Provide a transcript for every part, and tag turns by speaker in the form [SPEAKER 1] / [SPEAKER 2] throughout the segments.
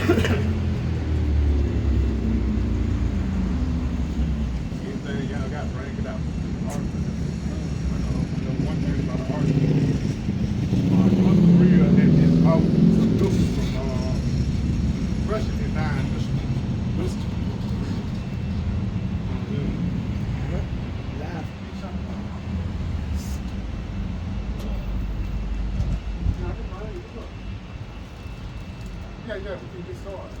[SPEAKER 1] Anything y'all got, bring it out. One thing about the art, North Korea is always looking from Russia and buying this. Yeah, we can get started.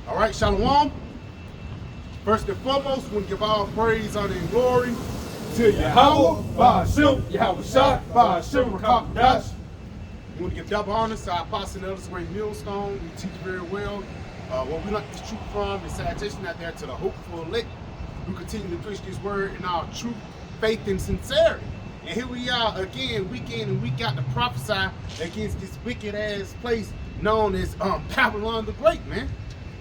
[SPEAKER 1] All right, Shalom. First and foremost, we give all praise, honor, and glory to Yahawah, BAHASHAM, YAHAWASHI, BAHASHAM, QADASH. We want to give double honor to our apostle and elders, great millstone. We teach very well. What we like to shoot from is salutation out there to the hopeful elect who continue to preach this word in our truth, faith, and sincerity. And here we are again, week in and week out, to prophesy against this wicked ass place known as Babylon the Great, man.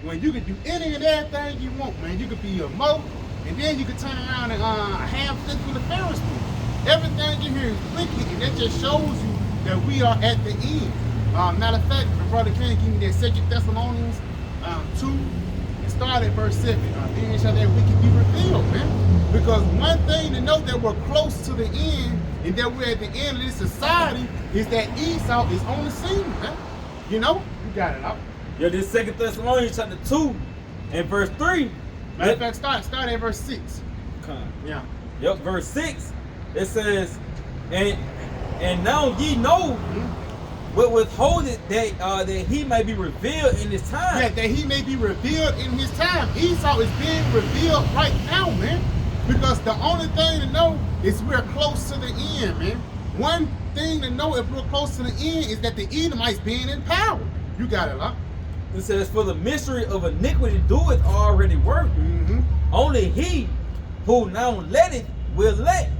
[SPEAKER 1] When you can do any and everything you want, man. You could be a mo, and then you can turn around and have sex with a Ferris wheel. Everything you hear is wicked, and that just shows you that we are at the end. Matter of fact, my brother Ken give me that 2 Thessalonians 2, and start at verse 7. Then shall that wicked be revealed, man. Because one thing to know that we're close to the end, and that we're at the end of this society, is that Esau is on the scene, man. You know? You got it out.
[SPEAKER 2] Yeah, this 2 Thessalonians chapter 2 and verse 3.
[SPEAKER 1] Matter of fact, start at verse 6. Yeah.
[SPEAKER 2] Yep, verse 6. It says, and now ye know what withholdeth that he may be revealed in his time.
[SPEAKER 1] Yeah, that he may be revealed in his time. Esau is being revealed right now, man. Because the only thing to know is we're close to the end, man. One thing to know if we're close to the end is that the Edomites being in power. You got it, huh?
[SPEAKER 2] It says, for the mystery of iniquity doeth already work. Only he who now letteth will let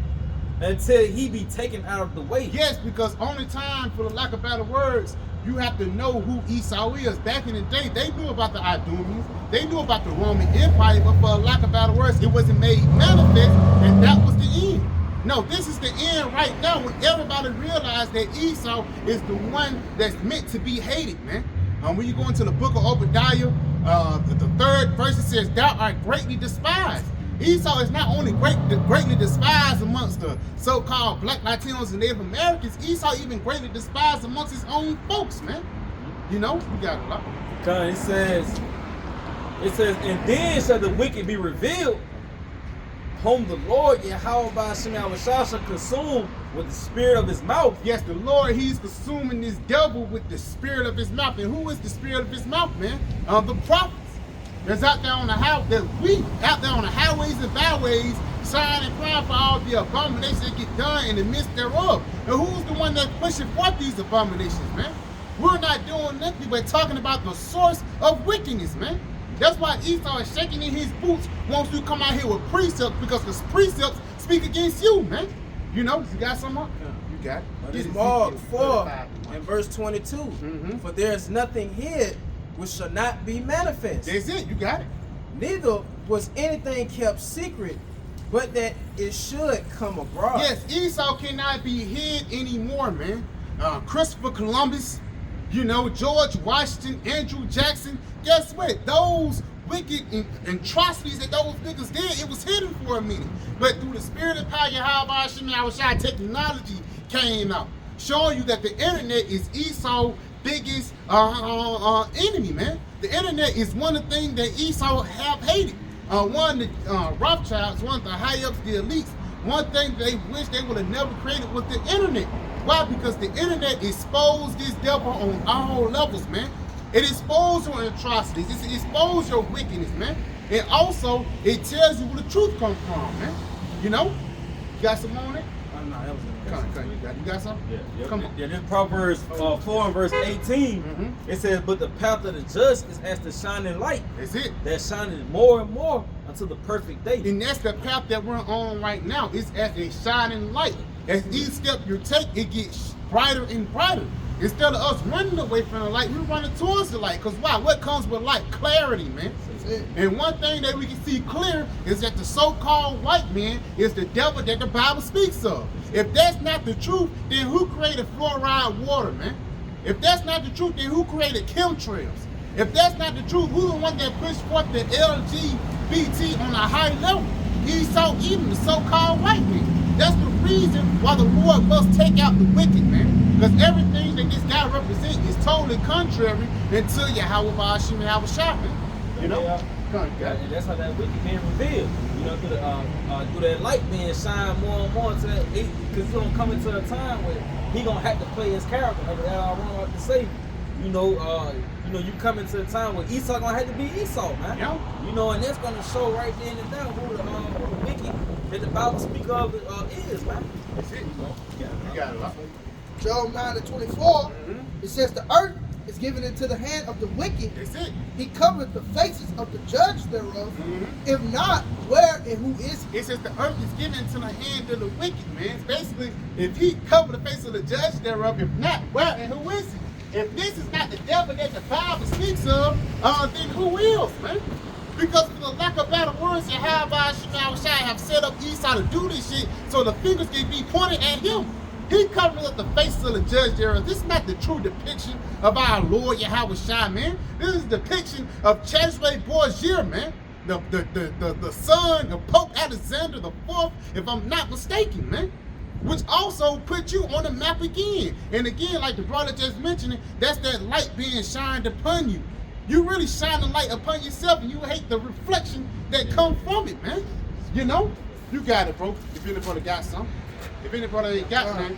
[SPEAKER 2] until he be taken out of the way.
[SPEAKER 1] Yes, because only time, for the lack of better words, you have to know who Esau is. Back in the day, they knew about the Idumeans, they knew about the Roman Empire, but for the lack of better words, it wasn't made manifest, and that was the end. No, this is the end right now, when everybody realized that Esau is the one that's meant to be hated, man. When you go into the book of Obadiah, the 3rd verse, it says, thou art greatly despised. Esau is not only greatly despised amongst the so-called black Latinos and Native Americans, Esau even greatly despised amongst his own folks, man. You know, you got it, lot.
[SPEAKER 2] It says, and then shall the wicked be revealed, whom the Lord Yahawah BAHASHAM YAHAWASHI shall consume with the spirit of his mouth.
[SPEAKER 1] Yes, the Lord, he's consuming this devil with the spirit of his mouth. And who is the spirit of his mouth, man? The prophets. That's out there on the out there on the highways and byways, signing and crying for all the abominations that get done in the midst thereof. And who's the one that's pushing forth these abominations, man? We're not doing nothing but talking about the source of wickedness, man. That's why Esau is shaking in his boots, wants you to come out here with precepts, because the precepts speak against you, man. You know, you got something? You got it.
[SPEAKER 3] It's Mark 4 and verse 22. For there is nothing hid which shall not be manifest.
[SPEAKER 1] That's it, you got it.
[SPEAKER 3] Neither was anything kept secret, but that it should come abroad.
[SPEAKER 1] Yes, Esau cannot be hid anymore, man. Christopher Columbus, you know, George Washington, Andrew Jackson, guess what? Those wicked atrocities that those niggas did, it was hidden for a minute. But through the spirit of power, Yahawah BAHASHAM YAHAWASHI, technology came out, showing you that the internet is Esau's biggest enemy, man. The internet is one of the things that Esau have hated. One of the Rothschilds, one of the high-ups, the elites, one thing they wish they would have never created was the internet. Why? Because the internet exposed this devil on all levels, man. It exposed your atrocities. It exposed your wickedness, man. And also, it tells you where the truth comes from, man. You know? You got something on it?
[SPEAKER 3] No, that was
[SPEAKER 1] You got something?
[SPEAKER 2] Yeah,
[SPEAKER 1] Come on.
[SPEAKER 2] Yeah, this Proverbs 4 and verse 18, it says, but the path of the just is as the shining light.
[SPEAKER 1] That's it.
[SPEAKER 2] That shineth more and more until the perfect day.
[SPEAKER 1] And that's the path that we're on right now. It's as a shining light. As each step you take, it gets brighter and brighter. Instead of us running away from the light, we're running towards the light. Because why? What comes with light? Clarity, man. And one thing that we can see clear is that the so-called white man is the devil that the Bible speaks of. If that's not the truth, then who created fluoride water, man? If that's not the truth, then who created chemtrails? If that's not the truth, who's the one that pushed forth the LGBT on a high level? Esau Edom, the so-called white man. That's the reason why the Lord must take out the wicked, man. Because everything that this guy represents is totally contrary until BAHASHAM, YAHAWASHI, man. You know?
[SPEAKER 2] And that's how that wicked man revealed. You know, through that light being shine more and more to that, because he's gonna come into a time where he gonna have to play his character. That's all I want to say. You know, you come into a time where Esau gonna have to be Esau, man.
[SPEAKER 1] Yeah.
[SPEAKER 2] You know, and that's gonna show right then and there who the wicked that the Bible speak of is, man.
[SPEAKER 1] That's it. You got it.
[SPEAKER 4] Job 9:24, it says the earth is given into the hand of the wicked.
[SPEAKER 1] That's it.
[SPEAKER 4] He covered the faces of the judge thereof. If not, where and who is he?
[SPEAKER 1] It says the earth is given into the hand of the wicked, man. It's basically, if he covered the face of the judge thereof, if not, where and who is he? If this is not the devil that the Bible speaks of, then who is, man? Because for the lack of better words, YAHAWASHI have set up Esau to do this shit so the fingers can be pointed at him. He covering up the face of the judge thereof. This is not the true depiction of our Lord YAHAWASHI, man. This is a depiction of Chadwick Borgia, man. The son of Pope Alexander IV, if I'm not mistaken, man. Which also put you on the map again. And again, like the brother just mentioned, that's that light being shined upon you. You really shine the light upon yourself and you hate the reflection that come from it, man. You know? You got it, bro. If anybody got something. If anybody ain't got nothing,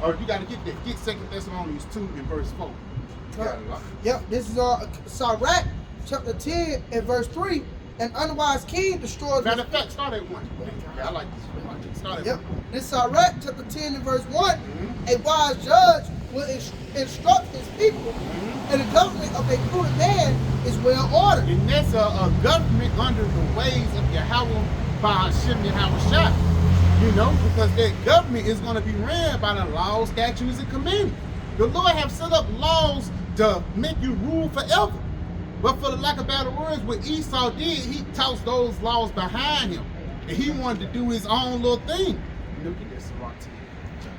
[SPEAKER 1] or you gotta get that, get 2 Thessalonians 2 and verse 4.
[SPEAKER 4] Yep, this is Sirach chapter 10 and verse 3. An unwise king destroys.
[SPEAKER 1] Matter of fact, start at 1. Yeah, I like this. Start at 1.
[SPEAKER 4] This Sirach chapter 10 and verse 1. A wise judge will instruct his people, and the government of a prudent man is well ordered.
[SPEAKER 1] And that's a government under the ways of Yahawah, BAHASHAM, YAHAWASHI. You know, because that government is going to be ran by the laws, statutes, and commandments. The Lord have set up laws to make you rule forever. But for the lack of better words, what Esau did, he tossed those laws behind him. And he wanted to do his own little thing. Look at this,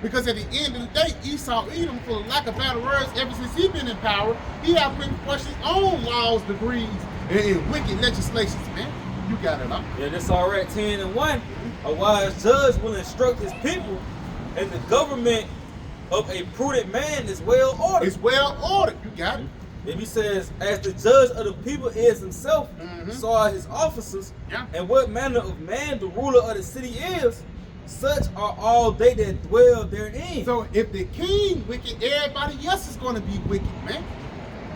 [SPEAKER 1] because at the end of the day, Esau Edom, for the lack of better words, ever since he been in power, he have been pushing his own laws, degrees, and wicked legislations, man. You got it, huh?
[SPEAKER 2] Yeah, that's all right. 10 and 1. A wise judge will instruct his people, and the government of a prudent man is well ordered.
[SPEAKER 1] It's well ordered. You got it.
[SPEAKER 2] If he says, as the judge of the people is himself, so are his officers, and what manner of man the ruler of the city is, such are all they that dwell therein.
[SPEAKER 1] So if the king wicked, everybody else is going to be wicked, man.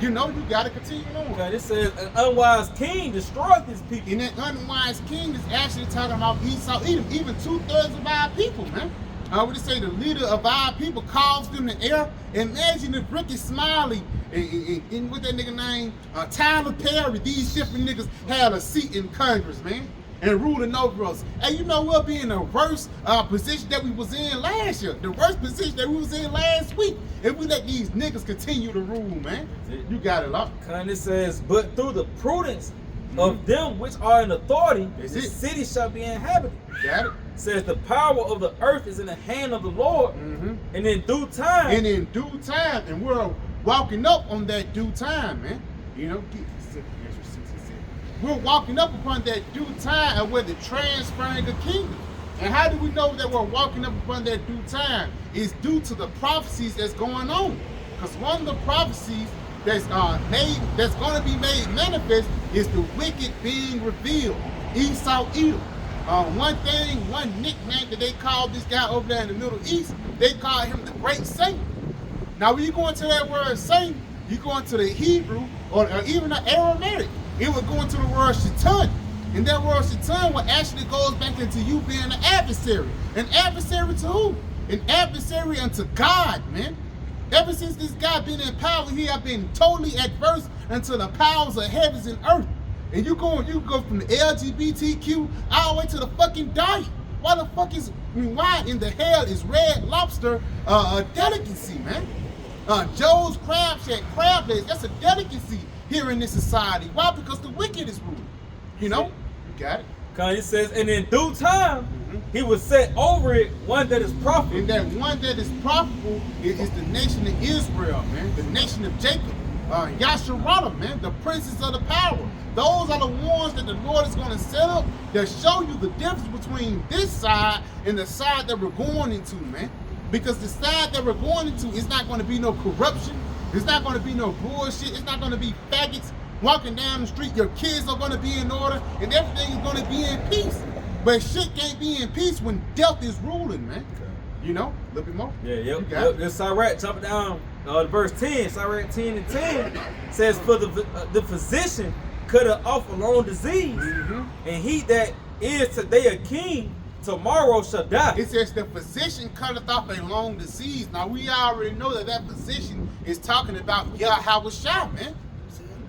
[SPEAKER 1] You know, you got to continue on.
[SPEAKER 2] Okay, this says, an unwise king destroyed his people.
[SPEAKER 1] And that unwise king is actually talking about Esau Edom, even 2/3 of our people, man. I would say the leader of our people calls them the air. Imagine if Ricky Smiley and what that nigga name, Tyler Perry, these different niggas had a seat in Congress, man, and ruling over us. And you know, we'll be in the worst position that we was in last year, the worst position that we was in last week, if we let these niggas continue to rule, man. You got it, up.
[SPEAKER 2] And it says, but through the prudence of them which are in authority, the city shall be inhabited.
[SPEAKER 1] Got it.
[SPEAKER 2] Says the power of the earth is in the hand of the Lord, and in due time.
[SPEAKER 1] And in due time, and we're walking up on that due time, man. You know, we're walking up upon that due time of where the transferring of kingdom. And how do we know that we're walking up upon that due time? It's due to the prophecies that's going on. Because one of the prophecies that's going to be made manifest is the wicked being revealed. Esau Edom. One nickname that they call this guy over there in the Middle East, they call him the Great Saint. Now, when you go into that word saint, you go into the Hebrew or even the Aramaic, it would go into the word shaitan. And that word shaitan actually goes back into you being an adversary. An adversary to who? An adversary unto God, man. Ever since this guy been in power, he have been totally adverse unto the powers of heavens and earth. And you go from the LGBTQ all the way to the fucking diet. Why the fuck why in the hell is red lobster a delicacy, man? Joe's crab shack, crab legs, that's a delicacy here in this society. Why? Because the wicked is ruling. You know? You got it.
[SPEAKER 2] Because it says, and in due time, he will set over it one that is profitable.
[SPEAKER 1] And that one that is profitable is the nation of Israel, man. The nation of Jacob. Yasharada, man. The princes of the power. Those are the ones that the Lord is going to set up that show you the difference between this side and the side that we're going into, man. Because the side that we're going into is not going to be no corruption. It's not going to be no bullshit. It's not going to be faggots walking down the street. Your kids are going to be in order and everything is going to be in peace. But shit can't be in peace when death is ruling, man. You know? A little bit more?
[SPEAKER 2] Yeah, yep. This Sirach, jump down verse 10. Sirach 10 and 10 says, for the physician cutteth off a long disease, and he that is today a king, tomorrow shall die.
[SPEAKER 1] It says the physician cutteth off a long disease. Now we already know that physician is talking about YAHAWASHI, man.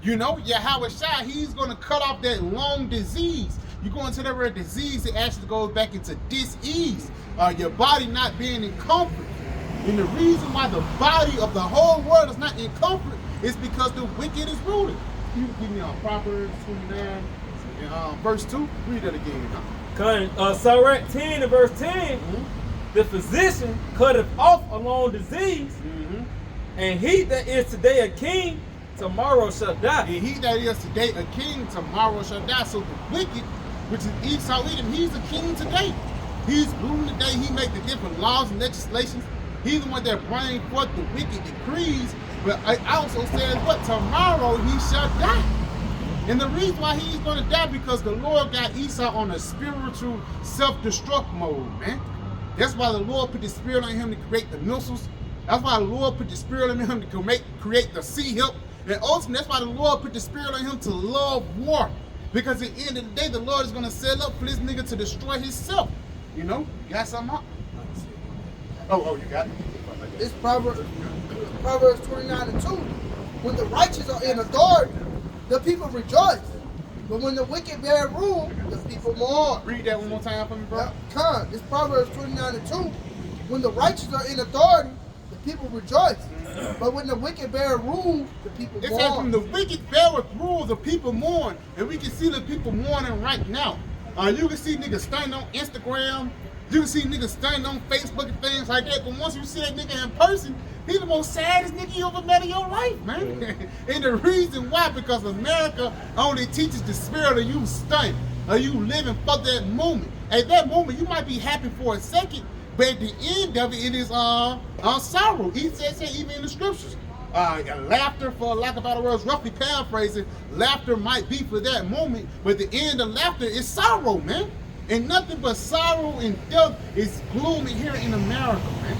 [SPEAKER 1] You know, YAHAWASHI, he's going to cut off that long disease. You go into that rare disease, it actually goes back into dis-ease. Your body not being in comfort. And the reason why the body of the whole world is not in comfort is because the wicked is ruling. You give me on Proverbs 29 and verse 2. Read that again.
[SPEAKER 2] Sirach 10 and verse 10, the physician cutteth off a long disease, and he that is today a king, tomorrow shall die.
[SPEAKER 1] And he that is today a king, tomorrow shall die. So the wicked, which is Esau Edom, he's a king today. He's ruling today. He make the different laws and legislations. He's the one that brings forth the wicked decrees. But it also says, what? Tomorrow he shall die. And the reason why he's going to die because the Lord got Esau on a spiritual self-destruct mode, man. That's why the Lord put the spirit on him to create the missiles. That's why the Lord put the spirit on him to create the sea help. And ultimately, that's why the Lord put the spirit on him to love war. Because at the end of the day, the Lord is going to set up for this nigga to destroy himself. You know? You got something up? Oh, you got it?
[SPEAKER 4] It's Proverbs 29 and 2. When the righteous are in authority, the people rejoice. But when the wicked bear rule, the people mourn.
[SPEAKER 1] Read that one more time for me, bro.
[SPEAKER 4] It's Proverbs 29 and 2. When the righteous are in authority, the people rejoice. But when the wicked bear rule, the people mourn.
[SPEAKER 1] It says when the wicked beareth rule, the people mourn. And we can see the people mourning right now. You can see niggas standing on Instagram. You can see niggas standing on Facebook and things like that. But once you see that nigga in person, he's the most saddest nigga you ever met in your life, man. And the reason why, because America only teaches the spirit of you stunned, or you living for that moment. At that moment, you might be happy for a second, but at the end of it, it is sorrow. He says it even in the scriptures. Laughter, for lack of better words, roughly paraphrasing, laughter might be for that moment, but the end of laughter is sorrow, man. And nothing but sorrow and death is gloomy here in America, man.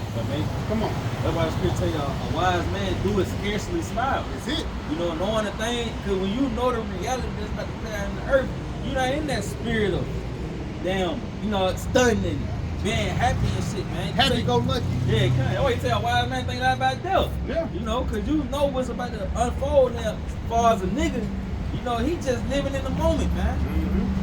[SPEAKER 1] Come on.
[SPEAKER 2] That's why the Spirit tell you a wise man do it scarcely smile.
[SPEAKER 1] That's it.
[SPEAKER 2] You know, knowing the thing, because when you know the reality that's about to play out in the earth, you're not in that spirit of damn, you know, stunning, being happy and shit, man.
[SPEAKER 1] Happy go lucky.
[SPEAKER 2] Yeah, kind of. I always tell a wise man think about death.
[SPEAKER 1] Yeah.
[SPEAKER 2] You know, because you know what's about to unfold now as far as a nigga. You know, he just living in the moment, man.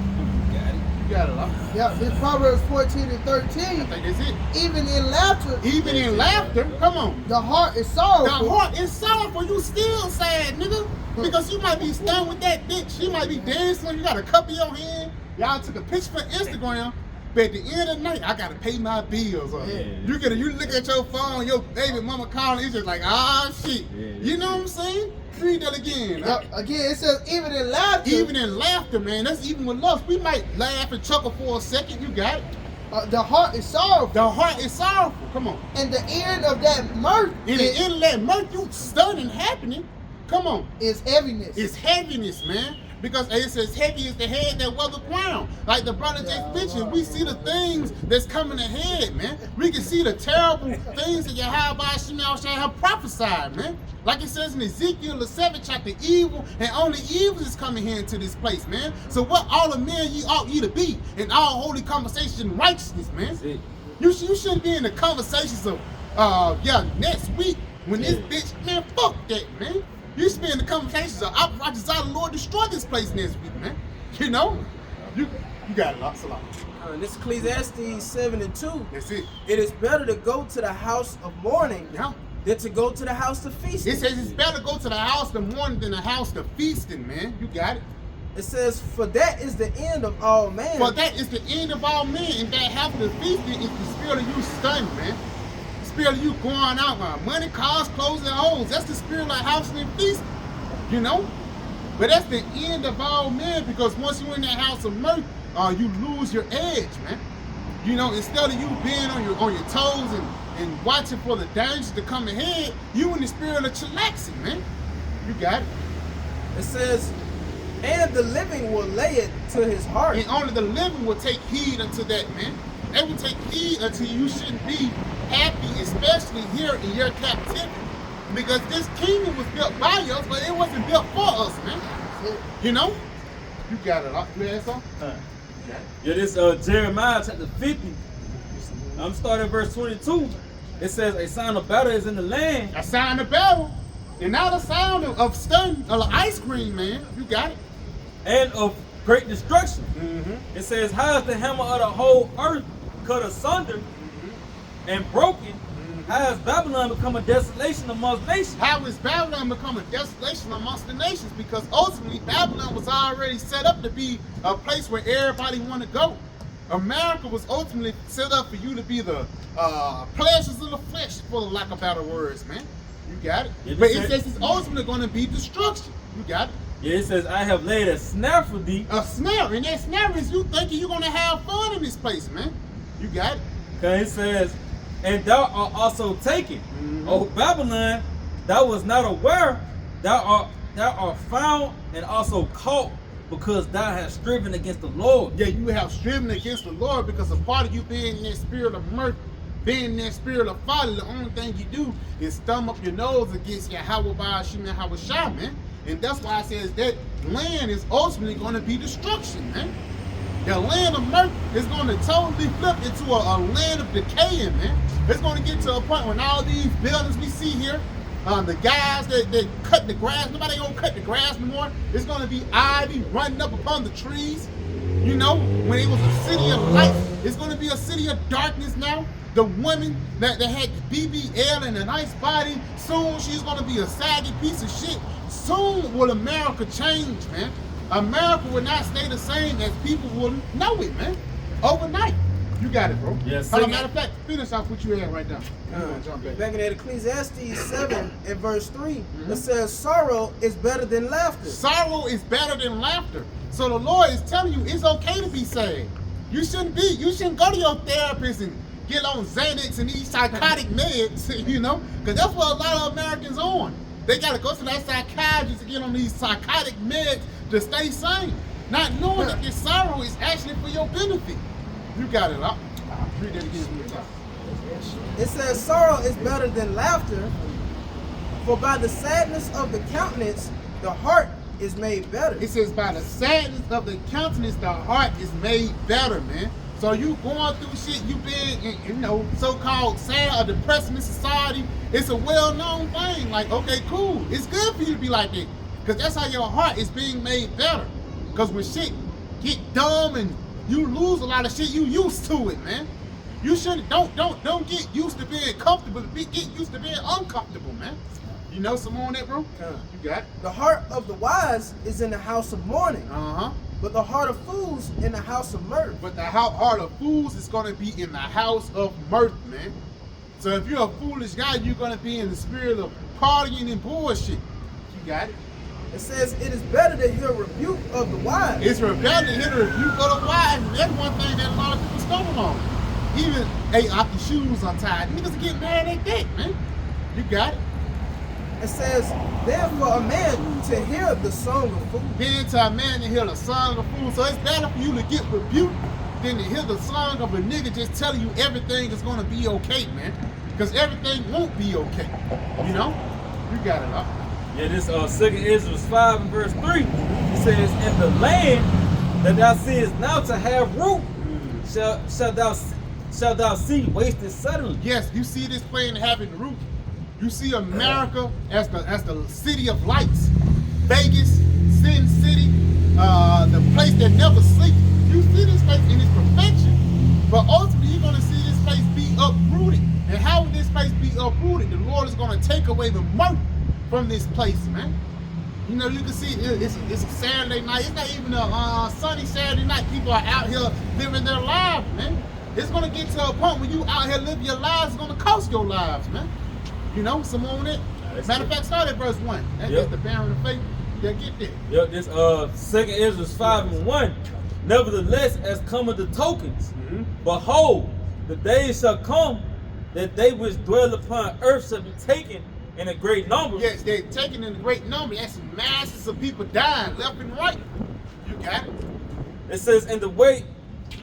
[SPEAKER 1] You got it, huh?
[SPEAKER 4] Yeah, it's Proverbs 14 and 13.
[SPEAKER 1] I think that's it.
[SPEAKER 4] Even in laughter.
[SPEAKER 1] Even in laughter, come on.
[SPEAKER 4] The heart is sorrowful.
[SPEAKER 1] The heart is sorrowful. You still sad, nigga. Because you might be stunned with that bitch. She might be dancing. You got a cup in your hand. Y'all took a picture for Instagram. But at the end of the night, I gotta pay my bills. You look at your phone, your baby mama calling, it's just like, shit. You know what I'm saying? Read that again.
[SPEAKER 4] Again, it says even in laughter.
[SPEAKER 1] Even in laughter, man. That's even with lust. We might laugh and chuckle for a second. You got it.
[SPEAKER 4] The heart is sorrowful.
[SPEAKER 1] The heart is sorrowful. Come on.
[SPEAKER 4] And the end of that mirth.
[SPEAKER 1] In the end of that mirth, you stunning happening. Come on.
[SPEAKER 4] Is heaviness.
[SPEAKER 1] It's heaviness, man. Because it says heavy is the head that wear the crown. Like the brother just mentioned, we see the things that's coming ahead, man. We can see the terrible things that YAHAWASHI have prophesied, man. Like it says in Ezekiel, the 7th chapter, evil and only evil is coming here into this place, man. So what all the men ye ought ye to be in all holy conversations and righteousness, man. You shouldn't be in the conversations of, next week when this bitch, man, fuck that, man. You should be in the conversations of, I desire the Lord destroy this place next week, man. You know? You got it, lots a lot.
[SPEAKER 3] This Ecclesiastes 7 and 2.
[SPEAKER 1] That's it.
[SPEAKER 3] It is better to go to the house of mourning than to go to the house of feasting.
[SPEAKER 1] It says it's better to go to the house of mourning than the house of feasting, man. You got it.
[SPEAKER 3] It says, for that is the end of all man.
[SPEAKER 1] For that is the end of all men, and that half of the feasting is the spirit of you stunning, man. The spirit of you going out, man. Money, cars, clothes, and homes. That's the spirit of housing and feasting, you know? But that's the end of all men, because once you're in that house of mirth, you lose your edge, man. You know, instead of you being on your toes and watching for the dangers to come ahead, you in the spirit of chillaxing, man. You got it.
[SPEAKER 3] It says, and the living will lay it to his heart.
[SPEAKER 1] And only the living will take heed unto that, man. They will take heed until you shouldn't be happy, especially here in your captivity. Because this kingdom was built by us, but it wasn't built for us, man. You know? You got it. You had something?
[SPEAKER 2] Yeah, this Jeremiah chapter 50. I'm starting at verse 22. It says, a sound of battle is in the land.
[SPEAKER 1] A sound of battle. And not a sound of stun or ice cream, man. You got it.
[SPEAKER 2] And of great destruction. It says, how is the hammer of the whole earth cut asunder and broken? How has Babylon become a desolation amongst nations?
[SPEAKER 1] How is Babylon become a desolation amongst the nations? Because ultimately Babylon was already set up to be a place where everybody want to go. America was ultimately set up for you to be the pleasures of the flesh, for the lack of better words, man. You got it.
[SPEAKER 2] Yeah,
[SPEAKER 1] but it says it's ultimately going to be destruction. You got it.
[SPEAKER 2] Yeah, it says, I have laid a snare for thee.
[SPEAKER 1] A snare. And that snare is you thinking you're going to have fun in this place, man. You got it.
[SPEAKER 2] Because it says, and thou art also taken. O Babylon, thou was not aware, thou art found and also caught, because thou hast striven against the Lord.
[SPEAKER 1] Yeah, you have striven against the Lord, because a part of you being in that spirit of mirth, being in that spirit of folly, the only thing you do is thumb up your nose against YAHAWAH, BAHASHAM, and YAHAWASHI, man. And that's why it says that land is ultimately going to be destruction, man. The land of mirth is going to totally flip into a land of decaying, man. It's going to get to a point when all these buildings we see here, the guys that cut the grass, nobody gonna cut the grass anymore. It's gonna be ivy running up upon the trees. You know, when it was a city of light, it's gonna be a city of darkness now. The woman that had BBL and a nice body, soon she's gonna be a saggy piece of shit. Soon will America change, man. America will not stay the same as people will know it, man. Overnight. You got it, bro.
[SPEAKER 2] Yes.
[SPEAKER 1] As a matter of fact, finish off what you had right now. Jump back.
[SPEAKER 3] Back in that Ecclesiastes 7 and verse 3, it says, sorrow is better than laughter.
[SPEAKER 1] Sorrow is better than laughter. So the Lord is telling you it's okay to be sad. You shouldn't go to your therapist and get on Xanax and these psychotic meds, you know, because that's what a lot of Americans on. They got to go to that psychiatrist to get on these psychotic meds to stay sane, not knowing that this sorrow is actually for your benefit. You got it. I'll read that again.
[SPEAKER 3] It says, sorrow is better than laughter, for by the sadness of the countenance, the heart is made better.
[SPEAKER 1] It says, by the sadness of the countenance, the heart is made better, man. So you going through shit, you been, you know, so-called sad or depressed in society, it's a well-known thing. Like, okay, cool. It's good for you to be like that, because that's how your heart is being made better. Because when shit get dumb and you lose a lot of shit, you used to it, man. You shouldn't, don't get used to being comfortable, get used to being uncomfortable, man. You know some more on that, bro? You got it.
[SPEAKER 3] The heart of the wise is in the house of mourning, but the heart of fools in the house of mirth.
[SPEAKER 1] But the heart of fools is going to be in the house of mirth, man. So if you're a foolish guy, you're going to be in the spirit of partying and bullshit. You got it.
[SPEAKER 3] It says it is better to hear rebuke of the wise.
[SPEAKER 1] It's better to hear the rebuke of the wise. And that's one thing that a lot of people stumble on. Even, hey, off your shoes untied. Niggas get mad at that, man. You got it.
[SPEAKER 3] It says, therefore a man to hear the song of fools.
[SPEAKER 1] Then to a man to hear the song of fools. So it's better for you to get rebuked than to hear the song of a nigga just telling you everything is going to be okay, man. Because everything won't be okay. You know? You got it, huh?
[SPEAKER 2] Yeah, this 2nd Ezra 5 and verse 3. It says, in the land that thou seest now to have root, shall thou see wasted suddenly.
[SPEAKER 1] Yes, you see this plane having root. You see America as the city of lights. Vegas, Sin City, the place that never sleeps. You see this place in its perfection, but ultimately you're going to see this place be uprooted. And how will this place be uprooted? The Lord is going to take away the mirth from this place, man. You know, you can see it's a Saturday night. It's not even a sunny Saturday night. People are out here living their lives, man. It's gonna get to a point when you out here living your lives, it's gonna cost your lives, man. You know, some on it. Matter of fact, start at verse 1. That's the bearing of faith. Yeah, get there.
[SPEAKER 2] Yep, this 2 Ezra 5:1. Nevertheless, as cometh the tokens, behold, the days shall come that they which dwell upon earth shall be taken in a great number.
[SPEAKER 1] Yes, they're taken in a great number. That's masses of people dying left and right. You got it.
[SPEAKER 2] It says, in the way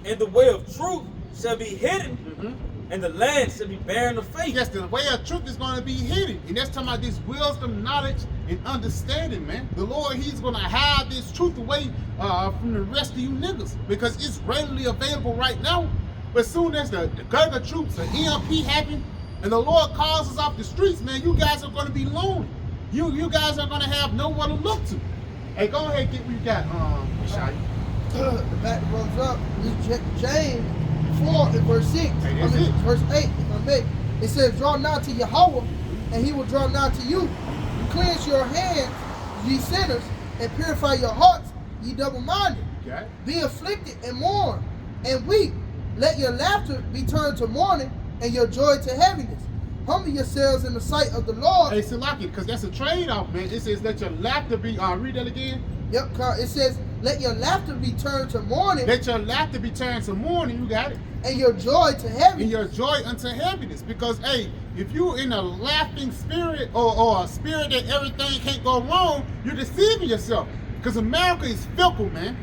[SPEAKER 2] of truth shall be hidden, and the land shall be barren of faith.
[SPEAKER 1] Yes, the way of truth is going to be hidden. And that's talking about this wisdom, knowledge, and understanding, man. The Lord, he's going to hide this truth away from the rest of you niggas because it's readily available right now. But soon as the Gurga troops, the EMP happen, and the Lord calls us off the streets, man, you guys are going to be lonely. You guys are going to have nowhere to look to. Hey, go ahead, get what you got, Shai.
[SPEAKER 4] To back the brothers up, James 4 and verse 6.
[SPEAKER 1] Hey,
[SPEAKER 4] verse 8, if I may. It says, draw nigh to Yahawah, and he will draw nigh to you. Cleanse your hands, ye sinners, and purify your hearts, ye double-minded.
[SPEAKER 1] Okay.
[SPEAKER 4] Be afflicted and mourn, and weep. Let your laughter be turned to mourning, and your joy to heaviness. Humble yourselves in the sight of the Lord.
[SPEAKER 1] Hey, Salaki, because that's a trade-off, man. It says, let your laughter be, read that again.
[SPEAKER 4] Yep, it says, let your laughter be turned to mourning.
[SPEAKER 1] Let your laughter be turned to mourning, you got it.
[SPEAKER 4] And your joy to heaviness.
[SPEAKER 1] And your joy unto heaviness. Because, hey, if you're in a laughing spirit or a spirit that everything can't go wrong, you're deceiving yourself. Because America is fickle, man.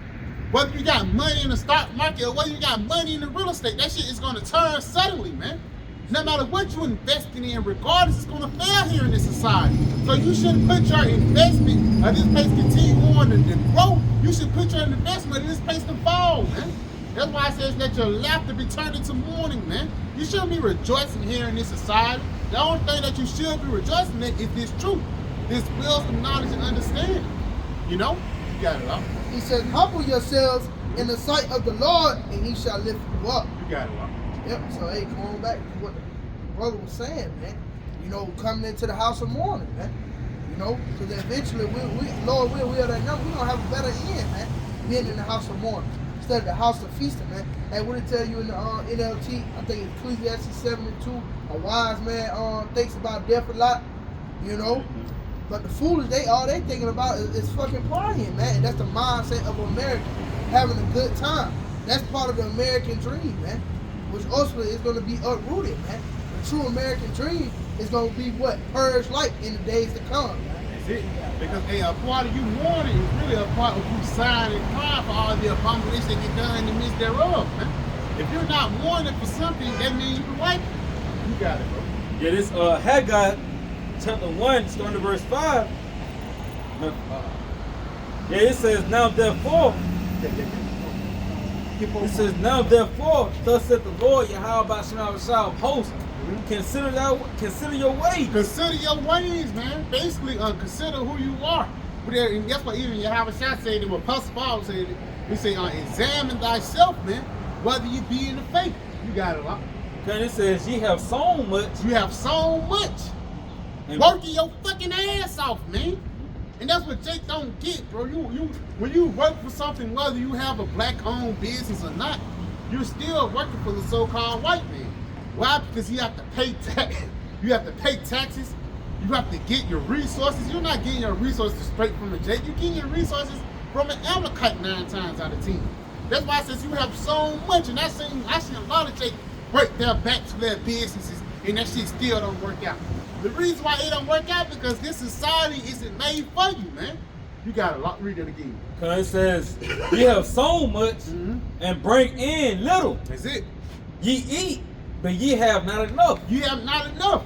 [SPEAKER 1] Whether you got money in the stock market or whether you got money in the real estate, that shit is going to turn suddenly, man. No matter what you're investing in, regardless, it's going to fail here in this society. So you shouldn't put your investment, this place continue on and grow. You should put your investment in this place to fall, man. That's why it says let your laughter be turned into mourning, man. You shouldn't be rejoicing here in this society. The only thing that you should be rejoicing in is this truth, this wisdom, knowledge, and understanding. You know? You got it, all.
[SPEAKER 4] He says, humble yourselves in the sight of the Lord, and he shall lift you up.
[SPEAKER 1] You got it, all.
[SPEAKER 4] Yep, so hey, going back to what the brother was saying, man. You know, coming into the house of mourning, man. You know, because eventually, Lord will that number, we're going to have a better end, man. Being in the house of mourning instead of the house of feasting, man. And what it tell you in the NLT, I think it's Ecclesiastes 7:2, a wise man thinks about death a lot, you know. But the foolish, all they thinking about is fucking partying, man. And that's the mindset of America, having a good time. That's part of the American dream, man. Which ultimately is going to be uprooted, man. The true American dream is going to be what? Purge light in the days to come, man.
[SPEAKER 1] That's it. Because a part of you mourning is really a part of you sighing and crying for all the abominations that get done in the midst thereof, man. If you're not mourning for something, that means you like it. You got it, bro.
[SPEAKER 2] Yeah, this Haggai chapter 1, starting to verse 5. Yeah, it says, now therefore, it says, now therefore, thus saith the Lord, YAHAWASHI of hosts, consider your ways.
[SPEAKER 1] Consider your ways, man. Basically, consider who you are. And that's what even YAHAWASHI said, and what Apostle Paul said, he said, examine thyself, man, whether you be in the faith. You got it, right?
[SPEAKER 2] Because it says, ye have sown much.
[SPEAKER 1] You have so much. Working your fucking ass off, man. And that's what Jake don't get, bro. When you work for something, whether you have a black-owned business or not, you're still working for the so-called white man. Why? Because you have to pay tax. You have to pay taxes. You have to get your resources. You're not getting your resources straight from the Jake. You're getting your resources from an Amalekite 9 times out of 10. That's why it says you have so much. And I seen a lot of Jake break their back to their businesses, and that shit still don't work out. The reason why it don't work out because this society isn't made for you, man. You gotta read it again.
[SPEAKER 2] Because it says, ye have sown much and bring in little.
[SPEAKER 1] That's it.
[SPEAKER 2] Ye eat, but ye have not enough.
[SPEAKER 1] You have not enough.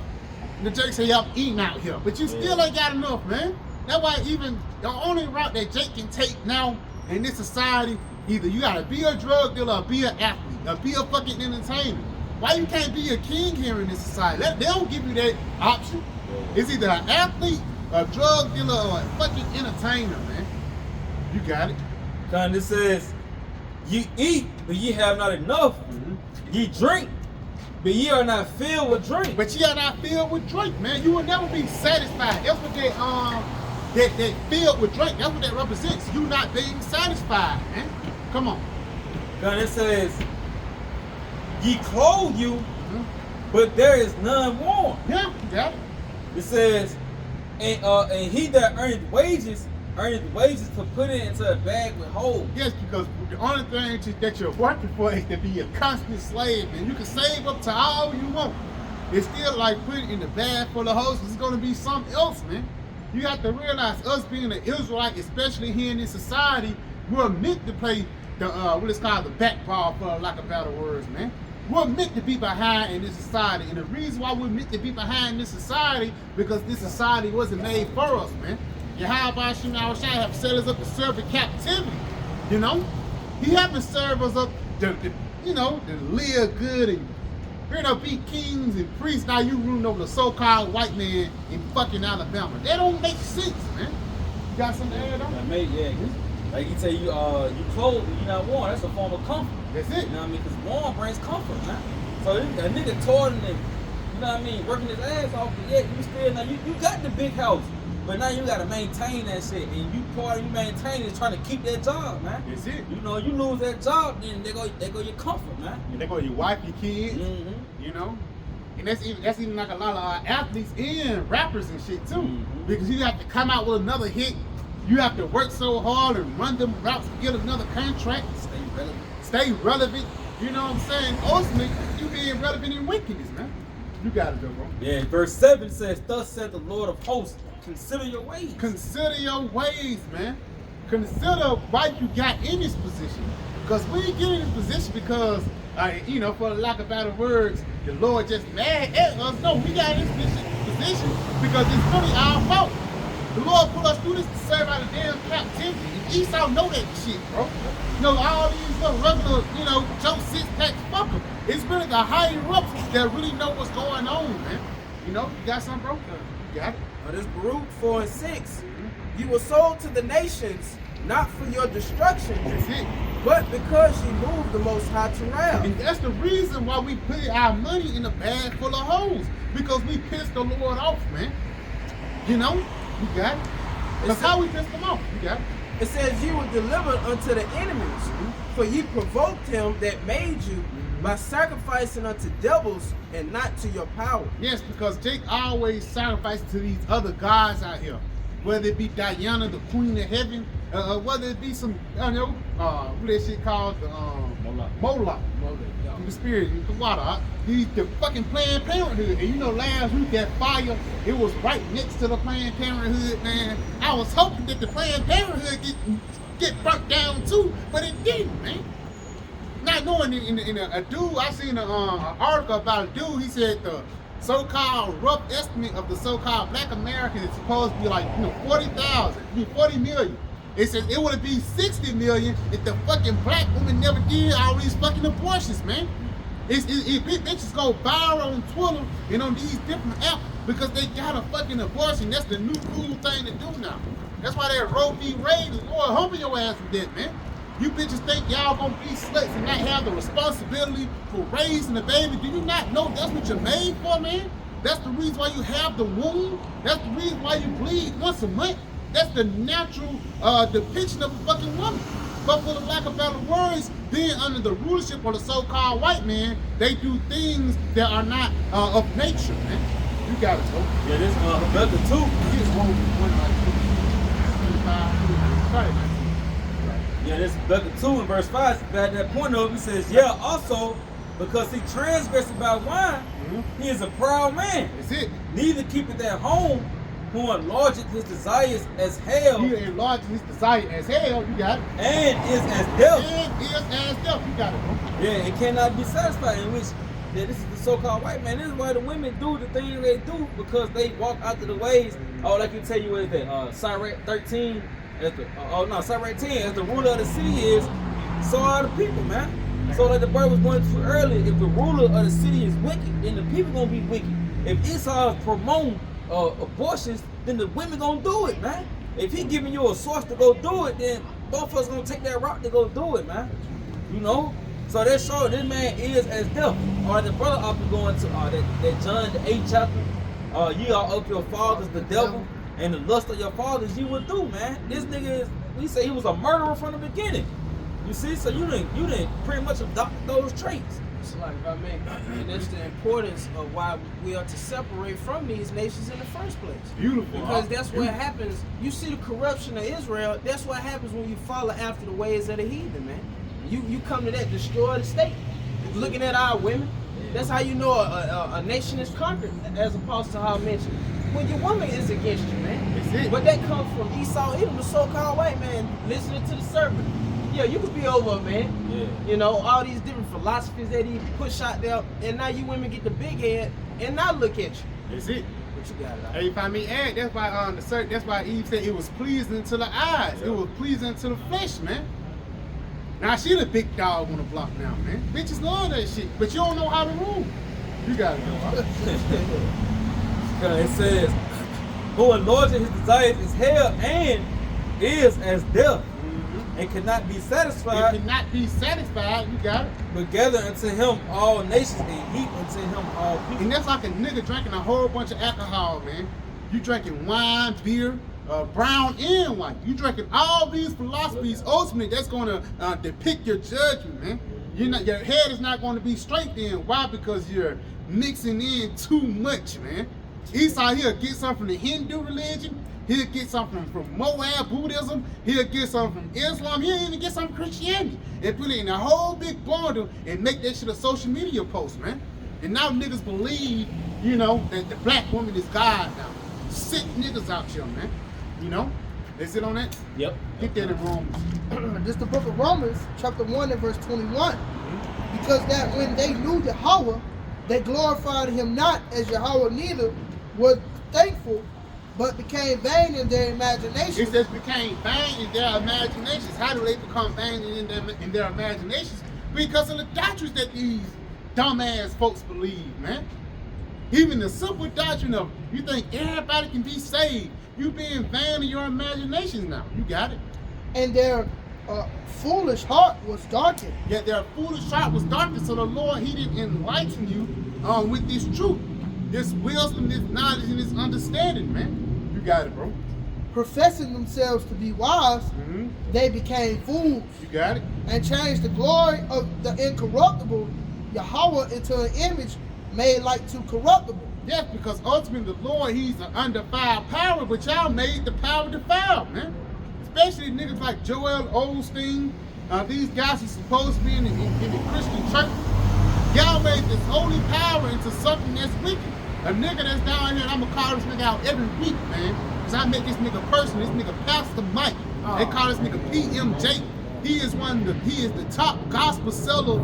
[SPEAKER 1] The Jake say y'all eating out here, but you still ain't got enough, man. That's why even the only route that Jake can take now in this society, either you gotta be a drug dealer or be an athlete or be a fucking entertainer. Why you can't be a king here in this society? They don't give you that option. It's either an athlete, a drug dealer, or a fucking entertainer, man. You got it.
[SPEAKER 2] Because it says, ye eat, but ye have not enough. Ye drink, but ye are not filled with drink.
[SPEAKER 1] But you are not filled with drink, man. You will never be satisfied. That's what that filled with drink. That's what that represents. You not being satisfied, man. Come on.
[SPEAKER 2] God, it says, ye clothe you, but there is none warm.
[SPEAKER 1] Yeah, you got it.
[SPEAKER 2] It says, and he that earneth wages to put it into a bag with holes.
[SPEAKER 1] Yes, because the only thing that you're working for is to be a constant slave, and you can save up to all you want. It's still like putting in the bag full of holes. It's going to be something else, man. You have to realize, us being an Israelite, especially here in this society, we're meant to play the what is called the back ball, for lack of better words, man. We're meant to be behind in this society, and the reason why we're meant to be behind this society, because this society wasn't made for us, man. YAHAWASHI have set us up to serve in captivity, you know. He haven't served us up to live good and be kings and priests. Now you ruling over the so-called white man in fucking Alabama. That don't make sense, man. You got something to add on?
[SPEAKER 2] Yeah. Like you tell you, you clothed, you not warm. That's a form of comfort.
[SPEAKER 1] That's it.
[SPEAKER 2] You know what I mean? Because warm brings comfort, man. So a nigga toiling and, you know what I mean, working his ass off, but yet you still, now you got the big house, but now you got to maintain that shit, and you maintain it trying to keep that job, man.
[SPEAKER 1] That's it.
[SPEAKER 2] You know, you lose that job, then they go your comfort, man.
[SPEAKER 1] And they go your wife, your kids, you know. And that's even like a lot of athletes and rappers and shit too, because you have to come out with another hit. You have to work so hard and run them routes to get another contract. Stay relevant. You know what I'm saying? Ultimately, you being relevant in wickedness, man. You got it, though, bro.
[SPEAKER 2] Yeah, verse 7 says, thus said the Lord of hosts, consider your ways. Consider
[SPEAKER 1] your ways, man. Consider why you got in this position. Because we get in this position because, for lack of better words, the Lord just mad at us. No, we got in this position because it's really our fault. The Lord put us through this to serve out of damn captivity. And Esau know that shit, bro. All these little regular, Joe six-packs, fuck them. It's really the higher ups that really know what's going on, man. You got something, bro? You got it.
[SPEAKER 3] This Baruch 4 and 6. You were sold to the nations, not for your destruction, but because you moved the Most High to wrath.
[SPEAKER 1] And that's the reason why we put our money in a bag full of holes, because we pissed the Lord off, man. You got it. That's how we pissed him off. You got it.
[SPEAKER 3] It says you were delivered unto the enemies, for ye provoked him that made you by sacrificing unto devils and not to your power.
[SPEAKER 1] Yes, because Jake always sacrificed to these other gods out here, whether it be Diana, the queen of heaven, whether it be some, what that shit called, the Moloch. The spirit, the water, the fucking Planned Parenthood. And last week that fire, it was right next to the Planned Parenthood, man. I was hoping that the Planned Parenthood get burnt down too, but it didn't, man. Not knowing in a dude, I seen an article about a dude. He said the so-called rough estimate of the so-called Black Americans is supposed to be like 40 million. It says it would be 60 million if the fucking black woman never did all these fucking abortions, man. Bitches go viral on Twitter and on these different apps because they got a fucking abortion. That's the new cool thing to do now. That's why that Roe v. Wade is humble your ass with that, man. You bitches think y'all gonna be sluts and not have the responsibility for raising the baby. Do you not know that's what you're made for, man? That's the reason why you have the womb. That's the reason why you bleed once a month. That's the natural depiction of a fucking woman. But for the lack of better words, being under the rulership of the so-called white man, they do things that are not of nature, man. You got it, bro.
[SPEAKER 2] Yeah, this Rebecca 2. Yeah, this Rebecca 2 in verse 5. At that point of it says, yeah, also, because he transgressed by wine, he is a proud man.
[SPEAKER 1] That's it.
[SPEAKER 2] Neither keepeth at home, who enlargeth his desires as hell.
[SPEAKER 1] He enlargeth his desire as hell, you got it.
[SPEAKER 2] And is as death.
[SPEAKER 1] And is as death, you got it, bro.
[SPEAKER 2] Yeah, it cannot be satisfied, in which this is the so-called white man. This is why the women do the things they do, because they walk out of the ways. Oh, like you tell you what is that? Sirach 13, Sirach 10, as the ruler of the city is, so are the people, man. So like the bird was going to earlier, if the ruler of the city is wicked, then the people gonna be wicked. If Esau promote abortions, then the women gonna do it, man. If he giving you a source to go do it, then both of us gonna take that route to go do it, man. So that show this man is as death. Or the brother up to going to that John the 8th chapter. You are of your fathers the devil, and the lust of your fathers you would do, man. This nigga is, we say he was a murderer from the beginning. You see, so you didn't pretty much adopt those traits.
[SPEAKER 3] It's like, I mean, and that's the importance of why we are to separate from these nations in the first place.
[SPEAKER 1] Beautiful.
[SPEAKER 3] Because that's what happens. You see the corruption of Israel. That's what happens when you follow after the ways of the heathen, man. You come to that, destroy the state. Looking at our women, that's how you know a nation is conquered, as Apostle Hall mentioned. When your woman is against you, man.
[SPEAKER 1] That's it.
[SPEAKER 3] But that comes from Esau, Edom, the so-called white man, listening to the serpent. Yeah, you could be over, man.
[SPEAKER 2] Yeah.
[SPEAKER 3] You know, all these different philosophies that he push out there, and now you women get the big head, and now look at you.
[SPEAKER 1] That's it.
[SPEAKER 3] What you got,
[SPEAKER 1] Hey, if I may add, that's why that's why Eve said it was pleasing to the eyes. It was pleasing to the flesh, man. Now she the big dog on the block now, man. Bitches love that shit, but you don't know how to rule. You gotta know.
[SPEAKER 2] It says, who enlarges his desires is hell and is as death, and cannot be satisfied.
[SPEAKER 1] If you not be satisfied, you got it.
[SPEAKER 2] But gather unto him all nations and heap unto him all people.
[SPEAKER 1] And that's like a nigga drinking a whole bunch of alcohol, man. You drinking wine, beer, brown and white. You drinking all these philosophies. Ultimately, that's going to depict your judgment, man. Your head is not going to be straight then. Why? Because you're mixing in too much, man. Esau, he'll get something from the Hindu religion. He'll get something from Moab Buddhism. He'll get something from Islam. He'll even get something from Christianity. And put it in a whole big bundle and make that shit a social media post, man. And now niggas believe, you know, that the black woman is God now. Sick niggas out here, man. You know? Is it on that?
[SPEAKER 2] Yep.
[SPEAKER 1] Get that in Romans.
[SPEAKER 4] This the book of Romans, chapter 1 and verse 21. Because that when they knew Yahawah, they glorified him not as Yahawah, neither were thankful, but became vain in their imaginations.
[SPEAKER 1] It just became vain in their imaginations. How do they become vain in their imaginations? Because of the doctrines that these dumbass folks believe, man. Even the simple doctrine of you think everybody can be saved. You being vain in your imaginations now. You got it.
[SPEAKER 4] And their foolish heart was darkened.
[SPEAKER 1] Yet their foolish heart was darkened, so the Lord, he didn't enlighten you with this truth, this wisdom, this knowledge, and this understanding, man. You got it, bro.
[SPEAKER 4] Professing themselves to be wise, they became fools.
[SPEAKER 1] You got it.
[SPEAKER 4] And changed the glory of the incorruptible Yahawah into an image made like to corruptible.
[SPEAKER 1] Yes, because ultimately the Lord, he's an undefiled power, but y'all made the power defiled, man. Especially niggas like Joel Osteen, these guys who supposed to be in the Christian church. Y'all made this holy power into something that's wicked. A nigga that's down here, and I'm gonna call this nigga out every week, man. Cause I make this nigga personal, this nigga Pastor Mike. They call this nigga PMJ. He is the top gospel seller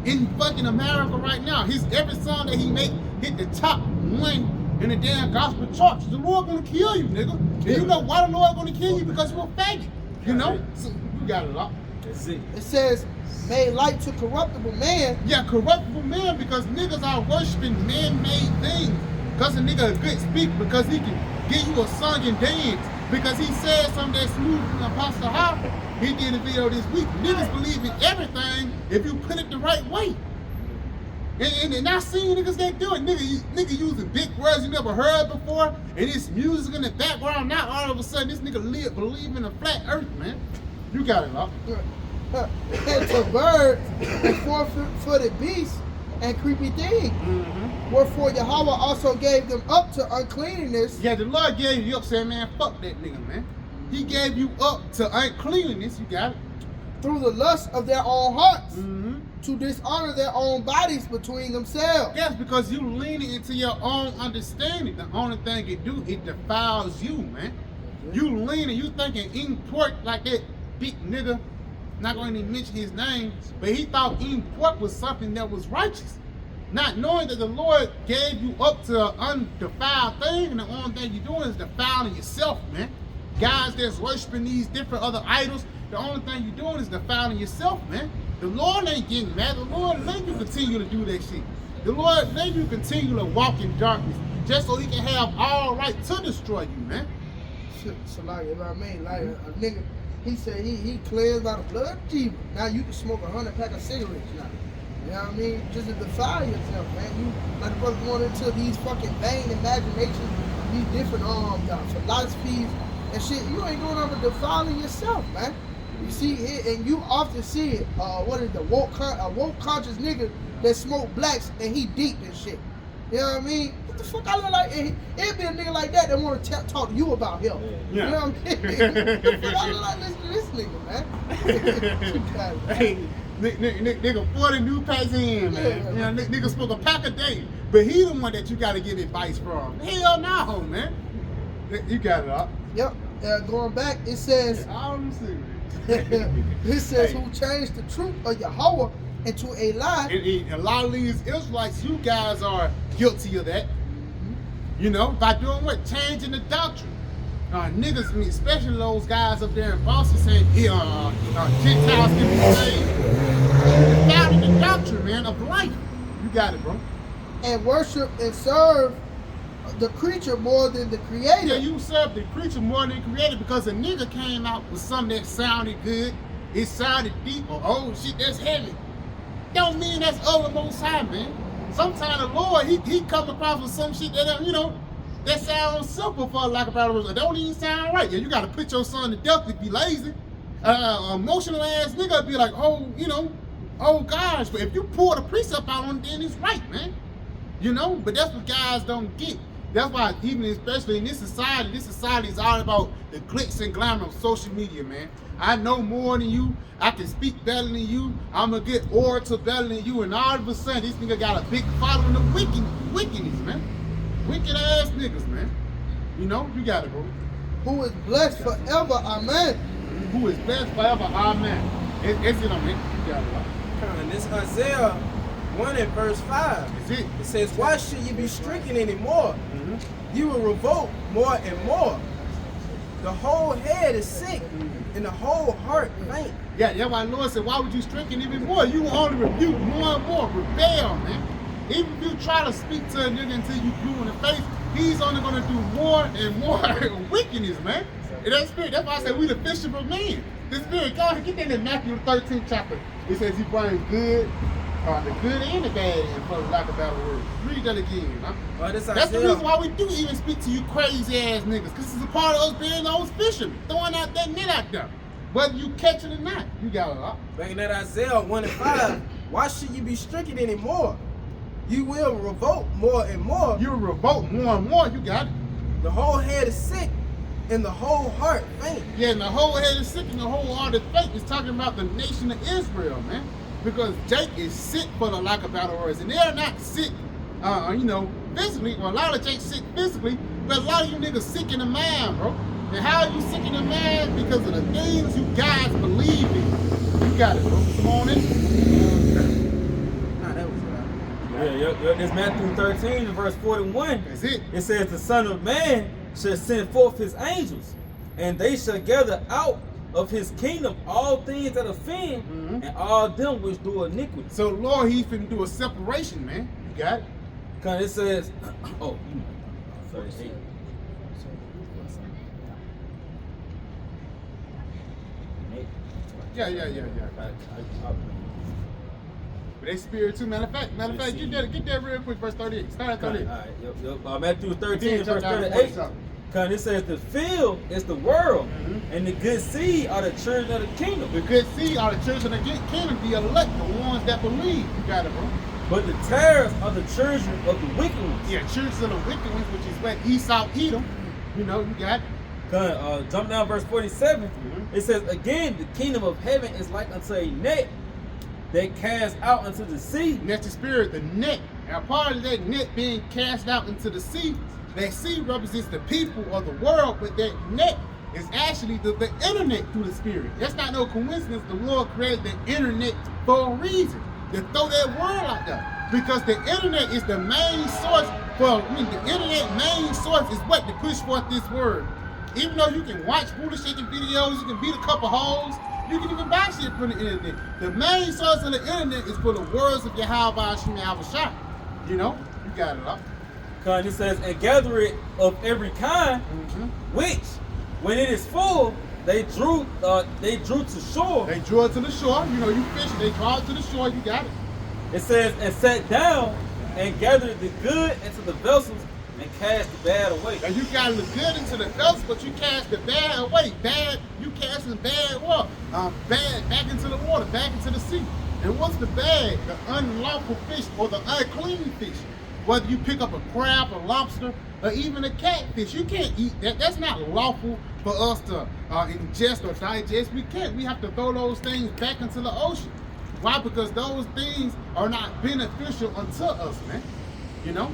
[SPEAKER 1] in fucking America right now. Every song that he make hit the top one in the damn gospel charts. The Lord gonna kill you, nigga. And you know why the Lord gonna kill you? Because you're a faggot. You know? So, you got it up.
[SPEAKER 2] That's it.
[SPEAKER 4] It says, made like to corruptible man.
[SPEAKER 1] Yeah, corruptible man, because niggas are worshiping man-made things. Because a nigga a good speaker, because he can give you a song and dance. Because he said something that's smooth from Apostle Hopper. He did a video this week. Niggas believe in everything if you put it the right way. And I seen niggas that do it. Nigga using big words you never heard before, and this music in the background. Now all of a sudden this nigga believe in a flat earth, man. You got it, Lord.
[SPEAKER 4] And to birds and four-footed beasts and creepy things. Wherefore Yahawah also gave them up to uncleanness.
[SPEAKER 1] Yeah, the Lord gave you up, saying, man, fuck that nigga, man. He gave you up to uncleanness. You got it.
[SPEAKER 4] Through the lust of their own hearts, to dishonor their own bodies between themselves.
[SPEAKER 1] Yes, because you leaning into your own understanding. The only thing it do, it defiles you, man. You leaning, you thinking eating pork like that big nigga, not going to mention his name, but he thought eating pork was something that was righteous. Not knowing that the Lord gave you up to an undefiled thing, and the only thing you're doing is defiling yourself, man. Guys that's worshiping these different other idols, the only thing you're doing is defiling yourself, man. The Lord ain't getting mad. The Lord let you continue to do that shit. The Lord let you continue to walk in darkness just so he can have all right to destroy you, man.
[SPEAKER 4] So like, you know what I mean? Like a nigga, he said he cleansed by the blood of Jesus. Now you can smoke 100 pack of cigarettes now. You know what I mean? Just to defile yourself, man. You like the brother going into these fucking vain imaginations these different philosophies and shit, you ain't doing nothing but defiling yourself, man. You see it, and you often see it. What is the woke conscious nigga that smoke blacks and he deep and shit. You know what I mean? What the fuck I look like? It'd be a nigga like that want to talk to you about him.
[SPEAKER 1] Yeah.
[SPEAKER 4] You know what I mean? What the fuck I look like? Listen to this nigga, man.
[SPEAKER 1] Hey, nigga 40 new packs in, man.
[SPEAKER 4] Yeah.
[SPEAKER 1] You know, nigga smoke a pack a day, but he the one that you gotta get advice from. Hell no, man. You got it up.
[SPEAKER 4] Yep. Going back, it says. It says,
[SPEAKER 1] Hey.
[SPEAKER 4] who changed the truth of Yahawah into a lie.
[SPEAKER 1] And a lot of these Israelites, you guys are guilty of that. You know, by doing what? Changing the doctrine. Niggas, I mean, especially those guys up there in Boston saying, Gentiles can be saved. It's down in the doctrine, man, of life. You got it, bro.
[SPEAKER 4] And worship and serve the creature more than the creator.
[SPEAKER 1] Yeah, you serve the creature more than the creator because a nigga came out with something that sounded good. It sounded deep or oh shit, that's heavy. Don't mean that's of the Most High, man. Sometimes the Lord, he come across with some shit that, you know, that sounds simple for lack of better words. It don't even sound right. Yeah, you gotta put your son to death if you lazy. Emotional ass nigga be like, oh, you know, oh gosh, but if you pull the precept out on it, then it's right, man. You know, but that's what guys don't get. That's why even especially in this society is all about the glitz and glamour of social media, man. I know more than you. I can speak better than you. I'm a good orator better than you. And all of a sudden, this nigga got a big following of wickedness, man. Wicked ass niggas, man. You know, you got it, bro.
[SPEAKER 4] Who is blessed forever, amen.
[SPEAKER 1] Who is blessed forever, amen. It's it, man. You got it, bro.
[SPEAKER 3] And this Isaiah 1 and verse 5.
[SPEAKER 1] Is it?
[SPEAKER 3] It says, why should you be stricken anymore? You will revolt more and more. The whole head is sick and the whole heart faint.
[SPEAKER 1] Yeah, that's why the Lord said, why would you stricken even more? You will only rebuke more and more. Rebel, man. Even if you try to speak to a nigga until you blue in the face, he's only going to do more and more wickedness, man. And that's spirit. That's why I said we the bishop of men. The spirit, God, get that in Matthew 13th chapter. It says he brings good, the good and the bad in for lack of better words. Read that again, huh? That's the reason why we do even speak to you crazy ass niggas, because it's a part of us being those fishermen, throwing out that net out there. Whether you catch it or not, you got it up.
[SPEAKER 3] Back in that Isaiah 1 and 5, why should you be stricken anymore? You will revolt more and more.
[SPEAKER 1] You revolt more and more, you got it.
[SPEAKER 3] The whole head is sick and the whole heart faint.
[SPEAKER 1] Yeah, and the whole head is sick and the whole heart is faint. It's talking about the nation of Israel, man. Because Jake is sick for the lack of better words. And they're not sick, you know, physically. Well, a lot of Jake's sick physically, but a lot of you niggas sick in the mind, bro. And how are you sick in the mind? Because of the things you guys believe in. You got it, bro. Come on in.
[SPEAKER 3] Nah, that was right.
[SPEAKER 2] Yeah, this Matthew 13 verse 41.
[SPEAKER 1] That's it.
[SPEAKER 2] It says the Son of Man shall send forth his angels, and they shall gather out of his kingdom all things that offend, and all them which do iniquity.
[SPEAKER 1] So the Lord, he's finna do a separation, man. You got it?
[SPEAKER 2] Because it says, oh, 38.
[SPEAKER 1] Yeah. But they spirit too. Matter of fact, get that real quick, verse 38. Start at 38.
[SPEAKER 2] All right, Matthew 13, verse 38. Because it says the field is the world, and the good seed are the children of the kingdom.
[SPEAKER 1] The good seed are the children of the kingdom, the elect, the ones that believe. You got it, bro.
[SPEAKER 2] But the tares are the children of the wicked ones.
[SPEAKER 1] Yeah, children of the wicked ones, which is what Esau eat them. You know, you got it.
[SPEAKER 2] Jump down verse 47. It says, again, the kingdom of heaven is like unto a net that cast out into the sea.
[SPEAKER 1] And that's the spirit, the net. Now, part of that net being cast out into the sea, that sea represents the people of the world, but that net is actually the internet through the spirit. That's not no coincidence. The Lord created the internet for a reason, to throw that word out there. Because the internet is the main source the internet main source is what to push forth this word. Even though you can watch foolish shaking videos, you can beat a couple holes, you can even buy shit from the internet. The main source of the internet is for the words of YAHAWASHI, YAHAWASHI. You know, you got it up.
[SPEAKER 2] Because it says, and gather it of every kind, which, when it is full, they drew to shore.
[SPEAKER 1] They drew it to the shore. You know, you fish, they draw it to the shore. You got it.
[SPEAKER 2] It says, and sat down and gathered the good into the vessels And cast the bad away.
[SPEAKER 1] And you got the good into the vessel, but you cast the bad away. Bad, you casting bad water, bad back into the water, back into the sea. And what's the bad? The unlawful fish or the unclean fish. Whether you pick up a crab, a lobster, or even a catfish, you can't eat that. That's not lawful for us to ingest or digest. We can't. We have to throw those things back into the ocean. Why? Because those things are not beneficial unto us, man. You know?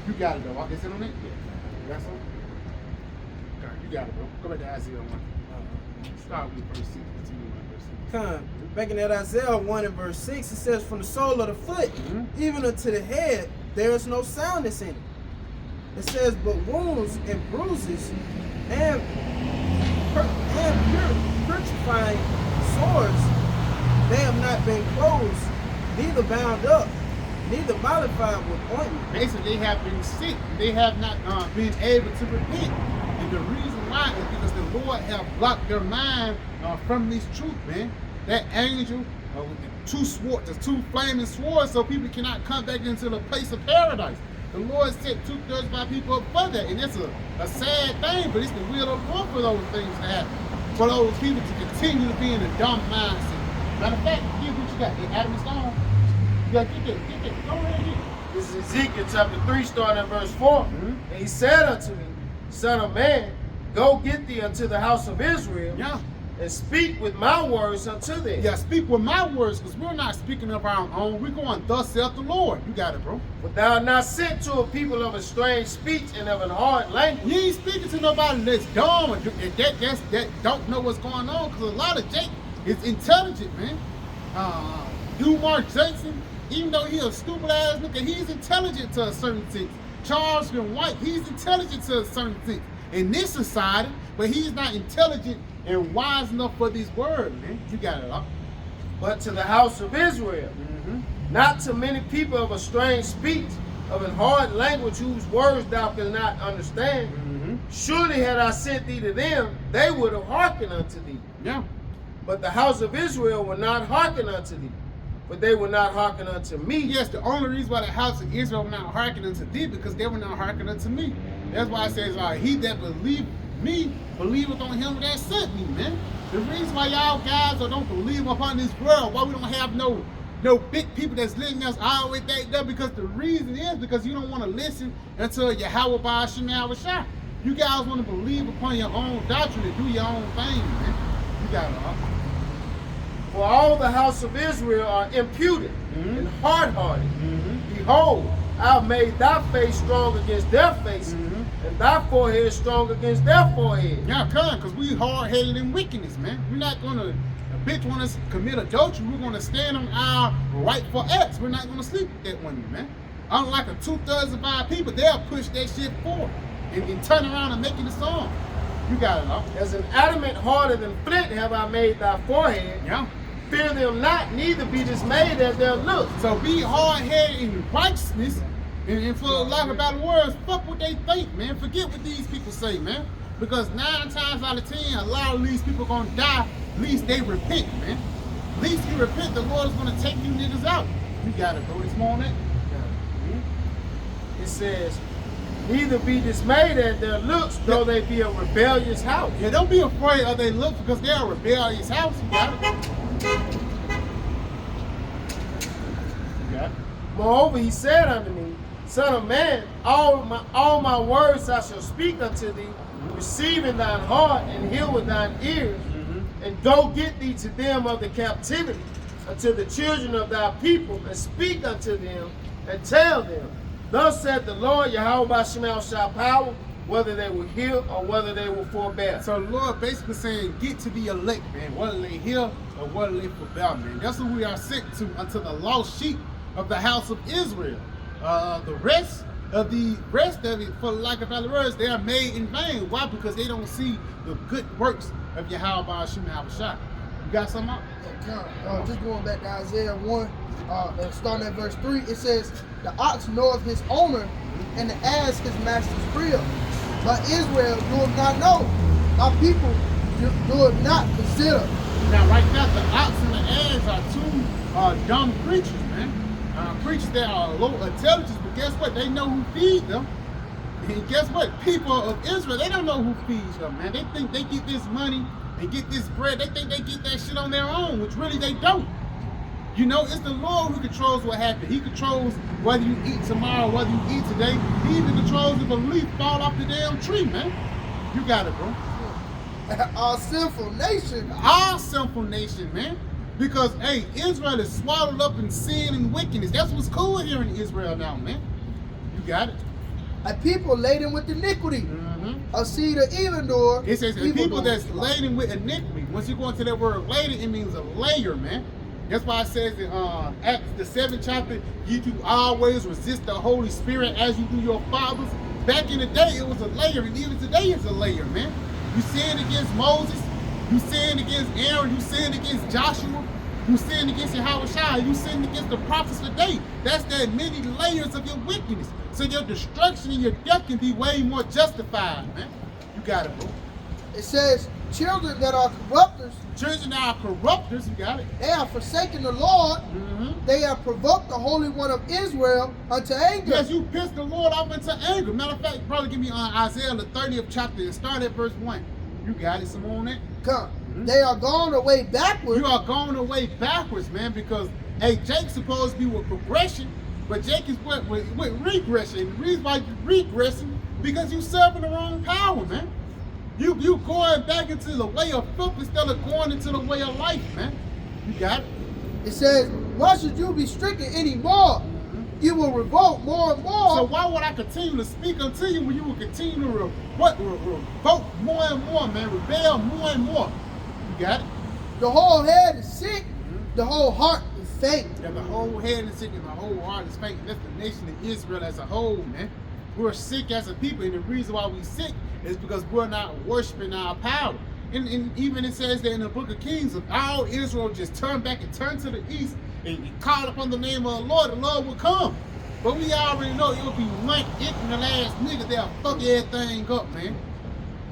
[SPEAKER 1] You got it, though. Is it on it? Yeah. You got something? Okay, you got it, bro. Go back to Isaiah 1. Start with verse 6. Continue with verse 6.
[SPEAKER 3] Come. Back in that Isaiah 1 and verse 6, it says, from the sole of the foot, even unto the head, there is no soundness in it. It says, but wounds and bruises and putrefying sores, they have not been closed, neither bound up, neither mollified with ointment.
[SPEAKER 1] Basically, they have been sick. They have not been able to repent. And the reason why is because the Lord have blocked their mind from this truth, man. That angel with the two flaming swords, so people cannot come back into the place of paradise. The Lord set 2/3 of our people up for that, and it's a sad thing, but it's the will of the Lord for those things to happen. For those people to continue to be in a dumb mindset. Matter of fact, get what you got. Adam and Stone. You gotta get that. Go ahead and get it.
[SPEAKER 5] This is Ezekiel chapter 3, starting at verse 4. And he said unto me, Son of man, go get thee unto the house of Israel,
[SPEAKER 1] Yeah.
[SPEAKER 5] and speak with my words unto them.
[SPEAKER 1] Yeah, speak with my words, because we're not speaking of our own. We're going, thus saith the Lord. You got it, bro.
[SPEAKER 5] For thou art not sent to a people of a strange speech and of an hard language.
[SPEAKER 1] You ain't speaking to nobody that's dumb or that don't know what's going on, because a lot of Jake is intelligent, man. Mark Jackson, even though he's a stupid ass nigga, he's intelligent to a certain thing. Charles White, he's intelligent to a certain thing in this society, but he's not intelligent and wise enough for these words, man. You got it, huh?
[SPEAKER 5] But to the house of Israel, not to many people of a strange speech, of an hard language whose words thou cannot understand. Surely had I sent thee to them, they would have hearkened unto thee.
[SPEAKER 1] Yeah.
[SPEAKER 5] But the house of Israel will not hearken unto thee, but they will not hearken unto me.
[SPEAKER 1] Yes, the only reason why the house of Israel will not hearken unto thee, because they will not hearken unto me. That's why it says, he that believe me, believeth on him that sent me, man. The reason why y'all guys don't believe upon this world, why we don't have no big people that's letting us all the way back there, because the reason is because you don't want to listen until YAHAWAH, BAHASHAM, YAHAWASHI. You guys want to believe upon your own doctrine and do your own thing, man. You got it, huh?
[SPEAKER 5] For all the house of Israel are impudent and hard-hearted. Behold, I have made thy face strong against their face, and thy forehead strong against their forehead.
[SPEAKER 1] Yeah, because we hard-headed in wickedness, man. We're not going to, a bitch want to commit adultery, we're going to stand on our rightful acts. We're not going to sleep with that woman, man. Unlike 2/3 of our people, they'll push that shit forward and turn around and make it a song. You got it, huh?
[SPEAKER 5] As an adamant harder than flint have I made thy forehead.
[SPEAKER 1] Yeah.
[SPEAKER 5] Fear them not, neither be dismayed at their looks.
[SPEAKER 1] So be hard-headed in righteousness and for the lack of better words, fuck what they think, man. Forget what these people say, man. Because 9 times out of 10, a lot of these people gonna die. At least they repent, man. At least you repent, the Lord is gonna take you niggas out. You got it, bro. This morning.
[SPEAKER 5] It says, neither be dismayed at their looks, though they be a rebellious house.
[SPEAKER 1] Yeah, don't be afraid of their looks because they're a rebellious house. You got it. You got it.
[SPEAKER 5] Moreover, he said unto me, Son of man, all my words I shall speak unto thee, receive in thine heart and hear with thine ears, and go get thee to them of the captivity, unto the children of thy people, and speak unto them, and tell them, thus said the Lord, YAHAWAH BAHASHAM shall power, whether they will hear or whether they will forbear.
[SPEAKER 1] So the Lord basically saying, get to the elect, man, whether they hear or whether they forbear, man. That's what we are sent to, unto the lost sheep of the house of Israel. The rest of it, for lack of other words, they are made in vain. Why? Because they don't see the good works of YAHAWAH BAHASHAM YAHAWASHI. You got something up?
[SPEAKER 4] Just going back to Isaiah 1, starting at verse 3, it says, the ox knoweth his owner, and the ass his master's crib. But Israel doeth not know. Our people doeth not consider.
[SPEAKER 1] Now, right now, the ox and the ass are two dumb creatures, man. Creatures that are low intelligence, but guess what? They know who feed them. And guess what? People of Israel, they don't know who feeds them, man. They think they get this money and get this bread. They think they get that shit on their own, which really they don't. You know, it's the Lord who controls what happens. He controls whether you eat tomorrow, whether you eat today. He even controls if a leaf fall off the damn tree, man. You got it, bro.
[SPEAKER 4] Our sinful nation.
[SPEAKER 1] Our sinful nation, man. Because, hey, Israel is swallowed up in sin and wickedness. That's what's cool here in Israel now, man. You got it.
[SPEAKER 4] A people laden with iniquity. A seed of evildoer.
[SPEAKER 1] It says a people that's laden with iniquity. Once you go into that word laden, it means a layer, man. That's why it says in Acts, the 7th chapter, you do always resist the Holy Spirit as you do your fathers. Back in the day, it was a layer, and even today it's a layer, man. You sinned against Moses, you sinned against Aaron, you sinned against Joshua, you sinned against YAHAWASHI, you sinned against the prophets today. That's that many layers of your wickedness. So your destruction and your death can be way more justified, man. You got it, bro.
[SPEAKER 4] It says, children that are corrupters.
[SPEAKER 1] Children that are corrupters, you got it.
[SPEAKER 4] They have forsaken the Lord. They have provoked the Holy One of Israel unto anger.
[SPEAKER 1] Yes, you pissed the Lord off into anger. Matter of fact, probably give me Isaiah, the 30th chapter, and start at verse 1. You got it, some on that?
[SPEAKER 4] Come. They are gone away backwards.
[SPEAKER 1] You are going away backwards, man, because, hey, Jake's supposed to be with progression, but Jake is with regression. The reason why you're regressing, because you serving the wrong power, man. You going back into the way of filth instead of going into the way of life, man. You got it.
[SPEAKER 4] It says, why should you be stricken anymore? You will revolt more and more.
[SPEAKER 1] So why would I continue to speak unto you when you will continue to revolt more and more, man? Rebel more and more. You got it?
[SPEAKER 4] The whole head is sick. The whole heart is faint.
[SPEAKER 1] Yeah, the whole head is sick and the whole heart is faint. That's the nation of Israel as a whole, man. We're sick as a people, and the reason why we're sick is because we're not worshiping our power. And even it says that in the book of Kings, if all Israel just turn back and turn to the east and call upon the name of the Lord will come. But we already know it'll be one ignorant ass nigga that'll fuck everything up, man.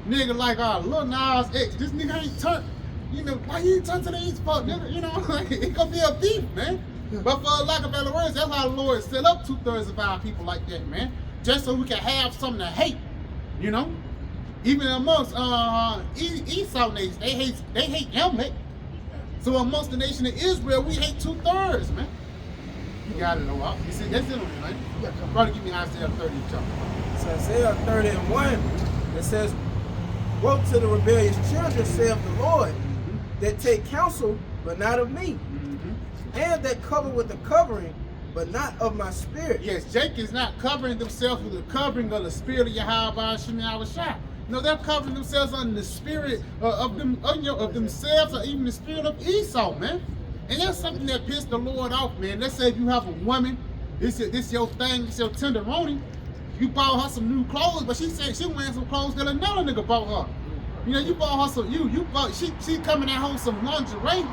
[SPEAKER 1] Nigga like our Lil Nas X, this nigga ain't turned. You know, why you ain't turn to the east, fuck nigga? You know, like, it gonna be a beef, man. But for lack of better words, that's how the Lord set up 2/3 of our people like that, man. Just so we can have something to hate, you know? Even amongst Esau nations, they hate Amalek. So amongst the nation of Israel, we hate 2/3, man. You got it, though. You see, that's it on it, right? Yeah, probably give me Isaiah 30 chapter.
[SPEAKER 3] So Isaiah 30 and 1, it says, woe to the rebellious children, saith the Lord, that take counsel, but not of me, and that cover with the covering, but not of my spirit.
[SPEAKER 1] Yes, Jake is not covering themselves with the covering of the spirit of YAHAWASHI. No, they're covering themselves under the spirit of themselves, or even the spirit of Esau, man. And that's something that pissed the Lord off, man. Let's say if you have a woman, this your thing, this your tenderoni. You bought her some new clothes, but she said she wearing some clothes that another nigga bought her. You know, you bought her some, she coming at home some lingerie.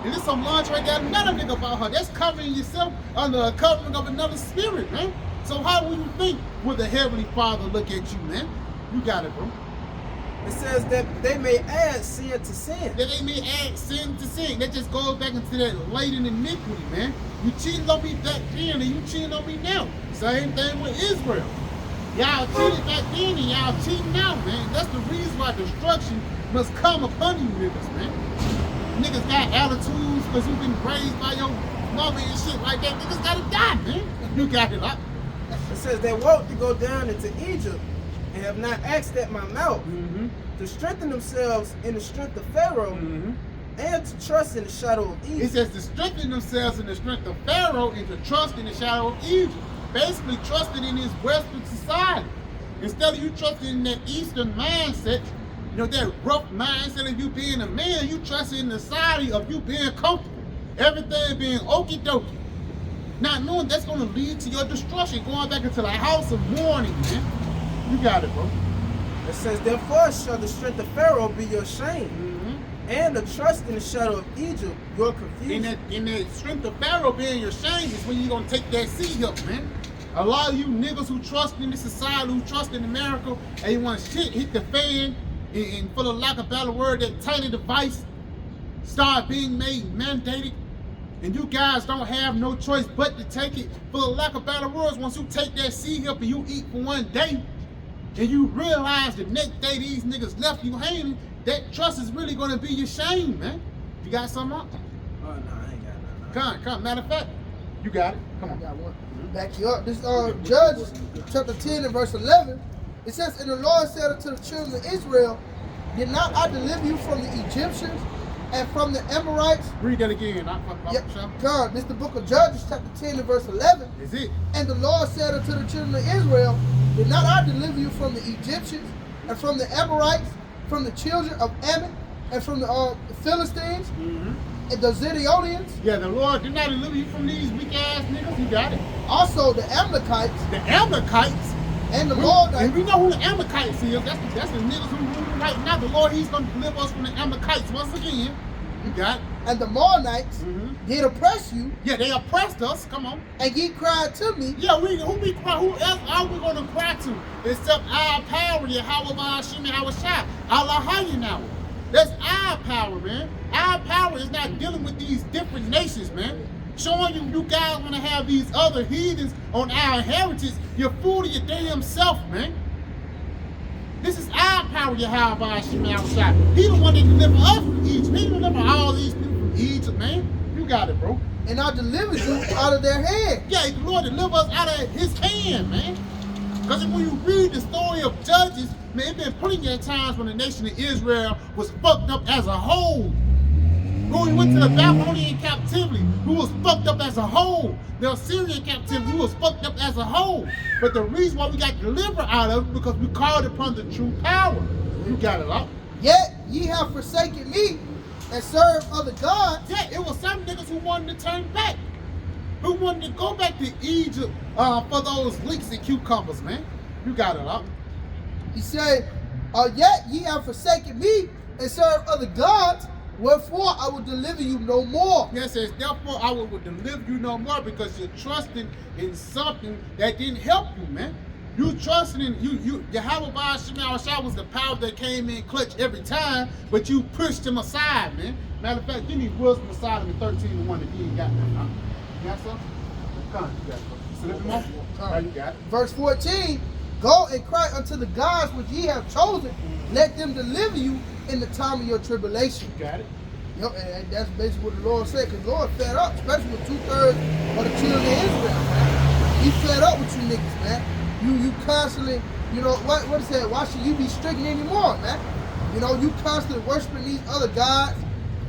[SPEAKER 1] And this some lingerie that another nigga bought her. That's covering yourself under a covering of another spirit, man. So how do you think would the Heavenly Father look at you, man? You got it, bro.
[SPEAKER 3] It says that they may add sin to sin.
[SPEAKER 1] That they may add sin to sin. That just goes back into that latent iniquity, man. You cheated on me back then and you cheating on me now. Same thing with Israel. Y'all cheated back then and y'all cheating now, man. That's the reason why destruction must come upon you niggas, man. Niggas got attitudes because you've been raised by your mama and shit like that. Niggas gotta die, man. You got it up.
[SPEAKER 3] It says they walk to go down into Egypt and have not asked at my mouth to strengthen themselves in the strength of Pharaoh and to trust in the shadow of Egypt.
[SPEAKER 1] It says to strengthen themselves in the strength of Pharaoh and to trust in the shadow of Egypt. Basically trusting in his Western society. Instead of you trusting in that Eastern mindset, you know, that rough mindset of you being a man, you trust in the society of you being comfortable. Everything being okie dokie. Not knowing that's going to lead to your destruction, going back into the house of mourning, man. You got it, bro.
[SPEAKER 3] It says, therefore shall the strength of Pharaoh be your shame, and the trust in the shadow of Egypt your confusion.
[SPEAKER 1] In that strength of Pharaoh being your shame is when you're going to take that seed up, man. A lot of you niggas who trust in this society, who trust in America, and you want shit hit the fan, and for the lack of a better word, that tiny device start being made mandated, and you guys don't have no choice but to take it. For the lack of better words, once you take that seed up and you eat for one day, and you realize the next day these niggas left you hanging, that trust is really gonna be your shame, man. You got something up?
[SPEAKER 3] Oh, no, I ain't got nothing.
[SPEAKER 1] Come. Matter of fact, you got it. Come
[SPEAKER 4] I
[SPEAKER 1] on.
[SPEAKER 4] got one. Back you up. This Judges chapter 10 and verse 11. It says, and the Lord said unto the children of Israel, did not I deliver you from the Egyptians and from the Amorites?
[SPEAKER 1] Read that again.
[SPEAKER 4] Yep. God, this is the book of Judges chapter 10 and verse 11.
[SPEAKER 1] Is it?
[SPEAKER 4] And the Lord said unto the children of Israel, did not I deliver you from the Egyptians and from the Amorites, from the children of Ammon, and from the Philistines, and the Zidonians?
[SPEAKER 1] Yeah, the Lord did not deliver you from these weak ass niggas. You got it.
[SPEAKER 4] Also the Amalekites
[SPEAKER 1] The Amalekites.
[SPEAKER 4] and the
[SPEAKER 1] And
[SPEAKER 4] Moabites.
[SPEAKER 1] we know who the Amalekites is. That's the niggas who rule right now. The Lord, he's going to deliver us from the Amalekites once again. You got it?
[SPEAKER 4] And the Moabites did oppress you,
[SPEAKER 1] Yeah, they oppressed us. Come on.
[SPEAKER 4] and ye cried to me.
[SPEAKER 1] Yeah, who else are we going to cry to except our power, YAHAWAH, BAHASHAM, YAHAWASHI, YAHAWAH now. That's our power, man. Our power is not dealing with these different nations, man. Showing you guys want to have these other heathens on our heritage. You're fooling your damn self, man. This is our power, YAHAWAH, BAHASHAM, YAHAWASHI. He the one that delivered us from Egypt. He delivered all these people from Egypt, man. You got it, bro.
[SPEAKER 4] And I delivered you out of their hand.
[SPEAKER 1] Yeah, the Lord delivered us out of his hand, man. Because when you read the story of Judges, man, it's been plenty of times when the nation of Israel was fucked up as a whole. When we went to the Babylonian captivity, we was fucked up as a whole. The Assyrian captivity, we was fucked up as a whole. But the reason why we got delivered out of it, because we called upon the true power. You got it up.
[SPEAKER 4] Yet ye have forsaken me and served other gods.
[SPEAKER 1] Yeah, it was some niggas who wanted to turn back. Who wanted to go back to Egypt for those leeks and cucumbers, man. You got it up.
[SPEAKER 4] He said, yet ye have forsaken me and served other gods, wherefore I will deliver you no more.
[SPEAKER 1] Yes, it says, therefore I will deliver you no more, because you're trusting in something that didn't help you, man. You trusting in YAHAWAH, BAHASHAM, YAHAWASHI was the power that came in clutch every time, but you pushed him aside, man. Matter of fact, give me wisdom aside him in 13:1 if you ain't got that, huh? You got something? Come on, you got it. Slip him off? Right, you got it.
[SPEAKER 4] Verse 14, go and cry unto the gods which ye have chosen, let them deliver you in the time of your tribulation.
[SPEAKER 1] You got it.
[SPEAKER 4] Yep, and that's basically what the Lord said, because the Lord fed up, especially with 2/3 of the children of Israel, man. He fed up with you niggas, man. You constantly, you know, what it said, why should you be stricken anymore, man? You know, you constantly worshiping these other gods,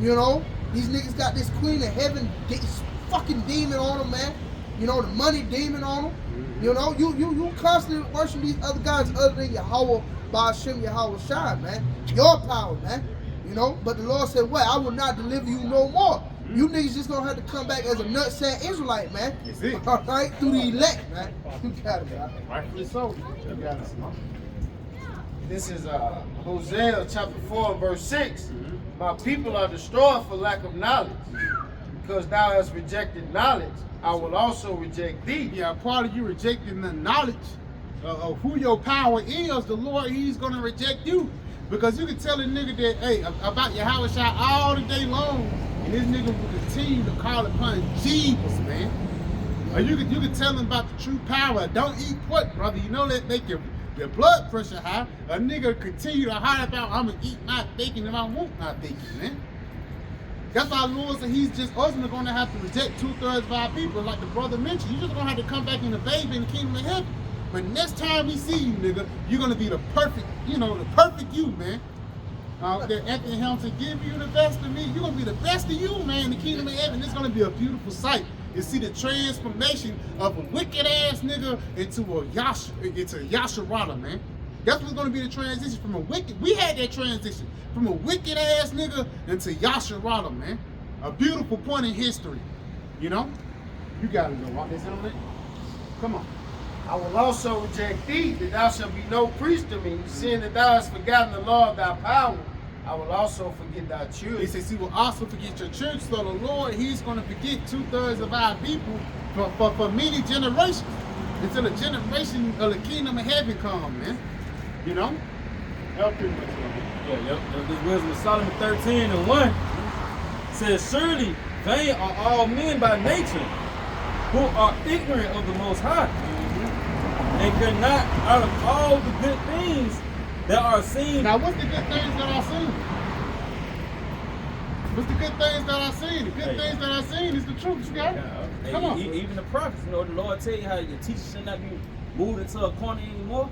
[SPEAKER 4] you know. These niggas got this queen of heaven, this fucking demon on them, man. You know, the money demon on them. You know, you constantly worship these other gods other than YAHAWAH, BAHASHAM, YAHAWASHI, man. Your power, man. You know, but the Lord said, what? I will not deliver you no more. You niggas just gonna have to come back as a nutsack Israelite, man.
[SPEAKER 1] That's it.
[SPEAKER 4] All right, through the elect, man. You got it, man.
[SPEAKER 1] Rightfully so. You got it.
[SPEAKER 5] This is Hosea chapter 4 and verse 6. My people are destroyed for lack of knowledge. Because thou hast rejected knowledge, I will also reject thee.
[SPEAKER 1] Yeah, part of you rejecting the knowledge of who your power is, the Lord, he's going to reject you. Because you can tell a nigga that, hey, about YAHAWASHI all the day long, and this nigga will continue to call upon Jesus, man. Or you can tell him about the true power. Don't eat pork, brother. You know that make your blood pressure high. A nigga continue to holler about, I'm going to eat my bacon if I want my bacon, man. That's why the Lord said he's just ultimately going to have to reject 2/3 of our people. Like the brother mentioned, you're just going to have to come back in the baby in the kingdom of heaven. But next time we see you, nigga, you're going to be the perfect, you know, the perfect you, man. That Anthony Hamilton give you the best of me. You're going to be the best of you, man, in the kingdom of heaven. It's going to be a beautiful sight. You see the transformation of a wicked ass nigga into a Yasharala, man. That's what's going to be the transition from a wicked. We had that transition from a wicked ass nigga into Yasharala, man. A beautiful point in history, you know. You got to know what this on it. Come on.
[SPEAKER 5] I will also reject thee, that thou shalt be no priest to me, seeing that thou hast forgotten the law of thy power. I will also forget thy children.
[SPEAKER 1] He says he will also forget your church. So the Lord, he's going to forget 2/3 of our people for many generations until the generation of the kingdom of heaven come, man. You know? Help pretty much.
[SPEAKER 2] Yeah, this wisdom of Solomon 13:1 says, surely vain are all men by nature, who are ignorant of the Most High. and could not, out of all the good things that are seen.
[SPEAKER 1] Now, what's the good things that I seen? What's the good things that I seen? The good things that I seen is the truth. You got it? Come on.
[SPEAKER 2] Even the prophets, you know, the Lord tell you how your teacher should not be moved into a corner anymore.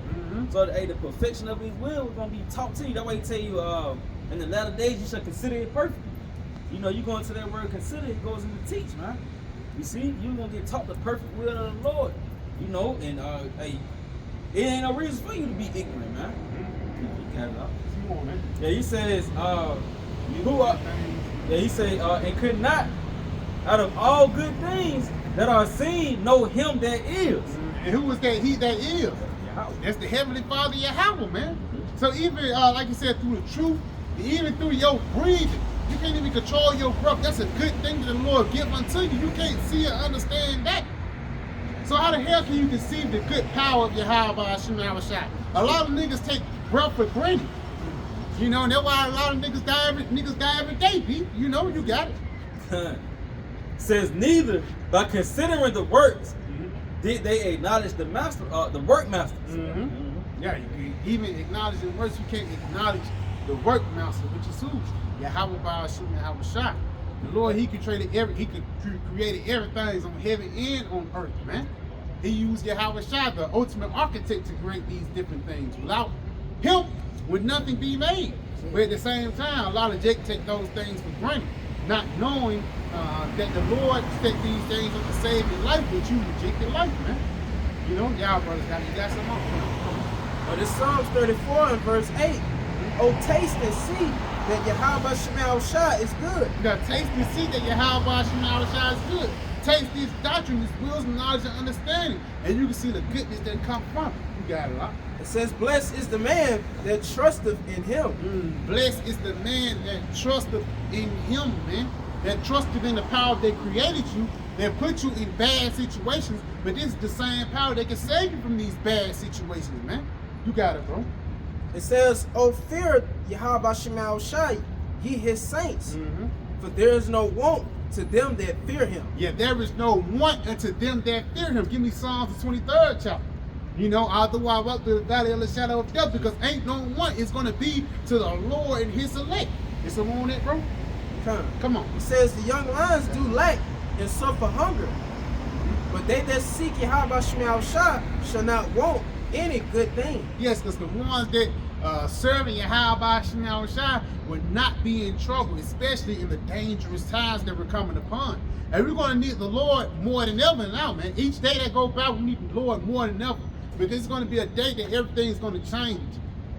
[SPEAKER 2] So that the perfection of his will is going to be taught to you. That way he tell you, in the latter days you shall consider it perfect. You know, you go into that word consider, it goes into teach, man. You see, you're going to get taught the perfect will of the Lord. You know, and hey, it ain't no reason for you to be ignorant, man.
[SPEAKER 1] Come on, man.
[SPEAKER 2] Yeah, he says, who are, yeah, he said, and could not, out of all good things that are seen, know him that is.
[SPEAKER 1] And who is that he that is?
[SPEAKER 2] Yahweh.
[SPEAKER 1] That's the Heavenly Father, Yahawah, man. So even, like you said, through the truth, even through your breathing, you can't even control your breath. That's a good thing that the Lord give unto you. You can't see or understand that. So how the hell can you conceive the good power of YAHAWASHI? A lot of niggas take breath for granted. You know, and that's why a lot of niggas die every day, B. You know, you got it.
[SPEAKER 2] Says neither by considering the works did they acknowledge the master, the workmasters.
[SPEAKER 1] Yeah, you even acknowledge the works, you can't acknowledge the workmaster, which is who? YAHAWASHI. The Lord, he created everything on heaven and on earth, man. He used YAHAWASHI, the ultimate architect, to create these different things. Without him, would nothing be made. But at the same time, a lot of Jake take those things for granted, not knowing that the Lord set these things up to save your life, but you rejected life, man. You know, y'all brothers got some more.
[SPEAKER 3] But it's Psalms 34 and verse 8. Oh, taste and see that YAHAWASHI is good.
[SPEAKER 1] You gotta taste and see that YAHAWASHI is good. Taste this doctrine, this wisdom, knowledge, and understanding, and you can see the goodness that come from it. You got it, right?
[SPEAKER 3] It says, blessed is the man that trusteth in him.
[SPEAKER 1] Blessed is the man that trusteth in him, man. That trusted in the power that created you, that put you in bad situations, but this is the same power that can save you from these bad situations, man. You got it, bro.
[SPEAKER 3] It says, oh, fear YAHAWASHI, ye his saints, for there is no want to them that fear him.
[SPEAKER 1] Yeah, there is no want unto them that fear him. Give me Psalms, the 23rd chapter. You know, although I walk through the valley of the shadow of death, because ain't no want is going to be to the Lord and his elect. Is someone on that, bro? Come on.
[SPEAKER 3] It says, the young lions do lack and suffer hunger, but they that seek YAHAWASHI shall not want any good thing.
[SPEAKER 1] Yes, because the ones that serving YAHAWASHI would not be in trouble, especially in the dangerous times that we're coming upon. And we're going to need the Lord more than ever now, man. Each day that goes by, we need the Lord more than ever. Because it's going to be a day that everything's going to change.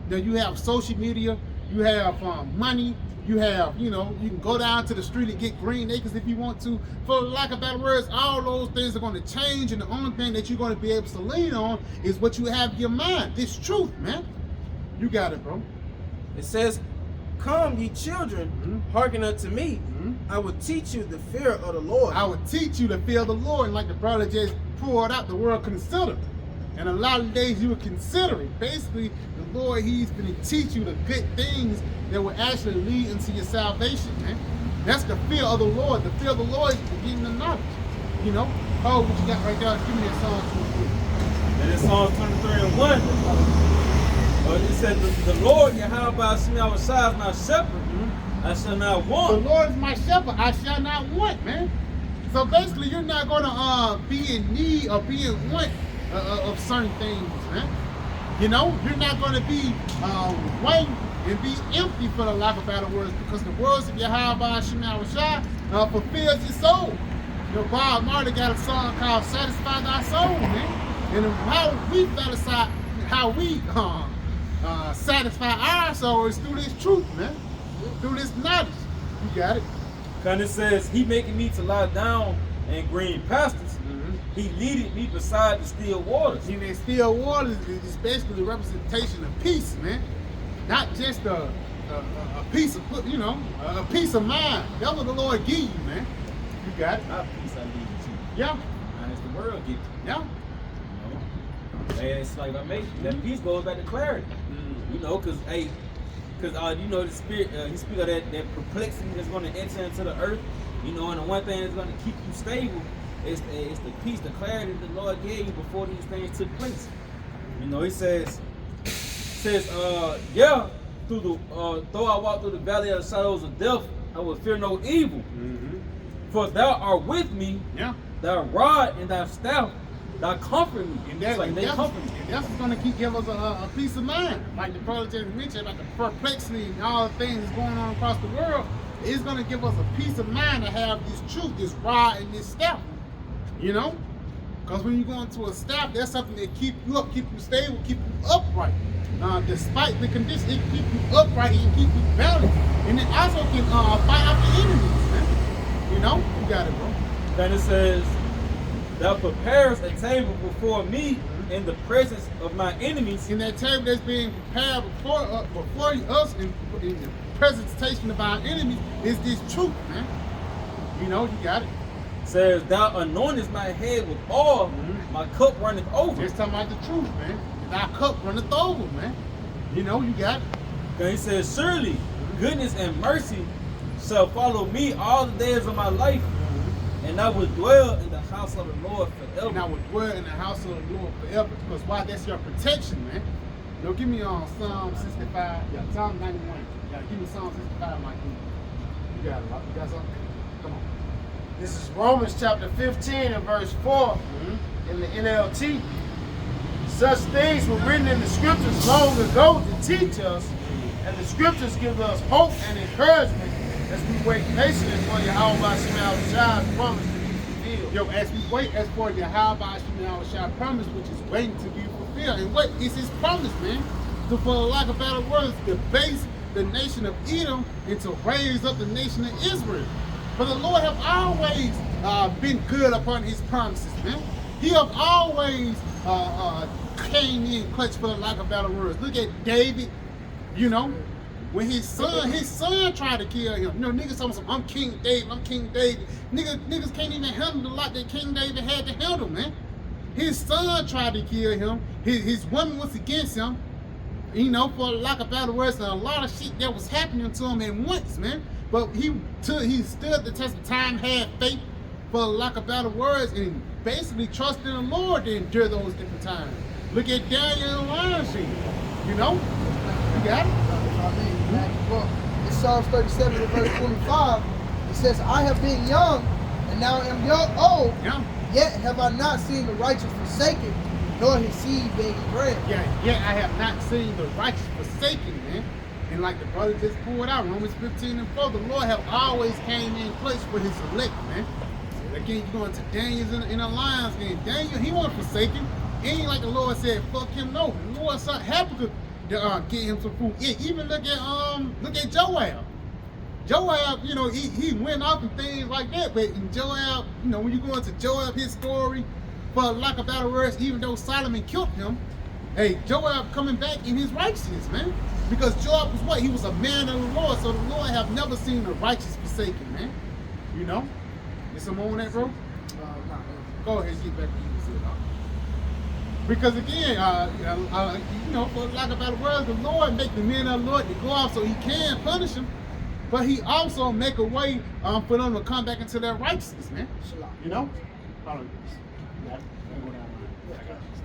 [SPEAKER 1] Now you have social media, you have money, you have, you know, you can go down to the street and get green acres if you want to. For lack of better words, all those things are going to change, and the only thing that you're going to be able to lean on is what you have in your mind. This truth, man. You got it, bro.
[SPEAKER 3] It says, come ye children, hearken unto me. I will teach you the fear of the Lord.
[SPEAKER 1] I will teach you to fear the Lord, and like the brother just poured out, the word consider. And a lot of days you will consider it. Basically, the Lord, he's going to teach you the good things that will actually lead into your salvation, man. That's the fear of the Lord. The fear of the Lord is getting the knowledge. You know? Oh, what you got right there? Give me that Psalm 23.
[SPEAKER 2] That is Psalms 23 and 1. It said, the Lord YAHAWASHI is my shepherd. I shall not want.
[SPEAKER 1] The Lord is my shepherd. I shall not want, man. So basically, you're not going to be in need or be in want of certain things, man. You know, you're not going to be waiting and be empty, for the lack of better words, because the words of YAHAWASHI fulfills your soul. You know, Bob Marley got a song called "Satisfy Thy Soul," man. And how we satisfy our soul is through this truth, man. Through this knowledge. You got it.
[SPEAKER 2] And it says, he making me to lie down in green pastures. He leaded me beside the still waters.
[SPEAKER 1] See, that still waters is basically the representation of peace, man. Not just a piece of, you know, a peace of mind. That's what the Lord give you, man. You got it.
[SPEAKER 2] Not peace I leave you.
[SPEAKER 1] Yeah.
[SPEAKER 2] And it's the world gives you.
[SPEAKER 1] Yeah.
[SPEAKER 2] You know? It's like I make that peace goes back to clarity. You know, because you know, the spirit, he speak of that perplexity that's going to enter into the earth. You know, and the one thing that's going to keep you stable is the peace, the clarity that the Lord gave you before these things took place. You know, he says, yeah, though I walk through the valley of the shadows of death, I will fear no evil. For thou art with me,
[SPEAKER 1] Yeah.
[SPEAKER 2] thy rod and thy staff, thou comfort me.
[SPEAKER 1] And that's,
[SPEAKER 2] It's like they comfort me.
[SPEAKER 1] and that's what's going to give us a peace of mind. Like the brother just mentioned about the perplexity and all the things that's going on across the world. It's going to give us a peace of mind to have this truth, this rod and this staff. You know? Because when you go into a staff, there's something that keep you up, keep you stable, keep you upright. Despite the condition, it keep you upright and keep you balanced. And it also can fight out the enemies, man. You know? You got it, bro.
[SPEAKER 2] Then it says, thou preparest a table before me in the presence of my enemies.
[SPEAKER 1] In that table that's being prepared before us in the presentation of our enemies is this truth, man. You know, you got it.
[SPEAKER 2] Says, thou anointest my head with oil, my cup runneth over.
[SPEAKER 1] Just talking about the truth, man. Our cup runneth over, man. You know, you got it.
[SPEAKER 2] Then he says, surely goodness and mercy shall follow me all the days of my life, and I will dwell in the house of the Lord forever.
[SPEAKER 1] And I will dwell in the house of the Lord forever. Because why? That's your protection, man. You know, give me Psalm 65. Yeah, Psalm 91. Yeah, give me Psalm 65, Mike. You got it, Rob. You got something? Come on.
[SPEAKER 5] This is Romans chapter 15 and verse 4 in the NLT. Such things were written in the scriptures long ago to teach us, and the scriptures give us hope and encouragement as we wait patiently for YAHAWASHI's promise to be fulfilled.
[SPEAKER 1] Yo, as we wait as for YAHAWASHI's promise, which is waiting to be fulfilled. And what is his promise, man? To, for lack of better words, to base the nation of Edom and to raise up the nation of Israel. But the Lord have always been good upon his promises, man. He have always came in clutch, for the lack of better words. Look at David, you know, when his son tried to kill him. You know, niggas told him, I'm King David, I'm King David. Niggas can't even handle the lot that King David had to handle, man. His son tried to kill him. His woman was against him. You know, for lack of better words, and a lot of shit that was happening to him at once, man. But he stood the test of time, had faith, for lack of better words, and basically trusted in the Lord to endure those different times. Look at Daniel and Lion Sheep. You know? You got it?
[SPEAKER 4] In Psalms 37 and verse 25, it says, I have been young, and now am old,
[SPEAKER 1] Yeah.
[SPEAKER 4] yet have I not seen the righteous forsaken, nor his seed begging bread.
[SPEAKER 1] Yeah, I have not seen the righteous forsaken, man. And like the brother just pulled out, Romans 15 and 4, the Lord have always came in place for his elect, man. Again, you going to Daniel's in the lion's den. Daniel, he wasn't forsaken. Ain't like the Lord said, fuck him, no. The Lord said happy to get him some food. Yeah, even look at Joab. Joab, you know, he went off and things like that, but in Joab, you know, when you go into Joab, his story, for lack of better words, even though Solomon killed him, hey, Joab coming back in his righteousness, man. Because Joab was what? He was a man of the Lord, so the Lord have never seen the righteous forsaken, man. You know? Get some more on that, bro? Go ahead, get back to you. Because again, you know, for lack of better words, the Lord make the men of the Lord to go off so he can punish them, but he also make a way for them to come back into their righteousness, man. You know?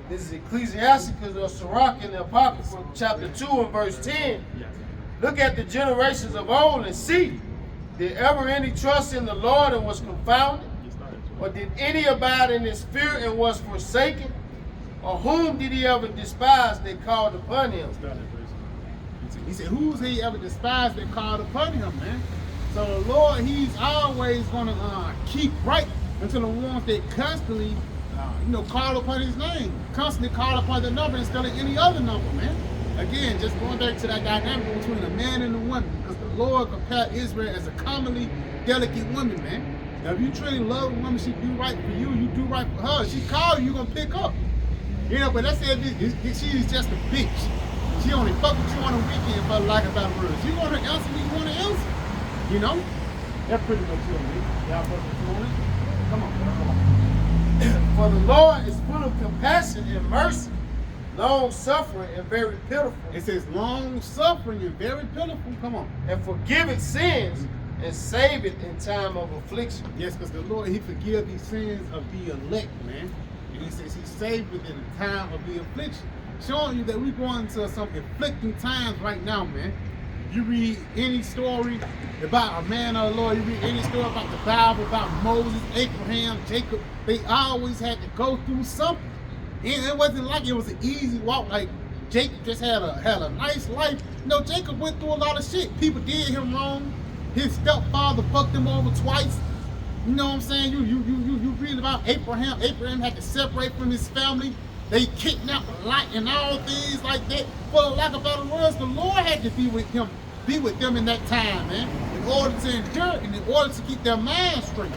[SPEAKER 5] This is Ecclesiasticus or Sirach in the Apocrypha, chapter 2 and verse 10. Look at the generations of old and see, did ever any trust in the Lord and was confounded? Or did any abide in his fear and was forsaken? Or whom did he ever despise that called upon him?
[SPEAKER 1] He said, who's he ever despised that called upon him, man? So the Lord, he's always going to keep right until the ones that constantly, you know, call upon his name. Constantly call upon the number instead of any other number, man. Again, just going back to that dynamic between a man and a woman. Because the Lord compared Israel as a commonly delicate woman, man. Now, if you truly love a woman, she do right for you, you do right for her. She call you, you're going to pick up. You know, but let's say she's just a bitch. She only fuck with you on a weekend for lack of better words. You want to answer me, you want to answer. You know? That's pretty much it, man. Y'all fuck with you on it? Come on.
[SPEAKER 5] For the Lord is full of compassion and mercy, long suffering and very pitiful.
[SPEAKER 1] It says long suffering and very pitiful. Come on.
[SPEAKER 5] And forgiveth sins and saveth in time of affliction.
[SPEAKER 1] Yes, because the Lord, he forgives these sins of the elect, man. And he says he saved within the time of the affliction. Showing you that we're going into some conflicting times right now, man. You read any story about a man of the Lord, you read any story about the Bible, about Moses, Abraham, Jacob, they always had to go through something. And it wasn't like it was an easy walk, like Jacob just had a nice life. No, Jacob went through a lot of shit. People did him wrong. His stepfather fucked him over twice. You know what I'm saying? You read about Abraham. Abraham had to separate from his family. They kidnapped a lot and all things like that. For the lack of better words, the Lord had to be with him, be with them in that time, man. In order to endure and in order to keep their mind straight.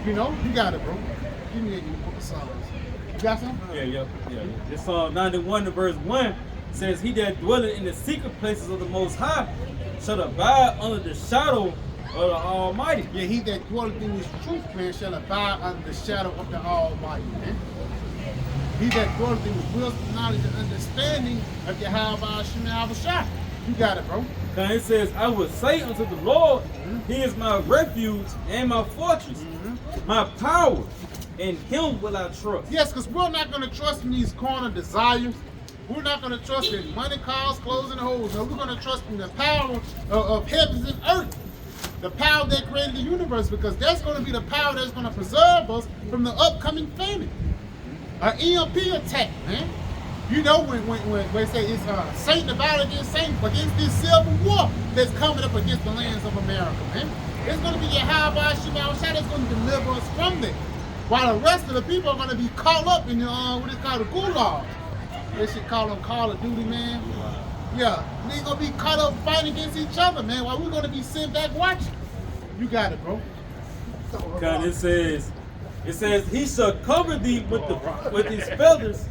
[SPEAKER 1] You know, you got it, bro. Give me that book of Psalms. You got something?
[SPEAKER 2] Yeah. This Psalm 91 verse 1 says, "He that dwelleth in the secret places of the Most High shall abide under the shadow of the Almighty."
[SPEAKER 1] Yeah, he that dwelleth in his truth, man, shall abide under the shadow of the Almighty, man. He that dwelleth in the wisdom, knowledge, and understanding of YAHAWASHI. You got it, bro.
[SPEAKER 2] And it says, "I will say unto the Lord, He is my refuge and my fortress, my power, in Him will I trust."
[SPEAKER 1] Yes, because we're not going to trust in these carnal desires. We're not going to trust in money, cars, clothes, and hoes. No, we're going to trust in the power of heavens and earth. The power that created the universe, because that's going to be the power that's going to preserve us from the upcoming famine. An EMP attack, man. You know when they say it's Satan about against Satan, against this civil war that's coming up against the lands of America, man. It's going to be YAHAWASHI that's going to deliver us from that. While the rest of the people are going to be caught up in the, what is called the gulag. They should call them Call of Duty, man. Yeah, they're going to be caught up fighting against each other, man, while we're going to be sitting back watching. You got it, bro.
[SPEAKER 2] God, it says, "He shall cover thee with his feathers."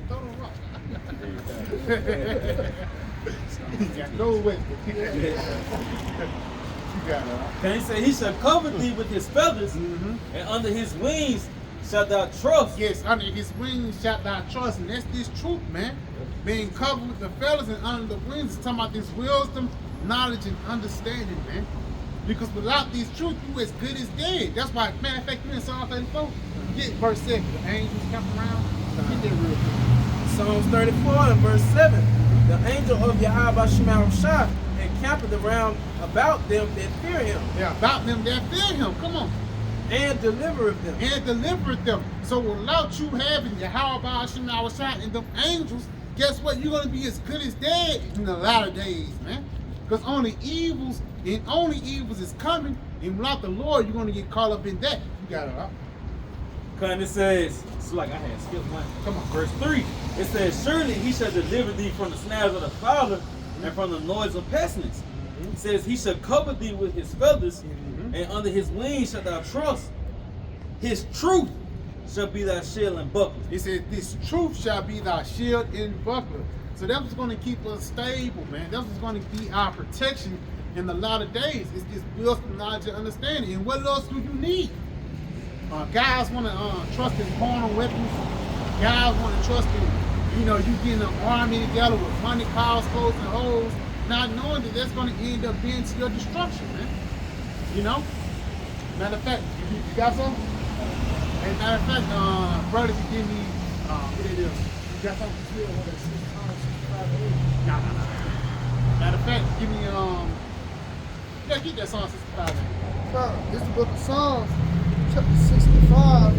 [SPEAKER 1] No way. You got it.
[SPEAKER 2] Can he say, "He shall cover thee with his feathers, and under his wings shalt thou trust"?
[SPEAKER 1] Yes, under his wings shalt thou trust, and that's this truth, man. Being covered with the feathers and under the wings is talking about this wisdom, knowledge, and understanding, man. Because without these truth, you as good as dead. That's why, matter of fact, you in Psalm 34, get verse 7. The angels come around. Get that real quick.
[SPEAKER 3] Psalms 34 and verse 7. The angel of YAHAWASHI encampeth around about them that fear him.
[SPEAKER 1] Yeah, about them that fear him. Come on.
[SPEAKER 3] And delivereth them.
[SPEAKER 1] And delivereth them. So without you having YAHAWASHI and them angels, guess what? You're going to be as good as dead in the latter days, man. Because only evils is coming, and without the Lord, you're going to get caught up in that. You got it, right?
[SPEAKER 2] And it says, it's like I had skipped one.
[SPEAKER 1] Come on.
[SPEAKER 2] Verse 3, it says, "Surely he shall deliver thee from the snares of the fowler and from the noise of pestilence." It says, "He shall cover thee with his feathers, and under his wings shalt thou trust. His truth shall be thy shield and buckler."
[SPEAKER 1] He said, "This truth shall be thy shield and buckler." So that's what's going to keep us stable, man. That's what's going to be our protection in the latter days. It's this wisdom, knowledge, and understanding. And what else do you need? Guys want to trust in carnal weapons. Guys want to trust in, you getting an army together with money, cars, clothes, and hoes, not knowing that that's going to end up being to your destruction, man. You know? Matter of fact, you got some? Hey, matter of fact, brother, you give me, what it is? You got something? No. Matter of fact, give me, get that Psalm 65.
[SPEAKER 4] This is the book of Psalms, chapter 65,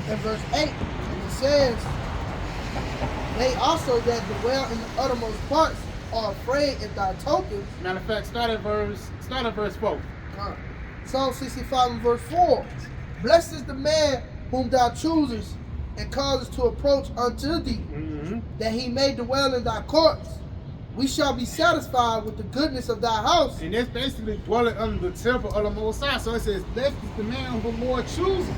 [SPEAKER 4] and verse 8. And it says, "They also that dwell in the uttermost parts are afraid at thy tokens."
[SPEAKER 1] Matter of fact, start at verse 4.
[SPEAKER 4] Psalm 65 and verse 4. "Blessed is the man whom thou choosest, and causest to approach unto thee, that he may dwell in thy courts. We shall be satisfied with the goodness of thy house."
[SPEAKER 1] And that's basically dwelling under the temple of the Most High. So it says, blessed is the man whom the Lord chooses.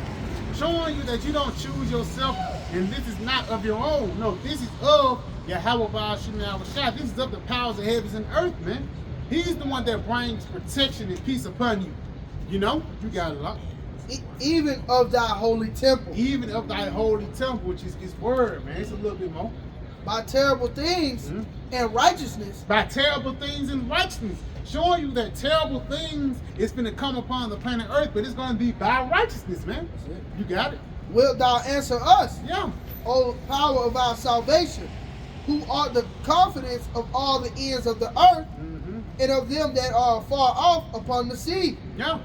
[SPEAKER 1] Showing you that you don't choose yourself, and this is not of your own. No, this is of YAHAWASHI. This is of the powers of heavens and earth, man. He's the one that brings protection and peace upon you. You got a lot.
[SPEAKER 4] Even of thy holy temple.
[SPEAKER 1] Even of thy holy temple, which is his word, man. It's a little bit more.
[SPEAKER 4] By terrible things and righteousness.
[SPEAKER 1] By terrible things and righteousness. Showing you that terrible things is going to come upon the planet Earth, but it's going to be by righteousness, man. You got it.
[SPEAKER 4] wilt thou answer us,
[SPEAKER 1] Yeah.
[SPEAKER 4] O power of our salvation, who art the confidence of all the ends of the earth,
[SPEAKER 1] Mm-hmm.
[SPEAKER 4] and of them that are far off upon the sea,
[SPEAKER 1] Yeah.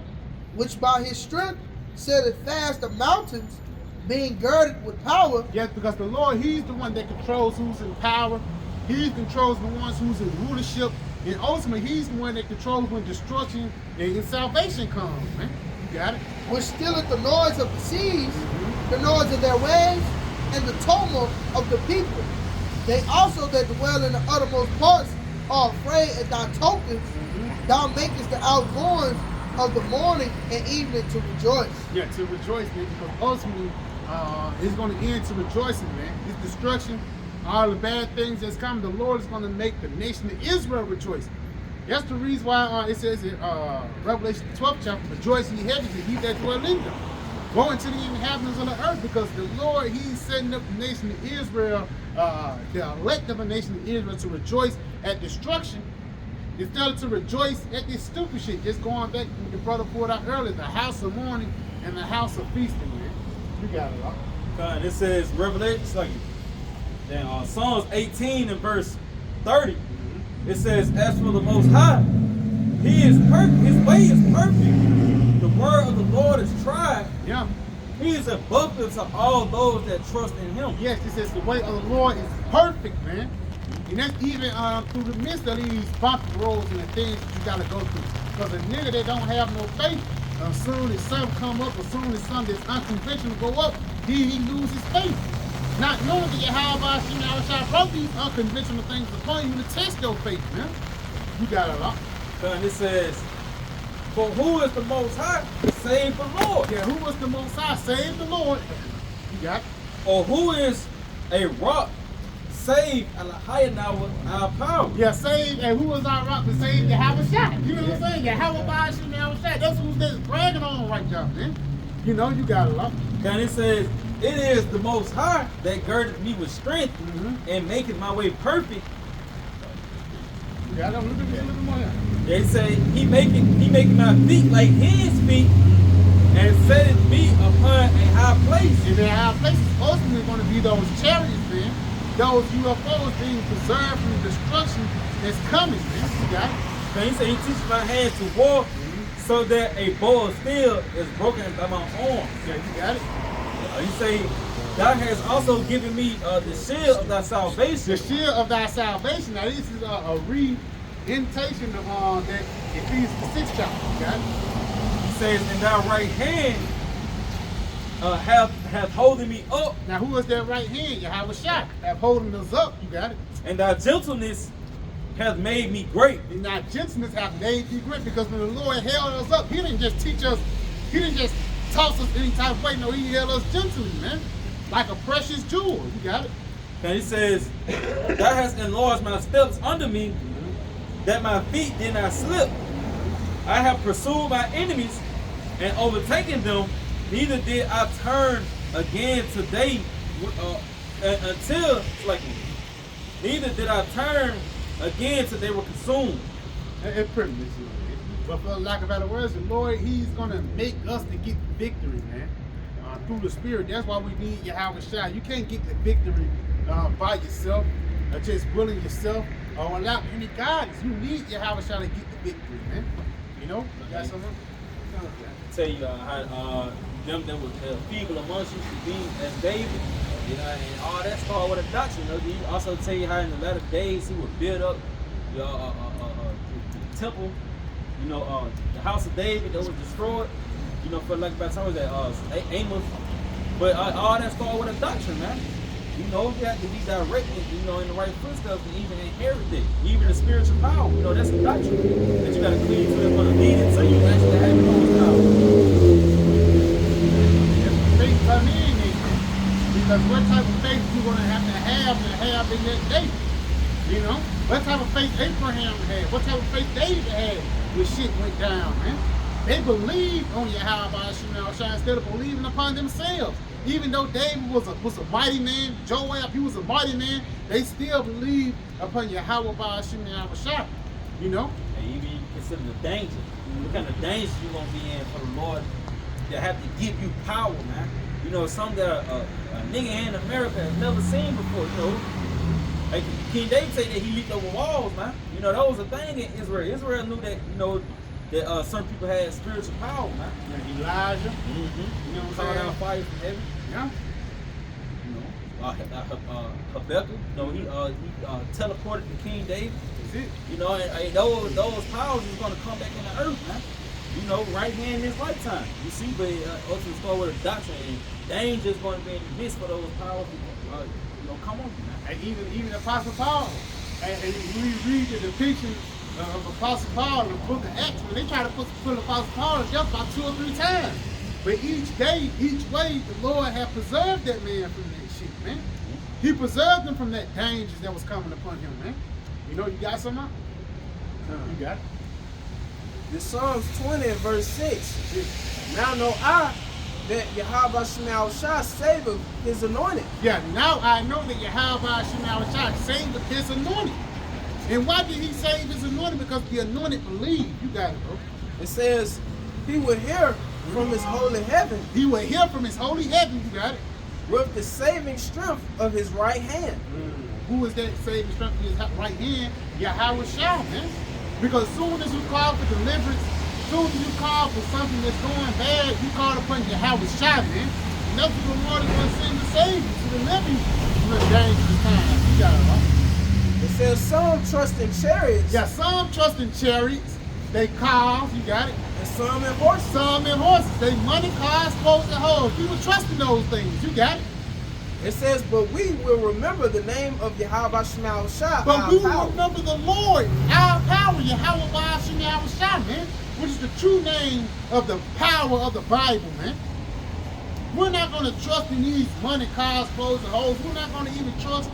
[SPEAKER 4] which by his strength setteth fast the mountains, being girded with power.
[SPEAKER 1] Yes, because the Lord, He's the one that controls who's in power. He controls the ones who's in rulership. And ultimately, He's the one that controls when destruction and salvation comes, man. You got it?
[SPEAKER 4] Which stilleth the noise of the seas, the noise of their waves, and the tumult of the people. They also that dwell in the uttermost parts are afraid at thy tokens. Thou makest the outgoings of the morning and evening to rejoice.
[SPEAKER 1] Yeah, to rejoice, man, because ultimately, it's going to end to rejoicing, man. This destruction, all the bad things that's coming, the Lord is going to make the nation of Israel rejoice. That's the reason why it says in Revelation 12 chapter, rejoice ye heavens and he that dwell in them. Go into the inhabitants of the earth, because the Lord, He's setting up the nation of Israel, the elect of the nation of Israel, to rejoice at destruction instead of to rejoice at this stupid shit. Just going back to the brother poured out earlier, the house of mourning and the house of feasting, man. You got it,
[SPEAKER 2] God, it says Revelation, then Psalms 18 and verse 30. It says, as for the Most High, He is perfect. His way is perfect. The word of the Lord is tried.
[SPEAKER 1] Yeah.
[SPEAKER 2] He is a buckler to all those that trust in Him.
[SPEAKER 1] Yes, it says the way of the Lord is perfect, man. And that's even through the midst of these bumpy roads and the things that you got to go through. Because a nigga that don't have no faith, as soon as something come up, as soon as something that's unconventional go up, he loses faith. Not knowing that YAHAWASHI brought these unconventional things upon you to test your faith, man. You got it,
[SPEAKER 2] And it says, for who is the Most High? Save the Lord.
[SPEAKER 1] Yeah, who was the Most High? Save the Lord. You got it.
[SPEAKER 2] Or who is a rock? Save our power.
[SPEAKER 1] Yeah, save, and who was our rock to save YAHAWASHI? You know what I'm saying? YAHAWASHI. That's who's that's bragging on right there, man. You know, you got it,
[SPEAKER 2] And it says, it is the Most High that girded me with strength and maketh my way perfect.
[SPEAKER 1] Yeah, I don't look at a little more here.
[SPEAKER 2] They say he making my feet like his feet and setting me upon a high place.
[SPEAKER 1] And the high places ultimately going to be those chariots, man. Those UFOs being preserved from the destruction that's coming, man. You got it.
[SPEAKER 2] And he said he teaches my hands to war so that a bow of steel is broken by my arm.
[SPEAKER 1] Yeah, you got it.
[SPEAKER 2] He say, thou hast also given me the shield of thy salvation.
[SPEAKER 1] The shield of thy salvation. Now, this is a re-indentation of that Ephesians 6 chapter. You got it?
[SPEAKER 2] He says, and thy right hand hath holding me up.
[SPEAKER 1] Now, who is that right hand? YAHAWASHI. Have holding us up. You got it.
[SPEAKER 2] And thy gentleness hath made me great.
[SPEAKER 1] And thy gentleness have made thee great, because when the Lord held us up, He didn't just teach us, He didn't just toss us any type of way. No, He held us gently, man. Like a precious jewel. You got it?
[SPEAKER 2] And he says, thou hast enlarged my steps under me, that my feet did not slip. I have pursued my enemies and overtaken them, neither did I turn again today until neither did I turn again till they were consumed.
[SPEAKER 1] It's pretty much it. But for lack of better words, the Lord, He's going to make us to get the victory, man. Through the Spirit. That's why we need YAHAWASHI. You can't get the victory by yourself, or just willing yourself, or without any guidance. You need YAHAWASHI to get the victory, man. You know? You got something?
[SPEAKER 2] Tell you how them that was feeble amongst you should be as David, you know, and all that started with a doctrine. You know, he also tell you how in the latter days he would build up the temple, you know, the house of David that was destroyed. You know, for like by the time was that Amos, but all that started with a doctrine, man. You know, you have to be directed, you know, in the right footsteps to even inherit it, even the spiritual power. You know, that's a doctrine that you got to cleave to. That's going to lead it so you actually have your own power.
[SPEAKER 1] Faith come in, because what type of faith you going to have in that day? You know, what type of faith Abraham had? What type of faith David had when shit went down, man? They believed on YAHAWASHI instead of believing upon themselves. Even though David was a mighty man, Joab, he was a mighty man, they still believed upon YAHAWASHI. You know?
[SPEAKER 2] And even consider the danger. What kind of danger you gonna be in for the Lord to have to give you power, man? you know, something that a nigga in America has never seen before, you know. Like King David said that he leaped over walls, man. You know, that was a thing in Israel. Israel knew that, you know, that some people had spiritual power, man.
[SPEAKER 1] Yeah, Elijah.
[SPEAKER 2] You know what I'm saying? Down fire from heaven.
[SPEAKER 1] Yeah.
[SPEAKER 2] You know, Habakkuk, you know, he teleported to King David.
[SPEAKER 1] That's it.
[SPEAKER 2] You know, and those powers is gonna come back in the earth, man. You know, right here in this lifetime. You see, but ultimately start with a doctrine, and danger is going to be in the midst for those powers. You know, come on, man.
[SPEAKER 1] And even Apostle Paul, and we read the depiction of Apostle Paul in the book of Acts, when they try to put Apostle Paul to death about 2 or 3 times. But each day, each way, the Lord had preserved that man from that shit, man. He preserved him from that danger that was coming upon him, man. You know, you got something? You got it.
[SPEAKER 3] The Psalms 20 and verse 6. Now know I that YAHAWASHI saveth his anointed.
[SPEAKER 1] Yeah, now I know that YAHAWASHI saved his anointed. And why did he save his anointed? Because the anointed believed. You got it, bro.
[SPEAKER 3] It says he will hear from his holy heaven.
[SPEAKER 1] He will hear from his holy heaven. You got it.
[SPEAKER 3] With the saving strength of his right hand.
[SPEAKER 1] Who is that saving strength of his right hand? YAHAWASHI, man. Because soon as you call for deliverance, soon as you call for something that's going bad, you call upon YAHAWASHI, man. And that's what the Lord is going to send to save you, to deliver you from the dangerous times. You got it, right?
[SPEAKER 3] It says some trust in chariots.
[SPEAKER 1] Yeah, some trust in chariots. They cars, you got it.
[SPEAKER 3] And some in horses.
[SPEAKER 1] Some in horses. They money, cars, boats, and hoes. People trust in those things. You got it.
[SPEAKER 3] It says, but we will remember the name of YAHAWASHI.
[SPEAKER 1] But we will remember the Lord, our power, YAHAWASHI, man, which is the true name of the power of the Bible, man. We're not going to trust in these money, cars, clothes, and hoes. We're not going to even trust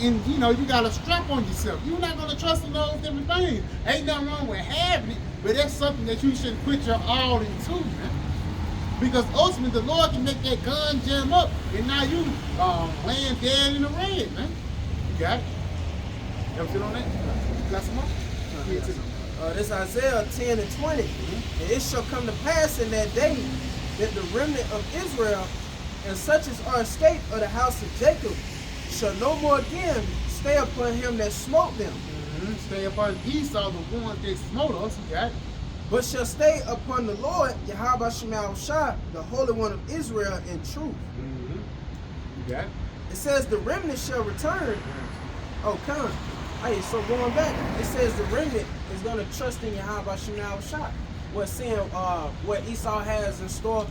[SPEAKER 1] in, you know, you got a strap on yourself. You're not going to trust in those different things. Ain't nothing wrong with having it, but that's something that you should put your all into, man. Because ultimately, the Lord can make that gun jam up, and now you laying dead in the red, man. You got it? You ever sit on that? You got some more?
[SPEAKER 3] This Isaiah 10 and 20. And it shall come to pass in that day that the remnant of Israel, and such as are escaped of the house of Jacob, shall no more again stay upon him that smote them.
[SPEAKER 1] Stay upon Esau, the one that smote us. You got it?
[SPEAKER 3] But shall stay upon the Lord, YAHAWASHI, the Holy One of Israel, in truth.
[SPEAKER 1] You got it?
[SPEAKER 3] It says the remnant shall return. Oh, come. Hey, so going back, it says the remnant is going to trust in YAHAWASHI. What Esau has in store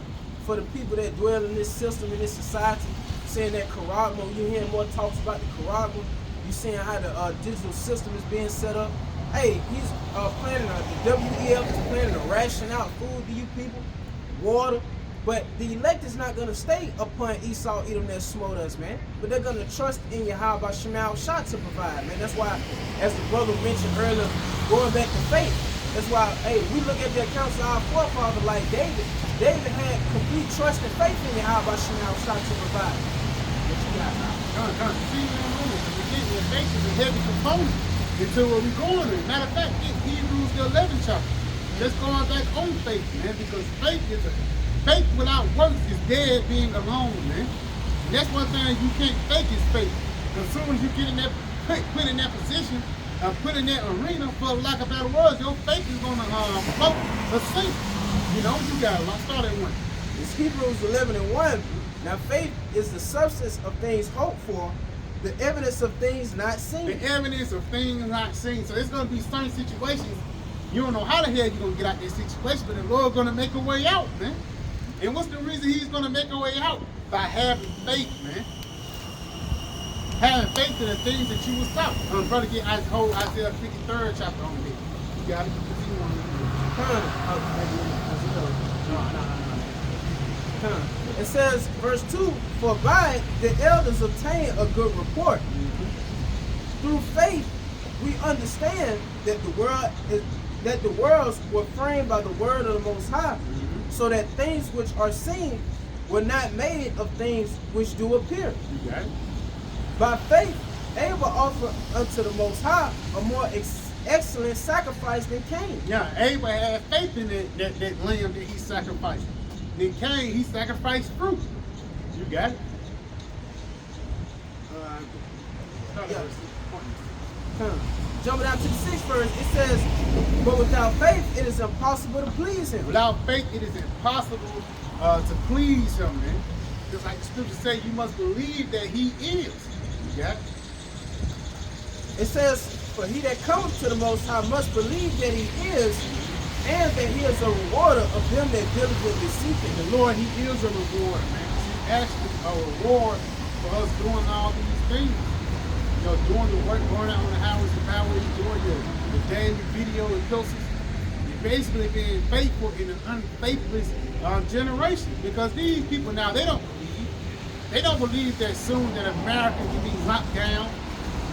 [SPEAKER 3] for the people that dwell in this system, in this society, saying that Karagma, you hear more talks about the Karagma, you seeing how the digital system is being set up. Hey, he's planning, the WEF is planning to ration out food to you people, water, but the elect is not going to stay upon Esau, Edom, that smote us, man. But they're going to trust in YAHAWASHI to provide, man. That's why, as the brother mentioned earlier, going back to faith, that's why, hey, we look at the accounts of our forefather like David. David had complete trust and faith in YAHAWASHI to provide. What you got now?
[SPEAKER 1] See, the faith is a heavy component into what we're going in. Matter of fact, Hebrews the 11th chapter. Just going back on faith, man, because faith without works is dead being alone, man. And that's one thing you can't fake is faith. As soon as you get in that, put in that position, put in that arena, for lack of better words, your faith is gonna float or sink. You know, you got it. Let's start at 1.
[SPEAKER 3] It's Hebrews 11 and 1. Now faith is the substance of things hoped for, the evidence of things not seen.
[SPEAKER 1] The evidence of things not seen. So it's going to be certain situations, you don't know how the hell you're going to get out that situation, but the Lord's going to make a way out, man. And what's the reason he's going to make a way out? By having faith, man. Having faith in the things that you was taught. Brother, get whole Isaiah 53rd chapter on there. You got it?
[SPEAKER 3] It says, verse 2, for by it the elders obtain a good report. Through faith, we understand that the worlds were framed by the word of the Most High, so that things which are seen were not made of things which do appear.
[SPEAKER 1] You got it?
[SPEAKER 3] By faith, Abel offered unto the Most High a more excellent sacrifice than Cain.
[SPEAKER 1] Yeah, Abel had faith in that lamb that he sacrificed. Then Cain, he sacrificed fruit. You got it.
[SPEAKER 3] Jumping out to the 6th verse, it says, but without faith, it is impossible to please him.
[SPEAKER 1] Without faith, it is impossible to please him, man. Just like the scriptures say, you must believe that he is. You got it?
[SPEAKER 3] It says, for he that cometh to the Most High must believe that he is, and that he is a rewarder of them that diligently seek him.
[SPEAKER 1] The Lord, he is a reward, man. He's actually a reward for us doing all these things. You know, doing the work, going out on the highways and byways, doing your daily video epistles. You're basically being faithful in an unfaithless generation. Because these people now, they don't believe. They don't believe that soon that America can be locked down.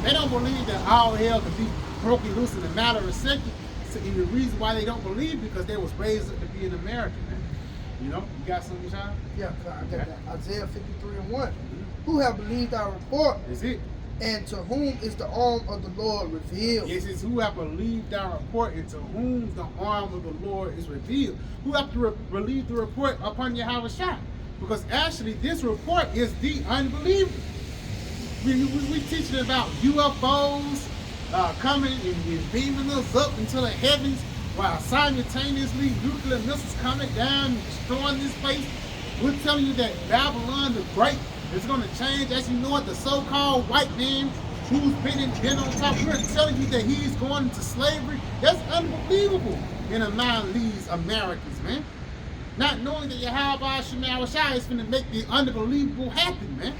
[SPEAKER 1] They don't believe that all hell can be broken loose in a matter of seconds. So, and the reason why they don't believe because they was raised up to be an American, man. You know, you got something, Sean?
[SPEAKER 4] Yeah, I got that. Isaiah 53:1. Who have believed our report?
[SPEAKER 1] Is it?
[SPEAKER 4] And to whom is the arm of the Lord revealed?
[SPEAKER 1] Yes, it's who have believed our report, and to whom the arm of the Lord is revealed. Who have to believe the report upon YAHAWASHI? Because actually, this report is the unbeliever. We teaching about UFOs coming and beaming us up into the heavens, while simultaneously nuclear missiles coming down and destroying this place. We're telling you that Babylon the Great is going to change, as you know it, the so-called white man who's been on top. We're telling you that he's going into slavery. That's unbelievable in a mind of these Americans, man. Not knowing that YAHAWASHI is going to make the unbelievable happen, man.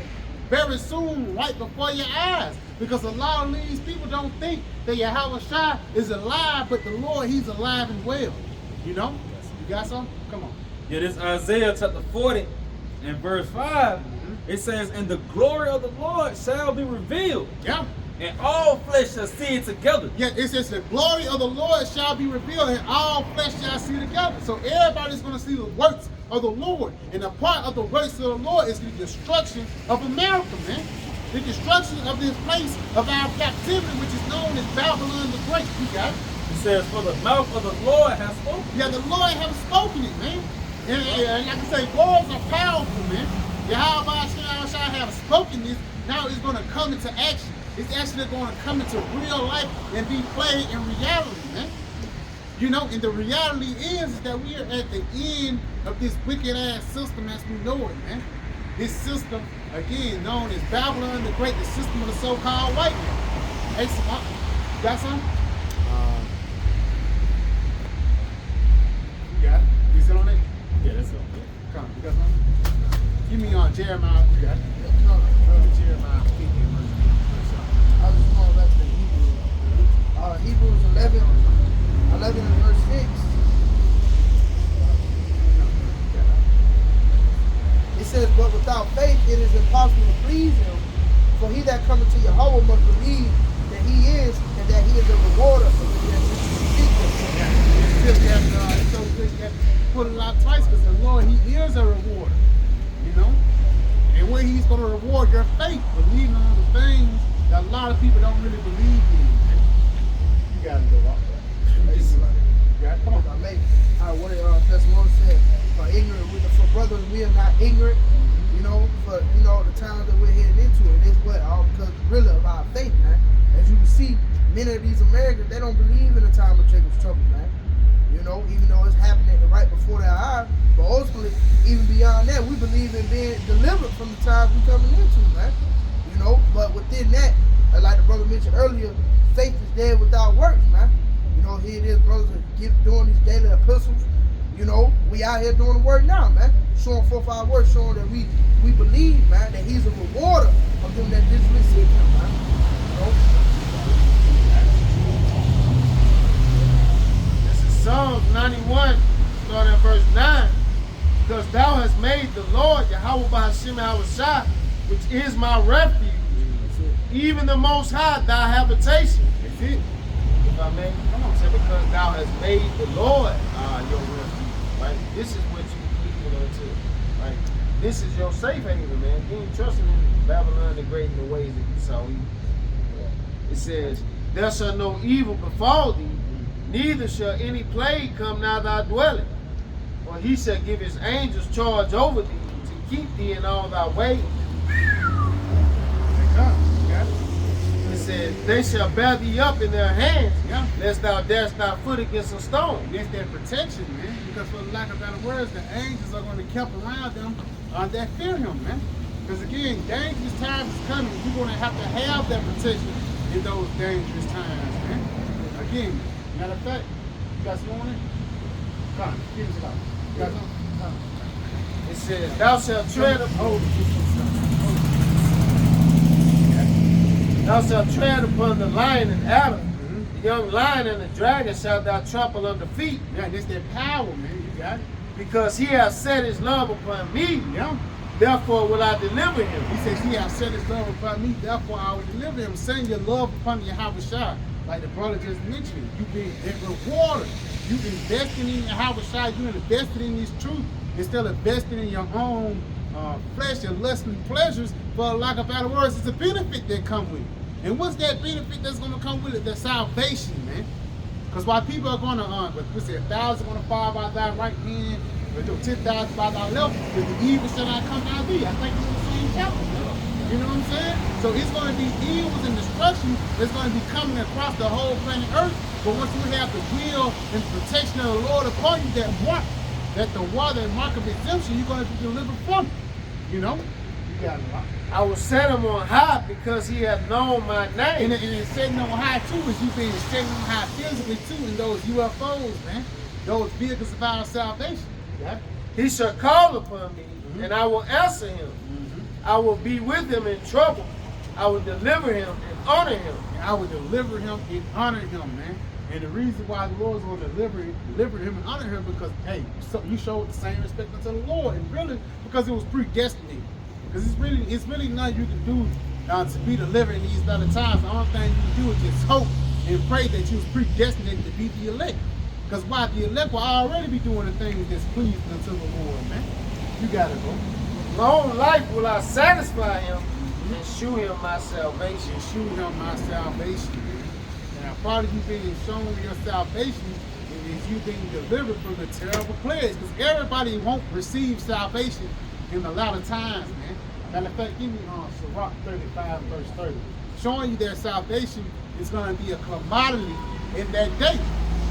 [SPEAKER 1] Very soon, right before your eyes. Because a lot of these people don't think that YAHAWASHI is alive, but the Lord, he's alive and well. You know? You got something? Come on.
[SPEAKER 2] Yeah, this Isaiah chapter 40 and verse 5, it says, and the glory of the Lord shall be revealed.
[SPEAKER 1] Yeah.
[SPEAKER 2] And all flesh shall see it together.
[SPEAKER 1] Yeah, it says the glory of the Lord shall be revealed, and all flesh shall see together. So everybody's going to see the works of the Lord. And a part of the works of the Lord is the destruction of America, man. The destruction of this place of our captivity, which is known as Babylon the Great. You got it?
[SPEAKER 2] It says, for the mouth of the Lord has spoken.
[SPEAKER 1] Yeah, the Lord has spoken it, man. And like I say, words are powerful, man. YAHAWASHI have spoken this. Now it's going to come into action. It's actually going to come into real life and be played in reality, man. You know, and the reality is that we are at the end of this wicked-ass system as we know it, man. This system, again, known as Babylon the Great, the system of the so-called white man. Hey, you got something? You got it? You still on it?
[SPEAKER 2] Yeah, that's okay.
[SPEAKER 1] Come on, you got something? Give me on Jeremiah. You got it? Jeremiah 50.
[SPEAKER 4] I was just going back to Hebrews. Hebrews 11 and verse 6. It says, but without faith it is impossible to please him. For he that cometh to Yahweh must believe that he is, and that he is a rewarder of them that seek him.
[SPEAKER 1] It's so good you have to put it out twice because the Lord, he is a rewarder. You know? And when he's going to reward your faith, believing on the things that a lot of people don't really believe in. You got to go off that. You got to come on.
[SPEAKER 4] What Thessalonians said, for brothers, we are not ignorant, you know, for the times that we're heading into, and it's all because really of our faith, man. As you can see, many of these Americans, they don't believe in the time of Jacob's trouble, man. You know, even though it's happening right before their eyes, but ultimately, even beyond that, we believe in being delivered from the times we're coming into, man. You know, but within that, like the brother mentioned earlier, faith is dead without works, man. You know, here it is, brothers are doing these daily epistles. You know, we out here doing the work now, man. Showing forth our work, showing that we believe, man, that he's a rewarder of them that diligently seek him, man. You know?
[SPEAKER 5] This is Psalms 91, starting at verse 9. Because thou hast made the Lord, Yahweh BAHASHAM YAHAWASHI, which is my refuge, even the Most High, thy habitation.
[SPEAKER 1] That's it.
[SPEAKER 5] If I may, come on, say, because thou hast made the Lord your refuge. Right? This is what you lead unto. Right? This is your safe haven, man. You ain't trusting in Babylon the Great in the ways that you saw evil. It says, there shall no evil befall thee, neither shall any plague come nigh thy dwelling. For he shall give his angels charge over thee to keep thee in all thy ways. It says, they shall bear thee up in their hands, lest thou dash thy foot against a stone.
[SPEAKER 1] That's that protection, man. Because for the lack of better words, the angels are going to keep around them that fear him, man. Because again, dangerous times is coming. You're going to have that protection in those dangerous times, man. Again, matter of fact, you got some on it? Come on, give us a call. You got some?
[SPEAKER 5] It says, thou shalt tread upon Thou shalt tread upon the lion and adder, the young lion and the dragon shalt thou trample under feet.
[SPEAKER 1] Yeah, that's that power, man. You got it.
[SPEAKER 5] Because he hath set his love upon me,
[SPEAKER 1] Yeah.
[SPEAKER 5] therefore will I deliver him.
[SPEAKER 1] He says, he hath set his love upon me, therefore I will deliver him. Send your love upon YAHAWASHI. Like the brother just mentioned, you being that rewarder. You investing in YAHAWASHI, you invested in this truth instead of investing in your own flesh and lustful pleasures. For lack of better words, it's a benefit that come with it. And what's that benefit that's going to come with it? The salvation, man. Because while people are going to, we say 1,000 going to fall by thy right hand, or 10,000 by thy left, but the evil shall not come down thee. I think it's the same chapter. You know what I'm saying? So it's going to be evils and destruction that's going to be coming across the whole planet Earth. But once you have the will and the protection of the Lord upon you, that the water, that mark of exemption, you're going to be delivered from it. You know? You got it right.
[SPEAKER 5] I will set him on high because he hath known my name.
[SPEAKER 1] And setting on high too is you being setting on high physically too in those UFOs, man. Those vehicles of our salvation. Yeah.
[SPEAKER 5] He shall call upon me, and I will answer him. I will be with him in trouble. I will deliver him and honor him.
[SPEAKER 1] And I will deliver him and honor him, man. And the reason why the Lord's going to deliver him and honor him because, hey, so you showed the same respect unto the Lord. And really, because it was predestinated. Because it's really nothing you can do to be delivered in these other times. The only thing you can do is just hope and pray that you was predestinated to be the elect. Because why? The elect will already be doing the things that's pleasing unto the Lord, man. You got it, bro.
[SPEAKER 5] Long life will I satisfy him and shew him my salvation.
[SPEAKER 1] And shew him my salvation. Now, part of you being shown your salvation is you being delivered from the terrible plagues. Because everybody won't receive salvation in a lot of times, man. Matter of fact, give me Sirach 35, verse 30. Showing you that salvation is going to be a commodity in that day.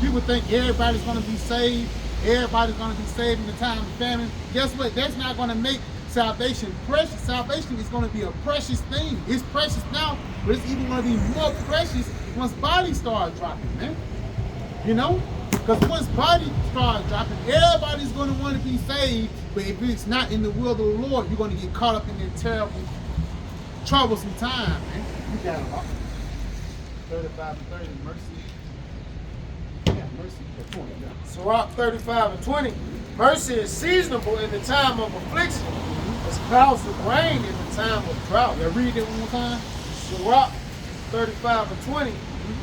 [SPEAKER 1] People think everybody's going to be saved. Everybody's going to be saved in the time of famine. Guess what? That's not going to make salvation precious. Salvation is going to be a precious thing. It's precious now, but it's even going to be more precious once bodies start dropping, man. You know? Because once bodies start dropping, everybody's going to want to be saved. But if it's not in the will of the Lord, you're going to get caught up in that terrible, troublesome time, man. You got it. 35 and 30, mercy. Yeah, mercy. 20, yeah.
[SPEAKER 5] Sirach 35 and 20. Mercy is seasonable in the time of affliction, as clouds of rain in the time of drought.
[SPEAKER 1] Yeah, read it one more time.
[SPEAKER 5] Sirach 35 and 20.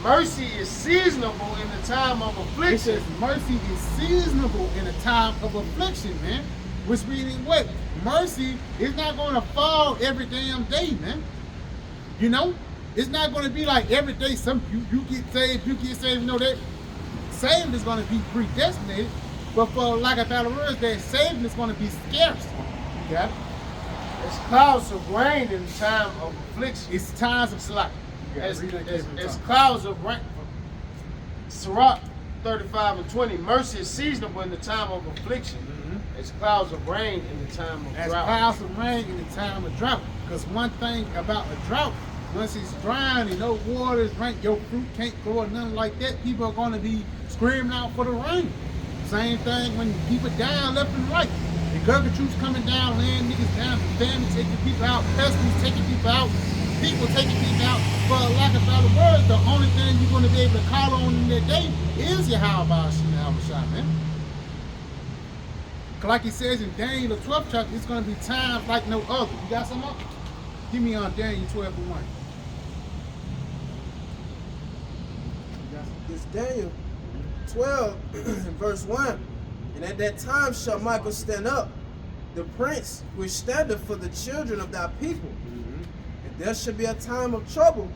[SPEAKER 5] Mercy is seasonable in the time of
[SPEAKER 1] It
[SPEAKER 5] affliction.
[SPEAKER 1] says mercy is seasonable in a time of affliction, man. Which meaning what? Mercy is not going to fall every damn day, man. You know? It's not going to be like every day you get saved, you get saved. You know that saving is going to be predestinated. But for lack of better words, that saving is going to be scarce. You got it?
[SPEAKER 5] As clouds of rain in the time of affliction.
[SPEAKER 1] It's times of slack.
[SPEAKER 5] As clouds of rain. Sirach 35 and 20. Mercy is seasonable in the time of affliction. As clouds of rain in the time of
[SPEAKER 1] As
[SPEAKER 5] drought.
[SPEAKER 1] clouds of rain in the time of drought. Because one thing about a drought, once it's dry and no water is rank, your fruit can't grow or nothing like that, people are going to be screaming out for the rain. Same thing when people down left and right. The government troops coming down, laying niggas down, family taking people out, pestilence taking people out, people taking people out. For lack of better words, the only thing you're going to be able to call on in that day is YAHAWASHI, man. Like he says in Daniel the 12th chapter, it's going to be times like no other. You got some up? Give me on Daniel 12 and 1.
[SPEAKER 3] It's Daniel 12 and verse 1. And at that time shall Michael stand up, the prince which standeth for the children of thy people. And there shall be a time of trouble,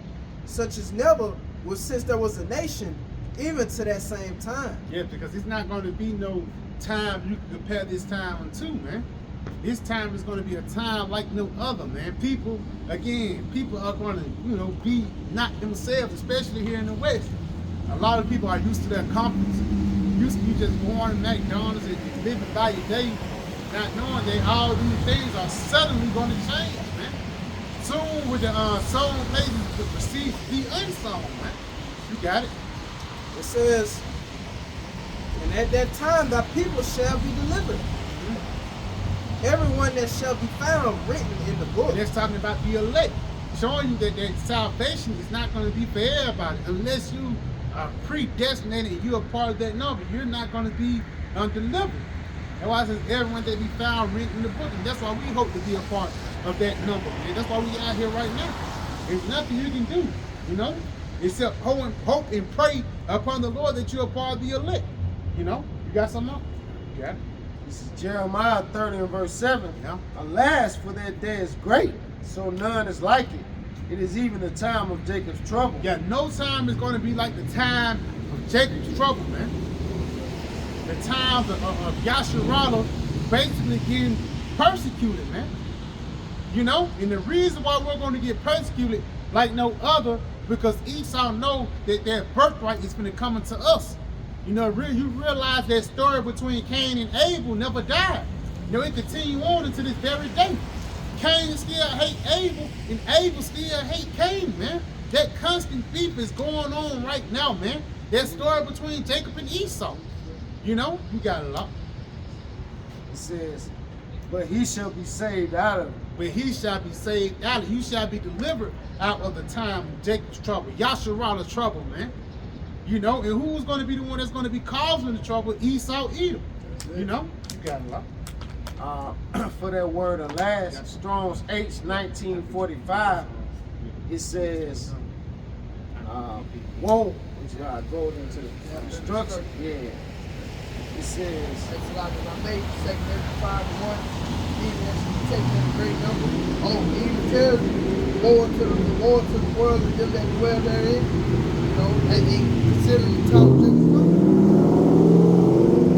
[SPEAKER 3] such as never was since there was a nation, even to that same time.
[SPEAKER 1] Yeah, because it's not going to be no time you can compare this time unto, man. This time is going to be a time like no other, man. People are going to, be not themselves, especially here in the West. A lot of people are used to their comforts. Used to be just born in McDonald's and living by your day, not knowing that all these things are suddenly going to change, man. Soon with the song ladies will proceed to be unsung, man. You got it.
[SPEAKER 3] It says, and at that time thy people shall be delivered. Everyone that shall be found written in the book.
[SPEAKER 1] And that's talking about the elect, showing you that salvation is not going to be for everybody unless you are predestinated and you're a part of that number. You're not going to be delivered. That's why it says everyone that be found written in the book, and that's why we hope to be a part of that number. And that's why we out here right now. There's nothing you can do, except hope and pray upon the Lord that you're a part of the elect. You got something else? You got it.
[SPEAKER 5] This is Jeremiah 30 and verse 7.
[SPEAKER 1] Yeah.
[SPEAKER 5] Alas, for that day is great, so none is like it. It is even the time of Jacob's trouble.
[SPEAKER 1] Yeah, no time is going to be like the time of Jacob's trouble, man. The time of Yasharala basically getting persecuted, man. And the reason why we're going to get persecuted like no other, because Esau know that their birthright is going to come into us. You realize that story between Cain and Abel never died. It continues on into this very day. Cain still hate Abel, and Abel still hate Cain, man. That constant beef is going on right now, man. That story between Jacob and Esau. You got a lot.
[SPEAKER 5] It says, but he shall be saved out of it.
[SPEAKER 1] But he shall be saved out of it. You shall be delivered out of the time of Jacob's trouble, Yasharala's trouble, man. And who's going to be the one that's going to be causing the trouble? Esau, Edom. You got a lot.
[SPEAKER 5] For that word alas, Strong's H 1945, it says, woe, which goes into the destruction. Yeah. It says,
[SPEAKER 4] That's like I made 2 Corinthians 5:1. Even as you take that great number. Oh, he even tells you, woe to the world and them that dwell therein. And they consider the top of Jacob's trouble.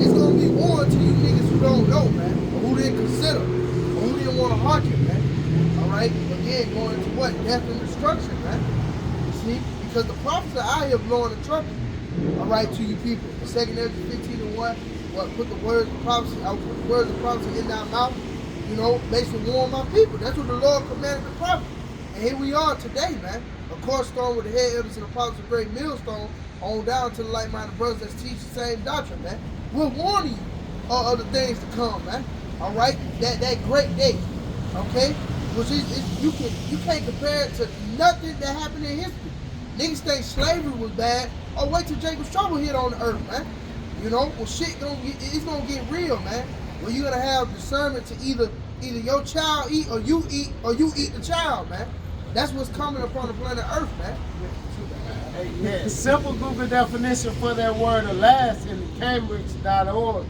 [SPEAKER 4] It's gonna be war to you niggas who don't know, man, or who didn't consider, or who didn't want to hearken, man. Alright? Again, going into what? Death and destruction, man. You see? Because the prophets are out here blowing the trumpet. Alright, to you people. 2 Corinthians 15:1. Put the words of prophecy, I will put the words of prophecy in thy mouth, basically warn my people. That's what the Lord commanded the prophet. And here we are today, man. Of course, starting with the head elders and apostles of great millstone, on down to the like-minded brothers that teach the same doctrine, man. We're warning you of the things to come, man. All right, that great day, okay? Which you can't compare it to nothing that happened in history. Niggas think slavery was bad. Oh, wait till Jacob's trouble hit on the earth, man. Well, shit it's gonna get real, man. Well, you're gonna have discernment to either your child eat or you eat the child, man. That's what's coming upon the planet Earth, man.
[SPEAKER 5] yeah, simple Google definition for that word alas in Cambridge.org.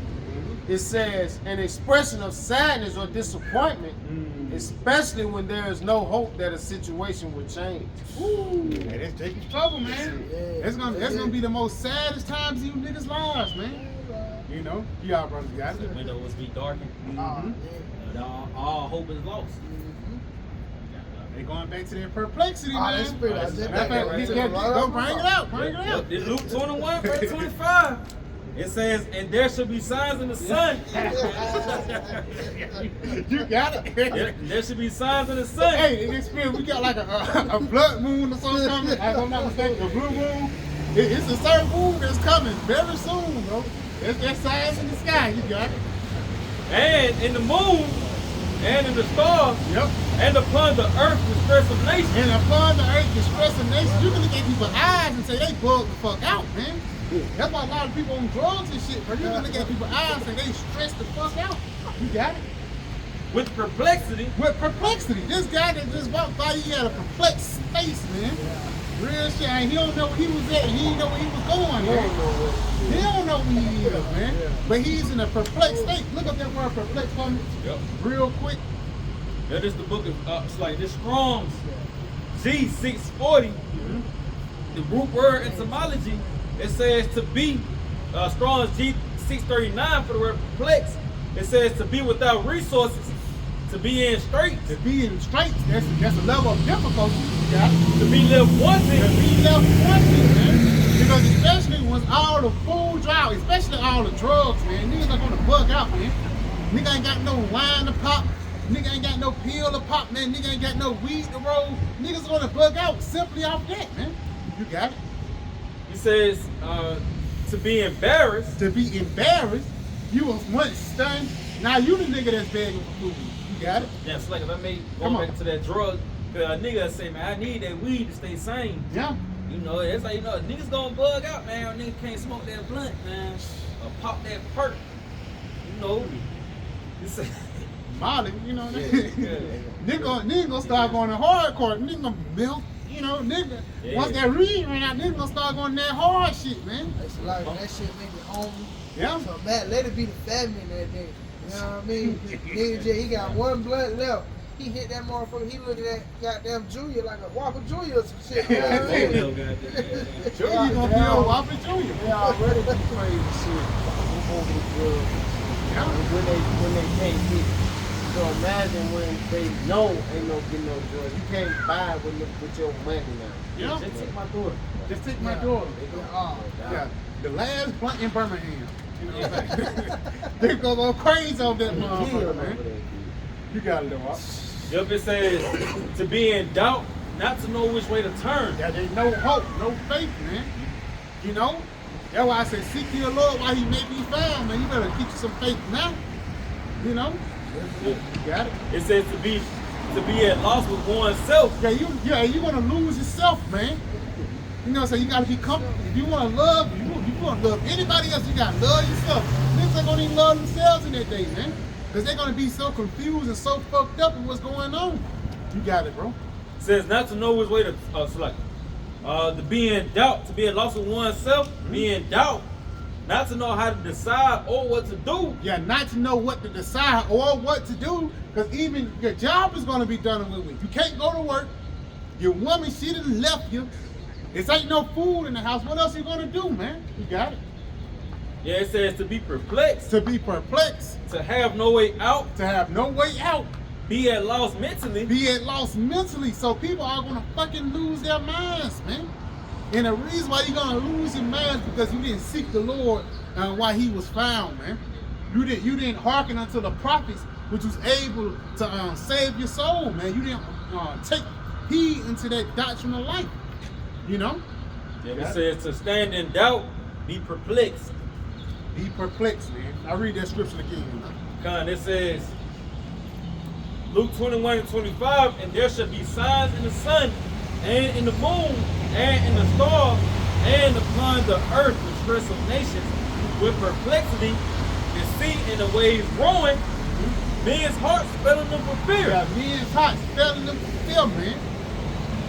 [SPEAKER 5] It says, an expression of sadness or disappointment, especially when there is no hope that a situation will change.
[SPEAKER 1] Ooh, hey, that's Jacob's trouble, man. That's gonna be the most saddest times in you niggas' lives, man. Y'all brothers got it.
[SPEAKER 2] The window was be darkened. All hope is lost.
[SPEAKER 1] They going back to their perplexity, man.
[SPEAKER 4] That's pretty. I did that.
[SPEAKER 1] Go bring it out. Bring it out.
[SPEAKER 2] In Luke 21, verse 25. It says, and there shall be signs in the sun.
[SPEAKER 1] You got it.
[SPEAKER 2] There should be signs in the sun.
[SPEAKER 1] Hey, in this film, we got like a blood moon or something coming. If I'm not mistaken, a blue moon. It's a certain moon that's coming very soon, bro. There's signs in the sky. You got it.
[SPEAKER 2] And in the moon, and in the stars,
[SPEAKER 1] Yep.
[SPEAKER 2] and upon the earth distress of nations.
[SPEAKER 1] And upon the earth distress of nations, you can look at people's eyes and say they bugged the fuck out, man. That's why a lot of people on drugs and shit, bro. You can look at people's eyes and they stress the fuck out. You got it?
[SPEAKER 2] With perplexity.
[SPEAKER 1] With perplexity. This guy that just walked by, he had a perplexed face, man. Real shit. And he don't know where he was at and he didn't know where he was going, man. He don't know where he is, man. But he's in a perplexed state. Look up that word perplexed for me.
[SPEAKER 2] Yep.
[SPEAKER 1] Real quick.
[SPEAKER 2] That is the book of, it's like this Strong's G640. The root word etymology, it says to be, Strong's G639 for the word perplex, It says to be without resources, to be in straits,
[SPEAKER 1] To be in straits, that's a level of difficulty. You got it.
[SPEAKER 2] to be left wanting.
[SPEAKER 1] To be left wanting, man. Because especially when all the food dry, especially all the drugs, man, niggas are gonna bug out, man. Nigga ain't got no wine to pop. Nigga ain't got no pill to pop, man. Nigga ain't got no weed to roll. Niggas gonna bug out simply off that, man. You got it.
[SPEAKER 2] He says to be embarrassed.
[SPEAKER 1] To be embarrassed, you was once stunned. Now you the nigga that's begging for food. You got it?
[SPEAKER 2] Yeah, it's like if I may
[SPEAKER 1] Come
[SPEAKER 2] go
[SPEAKER 1] on.
[SPEAKER 2] back to that drug, cause a nigga say, man, I need that weed to stay sane.
[SPEAKER 1] Yeah.
[SPEAKER 2] You know, that's how you know niggas gonna bug out, man. Niggas can't smoke that blunt, man, or pop that perk. You know, it's
[SPEAKER 1] Molly, you know that.
[SPEAKER 2] Yeah.
[SPEAKER 1] Nigga gonna start going to hardcore. Nigga gonna milk, you know, nigga.
[SPEAKER 2] Yeah.
[SPEAKER 1] Once that read ran out, nigga gonna start going that hard shit, man.
[SPEAKER 4] That's a lot of that shit make me hungry.
[SPEAKER 1] Yeah.
[SPEAKER 4] So man, let it be the family in that day. You know what I mean? Nigga J, he got one blunt left. He hit that motherfucker. He looked at that goddamn Junior like a Whopper Junior or some shit. You know what I mean?
[SPEAKER 1] Junior, you gonna be on Whopper Junior.
[SPEAKER 5] They already be crazy shit over the drugs.
[SPEAKER 1] Yeah.
[SPEAKER 5] When they can't get it. So imagine when they know ain't no getting no drugs. You can't buy with your money now.
[SPEAKER 1] Yeah.
[SPEAKER 2] Just take my daughter.
[SPEAKER 1] Just take my daughter.
[SPEAKER 4] Oh,
[SPEAKER 1] Yeah. The last blunt in Birmingham. You know what I'm saying? They gonna go crazy over that motherfucker, man. You got it, though.
[SPEAKER 2] Yep, it says to be in doubt, not to know which way to turn.
[SPEAKER 1] Yeah, there's no hope, no faith, man. You know? That's why I say seek your Lord while he may be found, man. You better get you some faith now. You know? You got it.
[SPEAKER 2] It says to be at loss with oneself.
[SPEAKER 1] Yeah, you're gonna lose yourself, man. You know what I'm saying? You gotta be comfortable. If you wanna love, you wanna love anybody else, you gotta love yourself. Niggas ain't gonna even love themselves in that day, man. Because they're gonna be so confused and so fucked up with what's going on. You got it, bro.
[SPEAKER 2] It says not to know which way to select. To be in doubt, to be at loss with oneself, be in doubt, not to know how to decide or what to do.
[SPEAKER 1] Yeah, not to know what to decide or what to do, because even your job is gonna be done away with. You can't go to work. Your woman, she done left you. It ain't no food in the house. What else you gonna do, man? You got it.
[SPEAKER 2] Yeah, it says to be perplexed,
[SPEAKER 1] To be perplexed,
[SPEAKER 2] to have no way out,
[SPEAKER 1] to have no way out,
[SPEAKER 2] be at loss mentally.
[SPEAKER 1] be at loss mentally. So people are gonna fucking lose their minds, man. And the reason why you're gonna lose your minds because you didn't seek the Lord while he was found, man. You didn't hearken unto the prophets, which was able to save your soul, man. You didn't take heed into that doctrine of life, you know.
[SPEAKER 2] Yeah, it says to stand in doubt, be perplexed.
[SPEAKER 1] Be perplexed, man. I read that scripture again.
[SPEAKER 2] It says, Luke 21:25, and there shall be signs in the sun, and in the moon, and in the stars, and upon the earth the stress of nations, with perplexity, deceit, and the waves roaring, men's hearts failing them for fear.
[SPEAKER 1] Yeah, men's hearts failing them for fear, man.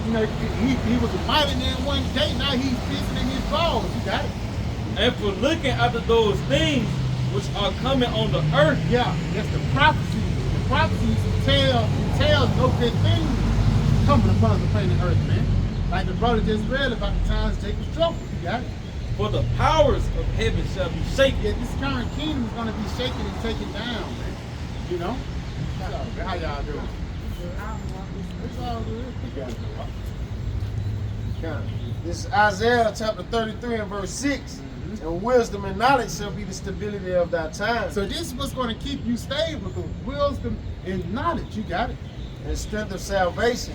[SPEAKER 1] You know, he was a mighty man one day, now he's visiting his drawers. You got it?
[SPEAKER 2] And for looking after those things which are coming on the earth.
[SPEAKER 1] Yeah, that's the prophecy. The prophecies tells no good things coming upon the planet Earth, man. Like the brother just read about the times Jacob's trouble. You got it?
[SPEAKER 2] For the powers of heaven shall be shaken.
[SPEAKER 1] Yeah, this current kingdom is gonna be shaken and taken down, man. You know? So, how y'all doing? It's all good. You got it, bro.
[SPEAKER 5] This is Isaiah chapter 33 and verse 6. And wisdom and knowledge shall be the stability of thy time.
[SPEAKER 1] So this is what's going to keep you stable, the wisdom and knowledge. You got it.
[SPEAKER 5] And strength of salvation.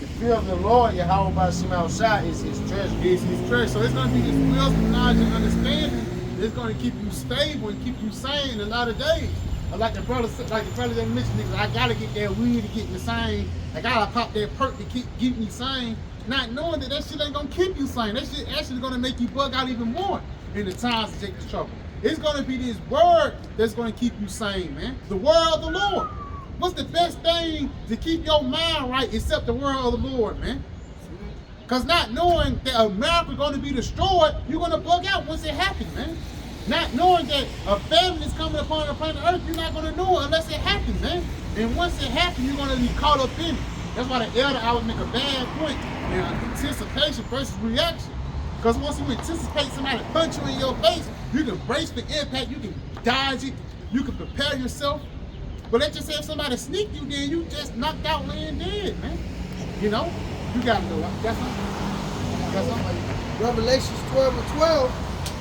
[SPEAKER 5] The fear of the Lord, YAHAWASHI, is his treasure.
[SPEAKER 1] It's his treasure. So it's going to be this wisdom, knowledge, and understanding that's going to keep you stable and keep you sane a lot of days. Like the brother that mentioned, niggas, I got to get that weed to get me sane. I got to pop that perk to keep me sane. Not knowing that shit ain't going to keep you sane. That shit actually going to make you bug out even more in the times to take this trouble. It's going to be this word that's going to keep you sane, man. The word of the Lord. What's the best thing to keep your mind right except the word of the Lord, man? Because not knowing that America's going to be destroyed, you're going to bug out once it happens, man. Not knowing that a famine is coming upon the planet Earth, you're not going to know it unless it happens, man. And once it happens, you're going to be caught up in it. That's why the elder always make a bad point. Anticipation versus reaction. Because once you anticipate somebody punch you in your face, you can brace the impact, you can dodge it, You can prepare yourself. But let's just say if somebody sneak you, then you just knocked out laying dead, man. You know? You gotta know. That's
[SPEAKER 4] Revelations 12:12.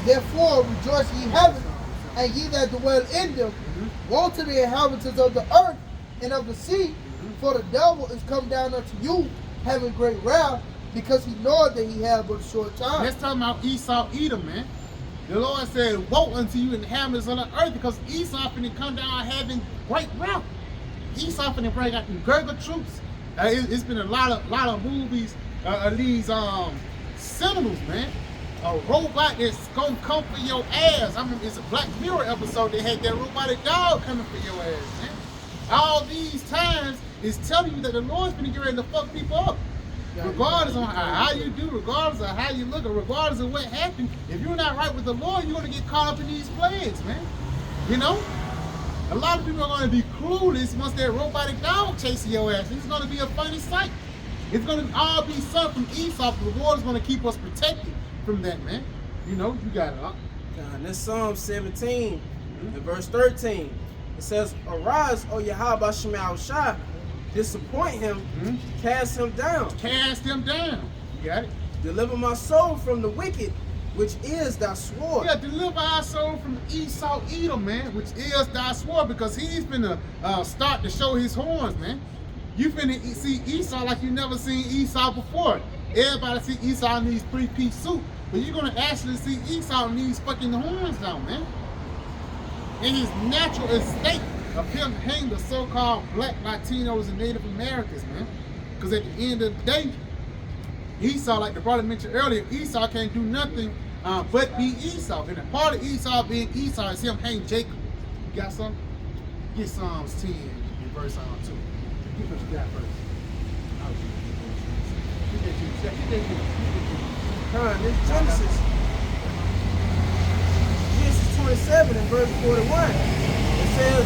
[SPEAKER 4] Therefore rejoice ye heaven, and ye that dwell in them. Woe to the inhabitants of the earth and of the sea, for the devil is come down unto you, having great wrath, because he knoweth that he had but a short time.
[SPEAKER 1] Let's talk about Esau, Edom, man. The Lord said, woe unto you inhabitants of the earth, because Esau finna come down having great wrath. Esau finna bring out the Gurgle troops. It's been a lot of movies of these Seminoles, man. A robot that's gonna come for your ass. I mean, it's a Black Mirror episode. They had that robotic dog coming for your ass, man. All these times is telling you that the Lord's gonna get ready to fuck people up. Regardless of how you do, regardless of how you look, or regardless of what happened, if you're not right with the Lord, you're gonna get caught up in these plagues, man. You know? A lot of people are gonna be clueless once that robotic dog chasing your ass. It's gonna be a funny sight. It's gonna all be something from Esau, but the Lord is gonna keep us protected from that, man. You know, you got it.
[SPEAKER 3] That's Psalm 17 and verse 13. It says, arise, O YAHAWASHI, disappoint him, cast him down.
[SPEAKER 1] Cast him down. You got it?
[SPEAKER 3] Deliver my soul from the wicked, which is thy sword.
[SPEAKER 1] Yeah, deliver our soul from Esau, Edom, man, which is thy sword, because he's finna start to show his horns, man. You finna see Esau like you never seen Esau before. Everybody see Esau in these three-piece suit, but you're gonna actually see Esau in these fucking horns now, man. In his natural estate of him hanging the so-called black Latinos and Native Americans, man. Because at the end of the day, Esau, like the brother mentioned earlier, Esau can't do nothing but be Esau. And a part of Esau being Esau is him hanging Jacob. You got something? Get Psalms 10 and verse 2. Get what you got first.
[SPEAKER 3] This Genesis 27 and verse 41. It says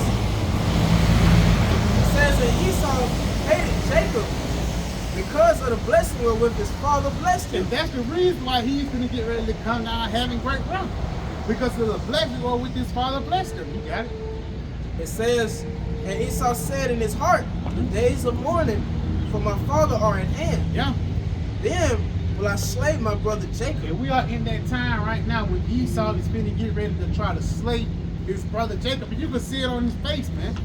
[SPEAKER 3] that Esau hated Jacob because of the blessing wherewith his father blessed him.
[SPEAKER 1] And that's the reason why he's going to get ready to come down having great wrath. Because of the blessing wherewith his father blessed him. You got it?
[SPEAKER 3] It says, and Esau said in his heart, the days of mourning for my father are at hand.
[SPEAKER 1] Yeah.
[SPEAKER 3] Then will I slay my brother Jacob.
[SPEAKER 1] And we are in that time right now when Esau is going to get ready to try to slay his brother Jacob. And you can see it on his face, man.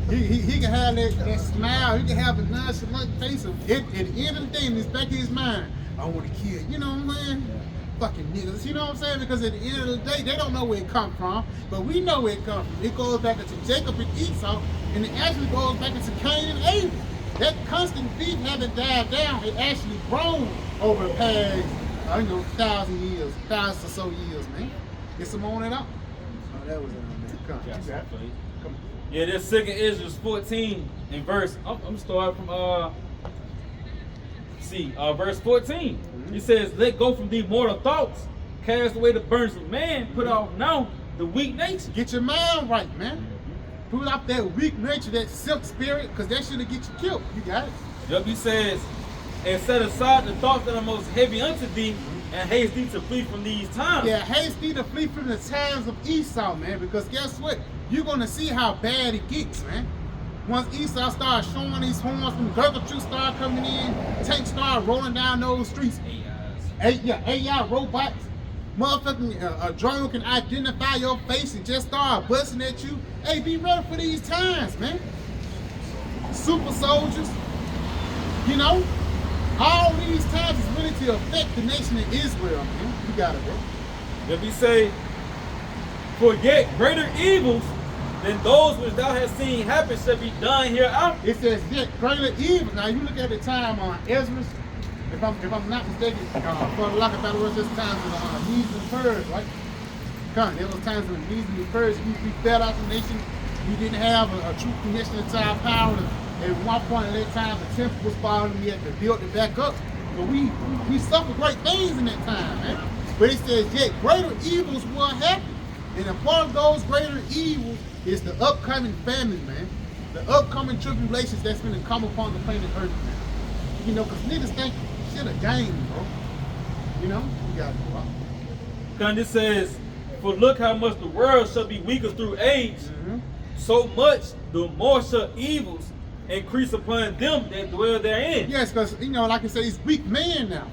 [SPEAKER 1] He can have that smile. He can have a nonchalant face. At the end of the day, in the back of his mind, I want to kill. You know what I'm saying? Yeah. Fucking niggas. You know what I'm saying? Because at the end of the day, they don't know where it come from. But we know where it comes from. It goes back into Jacob and Esau. And it actually goes back into Cain and Abel. That constant beef haven't died down. It actually grown over the past, 1,000 years, 1,000 or so years, man. Get some on it up.
[SPEAKER 3] Oh, that was it, man.
[SPEAKER 1] Come on.
[SPEAKER 2] Come on. Yeah, this 2nd Israel 14 in verse. I'm starting from verse 14. It says, let go from these mortal thoughts, cast away the burdens of man, put off now the weak nature.
[SPEAKER 1] Get your mind right, man. Put off that weak nature, that silk spirit, because that should have get you killed. You got it.
[SPEAKER 2] Yep, he says, and set aside the thoughts that are most heavy unto thee, and haste thee to flee from these times.
[SPEAKER 1] Yeah, haste thee to flee from the times of Esau, man, because guess what? You're going to see how bad it gets, man. Once Esau starts showing these horns, when Gurgle troops start coming in, tanks start rolling down those streets. AI robots, motherfucking drone can identify your face and just start busting at you. Hey, be ready for these times, man. Super soldiers, you know, all these times is really to affect the nation of Israel, man. You got it, bro.
[SPEAKER 2] If we say, for yet greater evils than those which thou hast seen happen shall be done hereafter.
[SPEAKER 1] It says yet greater evil. Now you look at the time on Ezra, if I'm not mistaken, for the lack of better words, there's times when the Medes and Persians, right? There was times when the Medes and Persians, we fell out the nation. We didn't have a true connection to our power. At one point in that time, the temple was falling. We had to build it back up. But we suffered great things in that time, man. But it says yet greater evils will happen. And a part of those greater evils is the upcoming famine, man. The upcoming tribulations that's going to come upon the planet Earth, man. You know, because niggas think shit a game, bro. You know? You got to go out.
[SPEAKER 2] Because it says, For look how much the world shall be weaker through age, so much the more shall evils increase upon them that dwell therein.
[SPEAKER 1] Yes, because, you know, like I say, it's weak man now.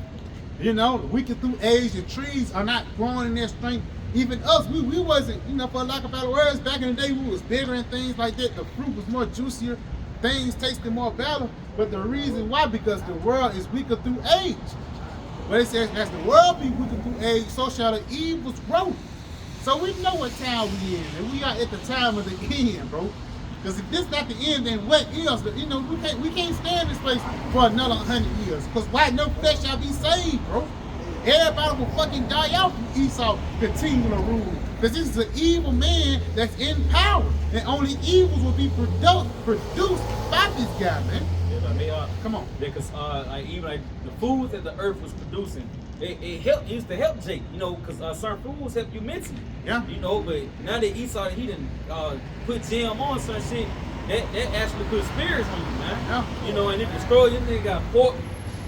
[SPEAKER 1] You know, weaker through age, the trees are not growing in their strength. Even us, we wasn't, you know, for lack of better words, back in the day, we was bigger and things like that. The fruit was more juicier, things tasted more better. But the reason why, because the world is weaker through age. But it says, as the world be weaker through age, so shall the evils grow. So we know what time we in, and we are at the time of the end, bro. Because if this not the end, then what is? You know, we can't stay in this place for another 100 years. Because why no flesh shall be saved, bro? Everybody will fucking die out from Esau continuing to rule. Because this is an evil man that's in power. And only evils will be produced by this guy, man. Come on.
[SPEAKER 2] Because like even like the foods that the earth was producing, it used to help Jake, you know, because certain foods help you mentally.
[SPEAKER 1] Yeah.
[SPEAKER 2] You know, but now that Esau, he didn't put GM on certain shit, that actually put spirits on you, man.
[SPEAKER 1] Yeah.
[SPEAKER 2] You know, and it destroyed you. Nigga got pork,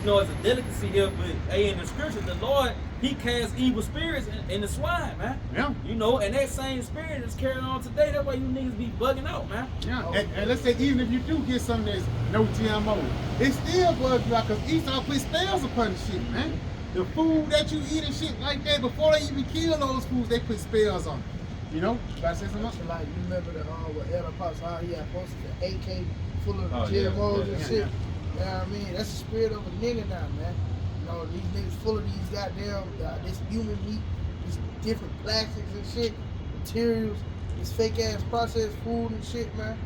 [SPEAKER 2] you know, as a delicacy here, but hey, in the scripture, the Lord, he casts evil spirits in the swine, man.
[SPEAKER 1] Yeah.
[SPEAKER 2] You know, and that same spirit is carrying on today. That's why you niggas be bugging out, man.
[SPEAKER 1] Yeah. And let's say even if you do get something that's no GMO, it still bugs you out because Esau put spells upon the shit, man. The food that you eat and shit like that, before they even kill those foods, they put spells on it. You know? You gotta say something else?
[SPEAKER 4] Like, you remember the what Elder Pops, how he had posted the AK full of GMOs and shit?
[SPEAKER 1] Yeah.
[SPEAKER 4] You know what I mean? That's the spirit of a nigga now, man. You know, these niggas full of these goddamn, this human meat, these different plastics and shit, materials, this fake ass processed food and shit, man.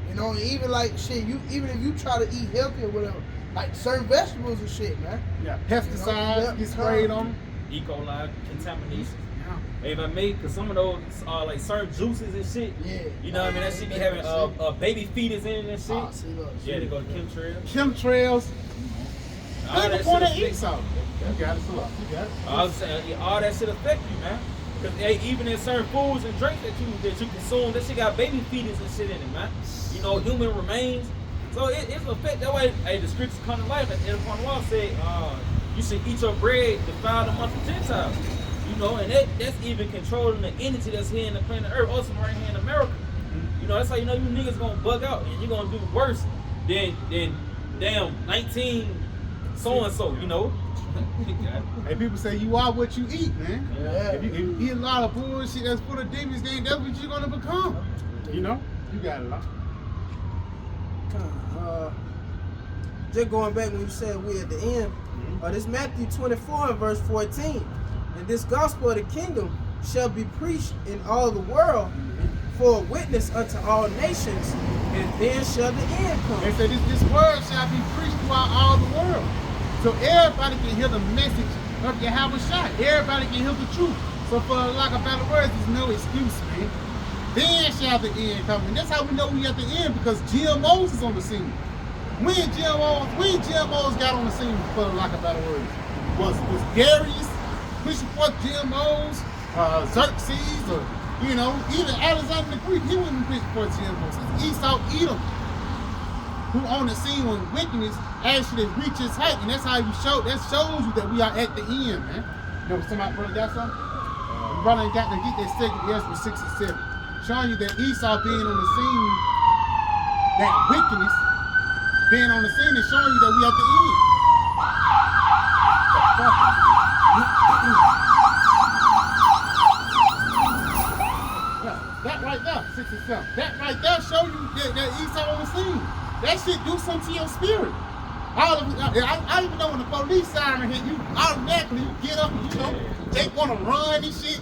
[SPEAKER 4] You know, and even like shit, even if you try to eat healthy or whatever, like certain vegetables and shit, man.
[SPEAKER 1] Yeah. Pesticides get sprayed on them.
[SPEAKER 2] E. coli contamination.
[SPEAKER 1] Yeah.
[SPEAKER 2] Hey, if I make, cause some of those like certain juices and shit.
[SPEAKER 4] Yeah.
[SPEAKER 2] You know what I mean? That shit be having baby fetus in it and shit.
[SPEAKER 4] Oh, see, look,
[SPEAKER 2] Yeah, they go to chemtrails.
[SPEAKER 1] Chemtrails.
[SPEAKER 2] All
[SPEAKER 1] Look
[SPEAKER 2] that
[SPEAKER 1] upon
[SPEAKER 2] shit
[SPEAKER 1] that
[SPEAKER 2] affect-
[SPEAKER 1] Esau. You got it, so you got it.
[SPEAKER 2] I was saying, yeah, all that shit affect you, man. Cause hey, even in certain foods and drinks that you consume, that shit got baby fetus and shit in it, man. You know, human remains. So it's affect that way. Hey, the scriptures come to life. At the end of the wall say, you should eat your bread defiled amongst the Gentiles. You know, and that's even controlling the energy that's here in the planet Earth, also right here in America. You know, that's how you know you niggas gonna bug out and you're gonna do worse than damn 19 so and so, you know.
[SPEAKER 1] Hey, people say you are what you eat, man.
[SPEAKER 4] Yeah.
[SPEAKER 1] If you eat a lot of bullshit that's full of demons, then that's what you're gonna become. You know? You got it, lot.
[SPEAKER 3] Just going back when you said we at the end, this Matthew 24 and verse 14. And this gospel of the kingdom shall be preached in all the world for a witness unto all nations, and then shall the end come.
[SPEAKER 1] They say this word shall be preached throughout all the world. So everybody can hear the message of YAHAWASHI. Everybody can hear the truth. So for lack of better words, there's no excuse, man. Then shall the end come. And that's how we know we at the end, because GMOs is on the scene. When GMOs got on the scene, for lack of better words, was Darius pushing forth GMOs, Xerxes, or you know, even Alexander the Greek, he wasn't pushing forth GMOs. It's Esau Edom who on the scene when wickedness actually reaches height, and that's how that shows you that we are at the end, man. You know, somebody brother got something? Brother ain't got to get that second Ezra 6 and 7. Showing you that Esau being on the scene, that wickedness being on the scene is showing you that we at the end. That right there, 6 and 7. That right there show you that Esau on the scene. That shit do something to your spirit. I even know when the police siren hit you, automatically you get up and you know, they wanna run and shit.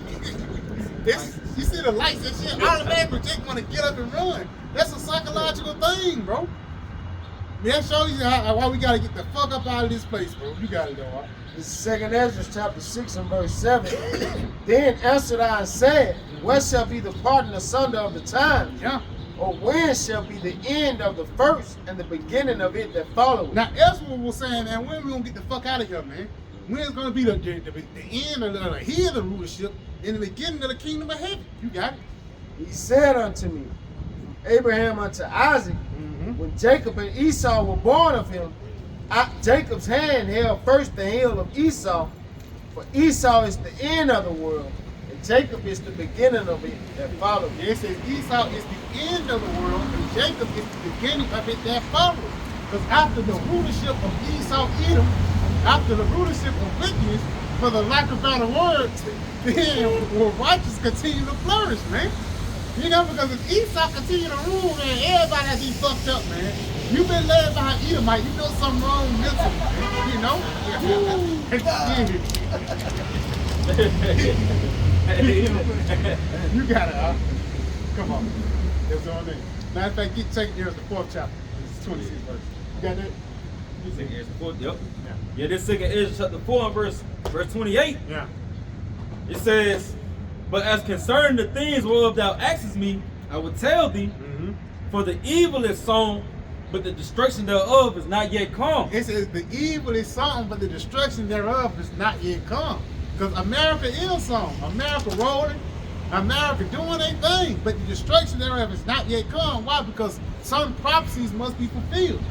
[SPEAKER 1] You see the lights and shit, automatically Jake wanna get up and run. That's a psychological thing, bro. That shows you why we gotta get the fuck up out of this place, bro. You gotta go out.
[SPEAKER 5] This is 2nd Ezra chapter 6 and verse 7. Then answered I and said, what shall be the parting asunder of the times?
[SPEAKER 1] Yeah.
[SPEAKER 5] Or when shall be the end of the first and the beginning of it that followeth?
[SPEAKER 1] Now Ezra was saying, man, when we gonna get the fuck out of here, man? When's gonna be the end of the head of the rulership and the beginning of the kingdom of heaven? You got it.
[SPEAKER 5] He said unto me, Abraham unto Isaac, when Jacob and Esau were born of him, Jacob's hand held first the heel of Esau, for Esau is the end of the world, and Jacob is the beginning of it that followed.
[SPEAKER 1] It says Esau is the end of the world, and Jacob is the beginning of it that follows. Because after the rulership of Esau, Edom, after the rulership of wickedness, for the lack of better words, then will righteous continue to flourish, man. You know, because if Esau continue to rule, man, everybody has to be fucked up, man. You've been led by an Edomite, you know something wrong mentally, man. You know? You got it, huh? Come on. That's on there. Matter of fact, get check here at the 4th chapter. It's 26th verse. You got that?
[SPEAKER 2] Second Ezra 4, yep.
[SPEAKER 1] Yeah.
[SPEAKER 2] Yeah, this second Ezra chapter 4 and verse 28.
[SPEAKER 1] Yeah.
[SPEAKER 2] It says, but as concerning the things whereof thou askest me, I will tell thee, for the evil is sown, but the destruction thereof is not yet come.
[SPEAKER 1] It says the evil is sown, but the destruction thereof is not yet come. Because America is sown. America rolling. America doing their thing, but the destruction thereof is not yet come. Why? Because some prophecies must be fulfilled.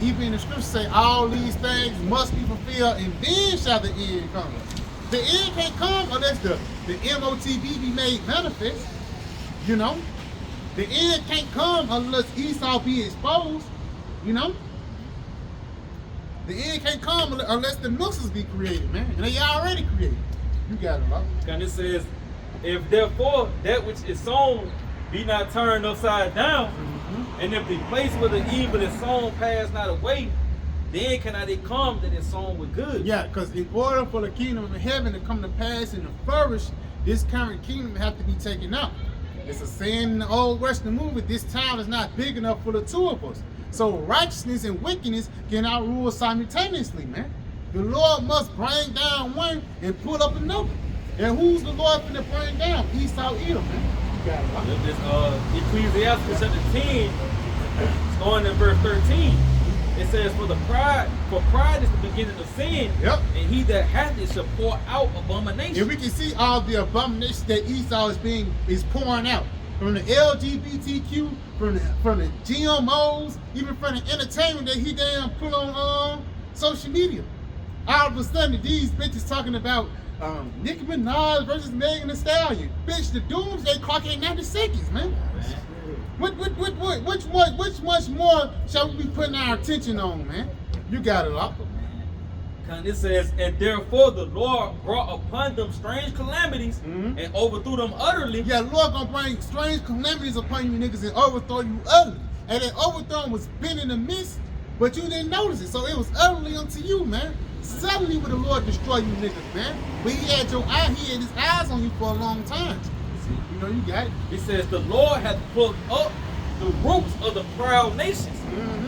[SPEAKER 1] Even in the scriptures say all these things must be fulfilled, and then shall the end come. The end can't come unless the MOTB be made manifest. You know? The end can't come unless Esau be exposed. You know? The end can't come unless the nooses be created, man. And they already created. You got it, right?
[SPEAKER 2] And it says, if therefore that which is sown be not turned upside down, and if the place where the evil is sown pass not away, then cannot it come that it's sown with good.
[SPEAKER 1] Yeah, because in order for the kingdom of heaven to come to pass and to flourish, this current kingdom have to be taken out. It's a saying in the old Western movie, this town is not big enough for the two of us. So righteousness and wickedness cannot rule simultaneously, man. The Lord must bring down one and put up another. And who's the Lord finna bring down? Esau, Edom, man. You got it, right?
[SPEAKER 2] This Ecclesiastes chapter 10, starting in verse 13, it says, for pride is the beginning of sin,
[SPEAKER 1] Yep.
[SPEAKER 2] and he that hath it shall pour out abomination.
[SPEAKER 1] And we can see all the abominations that Esau is pouring out. From the LGBTQ, from the GMOs, even from the entertainment that he damn put on social media. All of a sudden, these bitches talking about Nicki Minaj versus Megan Thee Stallion. Bitch, the doomsday clock ain't 90 seconds, man. Which much more shall we be putting our attention on, man? You got it, up.
[SPEAKER 2] And it says, and therefore the Lord brought upon them strange calamities and overthrew them utterly.
[SPEAKER 1] Yeah, the Lord gonna bring strange calamities upon you niggas and overthrow you utterly. And that overthrow was been in the midst, but you didn't notice it. So it was utterly unto you, man. Suddenly will the Lord destroy you niggas, man. But he had his eyes on you for a long time. You know, you got it.
[SPEAKER 2] It says, the Lord hath plucked up the roots of the proud nations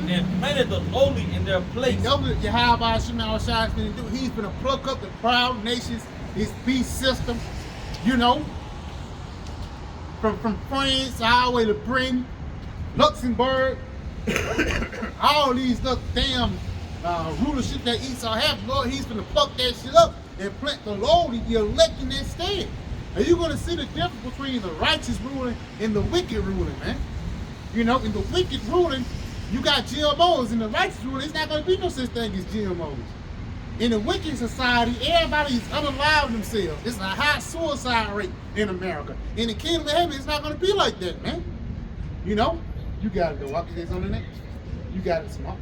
[SPEAKER 2] and planted the lowly in their place.
[SPEAKER 1] You know what YAHAWASHI is going to do? He's going to pluck up the proud nations, his beast system, you know, from France all the way to Britain, Luxembourg, all these little damn rulership that Esau has. Lord, he's going to pluck that shit up and plant the lowly, the elect in that stand. And you're going to see the difference between the righteous ruling and the wicked ruling, man. You know, in the wicked ruling, you got GMOs. In the righteous ruling, it's not going to be no such thing as GMOs. In the wicked society, everybody is unalive themselves. It's a high suicide rate in America. In the kingdom of heaven, it's not going to be like that, man. You know, you got it, though. I'll get on the next. You got it, Smart.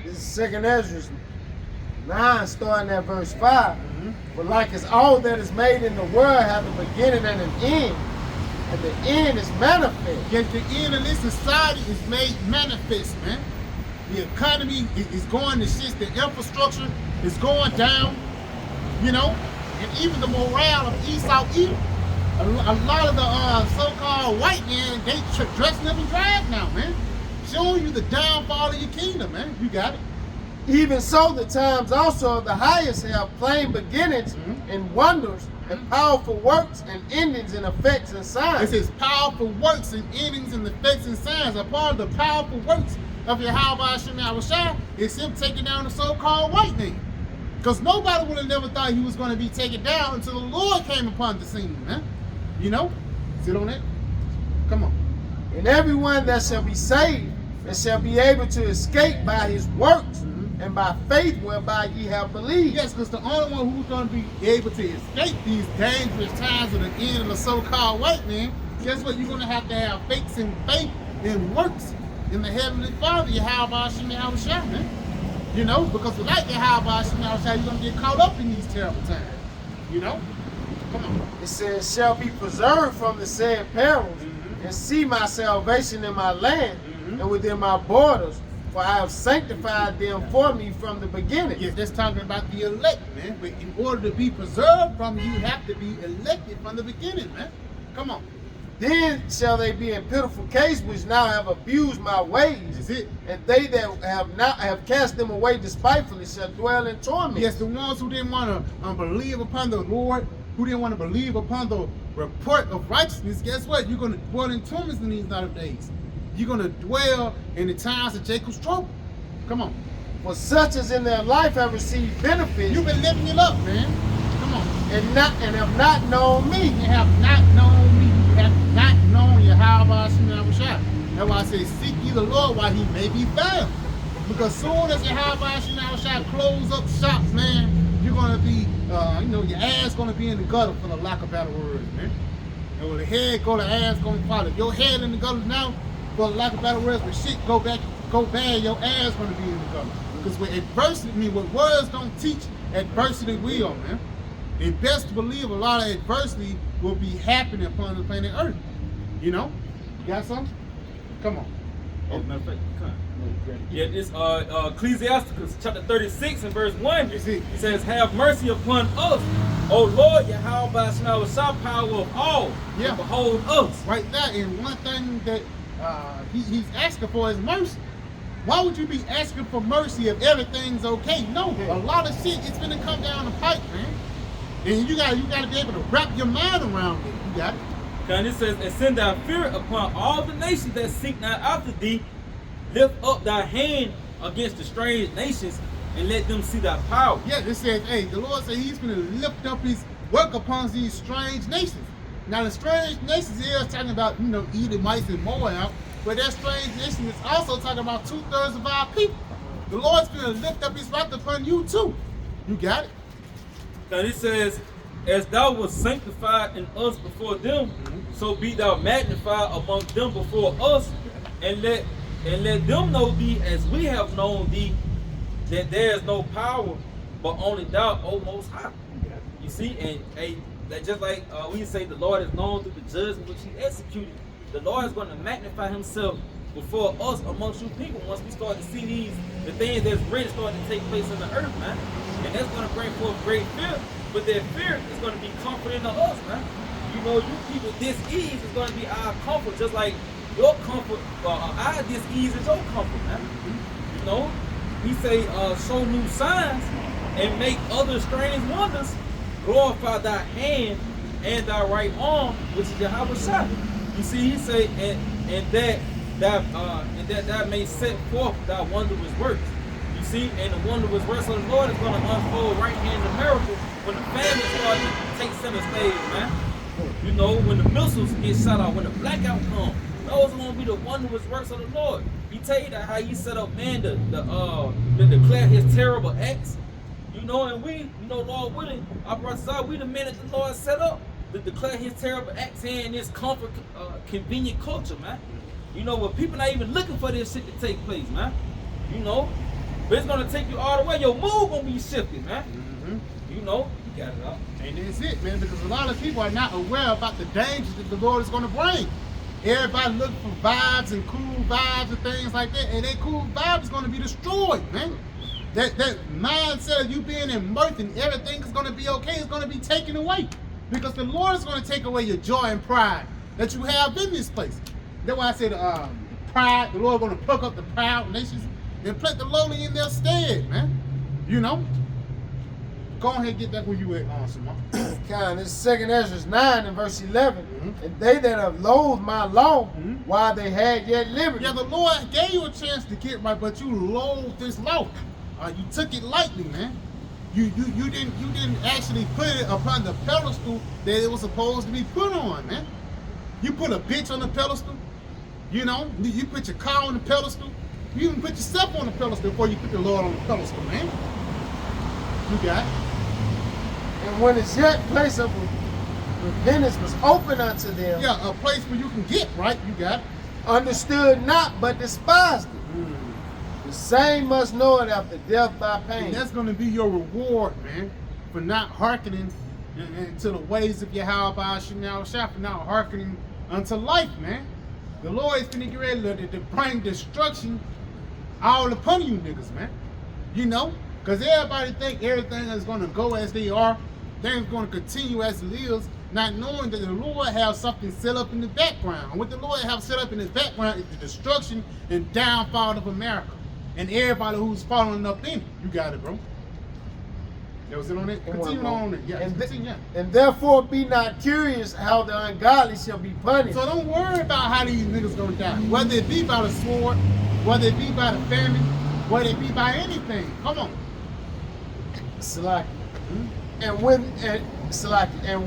[SPEAKER 5] This is 2nd Ezra 9, starting at verse 5. But like as all that is made in the world have a beginning and an end, and the end is manifest.
[SPEAKER 1] Yet the end of this society is made manifest, man. The economy is going to shit. The infrastructure is going down, you know, and even the morale of Esau Edom. A lot of the so-called white men, they dressing up in drag now, man. Showing you the downfall of your kingdom, man. You got it.
[SPEAKER 5] Even so, the times also of the highest have plain beginnings and wonders and powerful works and endings and effects and signs.
[SPEAKER 1] It says powerful works and endings and effects and signs. A part of the powerful works of YAHAWASHI is him taking down the so-called white man. Because nobody would have never thought he was going to be taken down until the Lord came upon the scene, man. You know? Sit on that. Come on.
[SPEAKER 5] And everyone that shall be saved and shall be able to escape by his works and by faith whereby ye have believed.
[SPEAKER 1] Yes, because the only one who's going to be able to escape these dangerous times of the end of the so-called white man, guess what? You're going to have faith and works in the Heavenly Father, YAHAWASHI, man. You know, because without YAHAWASHI, you're going to get caught up in these terrible times. You know? Come on.
[SPEAKER 5] It says, shall be preserved from the said perils, and see my salvation in my land and within my borders, for I have sanctified them for me from the beginning.
[SPEAKER 1] Yes, that's talking about the elect, man. But in order to be preserved from you have to be elected from the beginning, man. Come on.
[SPEAKER 5] Then shall they be in pitiful case, which now have abused my ways.
[SPEAKER 1] That's it.
[SPEAKER 5] And they that have cast them away despitefully shall dwell in torment.
[SPEAKER 1] Yes, the ones who didn't want to believe upon the Lord, who didn't want to believe upon the report of righteousness, guess what? You're going to dwell in torments in these latter days. You're going to dwell in the times of Jacob's trouble. Come on.
[SPEAKER 5] For such as in their life have received benefits,
[SPEAKER 1] You've been lifting it up, man. Come on.
[SPEAKER 5] and have not known me.
[SPEAKER 1] You have not known me. You have not known YAHAWASHI. That's why I say, seek ye the Lord while he may be found. Because soon as YAHAWASHI close up shop, man, you're going to be, your ass going to be in the gutter for the lack of better words, man. And when the head go, the ass going to follow. Your head in the gutter now, for the lack of better words, when shit go bad, your ass going to be in the gutter. Because with adversity, what words don't teach, adversity will, man. And best to believe a lot of adversity will be happening upon the planet Earth. You know? You got something? Come on.
[SPEAKER 2] Oh, matter of fact, come. Yeah, this Ecclesiasticus chapter 36 and verse 1.
[SPEAKER 1] Yes, it
[SPEAKER 2] says, have mercy upon us, O Lord YAHAWASHI, power of all.
[SPEAKER 1] Yeah.
[SPEAKER 2] And behold us.
[SPEAKER 1] Right there, and one thing that he's asking for is mercy. Why would you be asking for mercy if everything's okay? No, a lot of shit it's gonna come down the pipe, man. And you gotta be able to wrap your mind around it. You got it.
[SPEAKER 2] And it says, and send thy fear upon all the nations that seek not after thee. Lift up thy hand against the strange nations and let them see thy power.
[SPEAKER 1] Yeah, it says, hey, the Lord said he's gonna lift up his work upon these strange nations. Now the strange nations here is talking about, Edomites and Moab, but that strange nation is also talking about 2/3 of our people. The Lord's gonna lift up his wrath upon you too. You got it?
[SPEAKER 2] And it says, as thou wast sanctified in us before them, so be thou magnified among them before us, and let them know thee as we have known thee, that there is no power but only thou, O Most High. You see, and just like we say, the Lord is known through the judgment which he executed. The Lord is going to magnify himself before us amongst you people once we start to see the things that's really starting to take place in the earth, man. And that's going to bring forth great fear. But that fear is going to be comforting to us, man. You people, this ease is going to be our comfort, just like your comfort, our this ease is your comfort, man. We say, show new signs and make other strange wonders. Glorify thy hand and thy right arm, which is YAHAWASHI. You see, he say, and that thou may set forth thy wondrous works. You see, and the wondrous works of the Lord is going to unfold right here in America when the famine starts to take center stage, man. When the missiles get shot out, when the blackout comes, those are going to be the wondrous works of the Lord. He tell you that how he set up man to declare his terrible acts. And we, Lord willing, our brothers are, we the men that the Lord set up to declare his terrible acts here in this comfort, convenient culture, man. Where people not even looking for this shit to take place, man. But it's gonna take you all the way. Your mood gonna be shifted, man. You got it up.
[SPEAKER 1] And that's it, man, because a lot of people are not aware about the dangers that the Lord is going to bring. Everybody looking for vibes and cool vibes and things like that, and that cool vibe is going to be destroyed, man. That mindset of you being in mirth and everything is going to be okay is going to be taken away, because the Lord is going to take away your joy and pride that you have in this place. That's why I said pride. The Lord is going to pluck up the proud nations and put the lowly in their stead, man. Go ahead and get back where you at, Simon.
[SPEAKER 5] This is 2 Ezra 9 and verse 11. And they that have loathed my law while they had yet liberty.
[SPEAKER 1] Yeah, the Lord gave you a chance to get right, but you loathed this law. You took it lightly, man. You didn't actually put it upon the pedestal that it was supposed to be put on, man. You put a bitch on the pedestal. You put your car on the pedestal. You even put yourself on the pedestal before you put the Lord on the pedestal, man. You got it.
[SPEAKER 5] And when his yet place of repentance was open unto them,
[SPEAKER 1] Yeah, a place where you can get right. You got it.
[SPEAKER 5] understood not, but despised it. The same must know it after death by
[SPEAKER 1] And
[SPEAKER 5] pain.
[SPEAKER 1] that's going to be your reward, man, for not hearkening to the ways of YAHAWASHI, for not hearkening unto life, man. The Lord is going to get ready to bring destruction all upon you niggas, man. You know? Because everybody think everything is going to go as they are. Things going to continue as it is, not knowing that the Lord has something set up in the background. What the Lord has set up in his background is the destruction and downfall of America. And everybody who's following up in it. You got it, bro. That was it on it? Continue on it. Yeah,
[SPEAKER 5] And,
[SPEAKER 1] continue.
[SPEAKER 5] and therefore be not curious how the ungodly shall be punished.
[SPEAKER 1] So don't worry about how these niggas gonna die. Whether it be by the sword, whether it be by the famine, whether it be by anything. Come on.
[SPEAKER 5] Salaki. And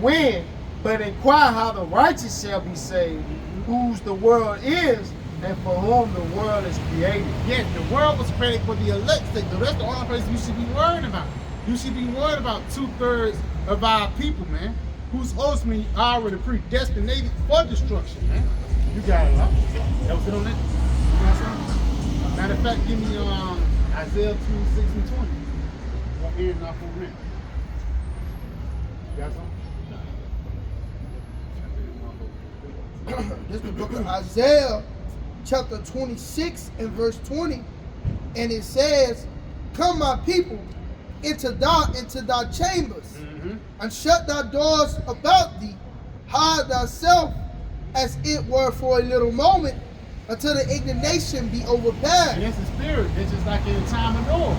[SPEAKER 5] when, but inquire how the righteous shall be saved, whose the world is, and for whom the world is created.
[SPEAKER 1] Yes, the world was created for the elect's sake. So that's the only place you should be worried about. You should be worried about 2/3 of our people, man, who's ultimately already predestinated for destruction, man. You got it, right? That was it on that? You got something? Matter of fact, give me Isaiah 2:6-20. Right here, not for a minute. You got something?
[SPEAKER 4] This is the book of Isaiah, chapter 26 and verse 20. And it says, come my people, into thy chambers, and shut thy doors about thee, hide thyself as it were for a little moment, until the indignation be overpassed.
[SPEAKER 1] And that's the spirit. It's just like in the time of Noah.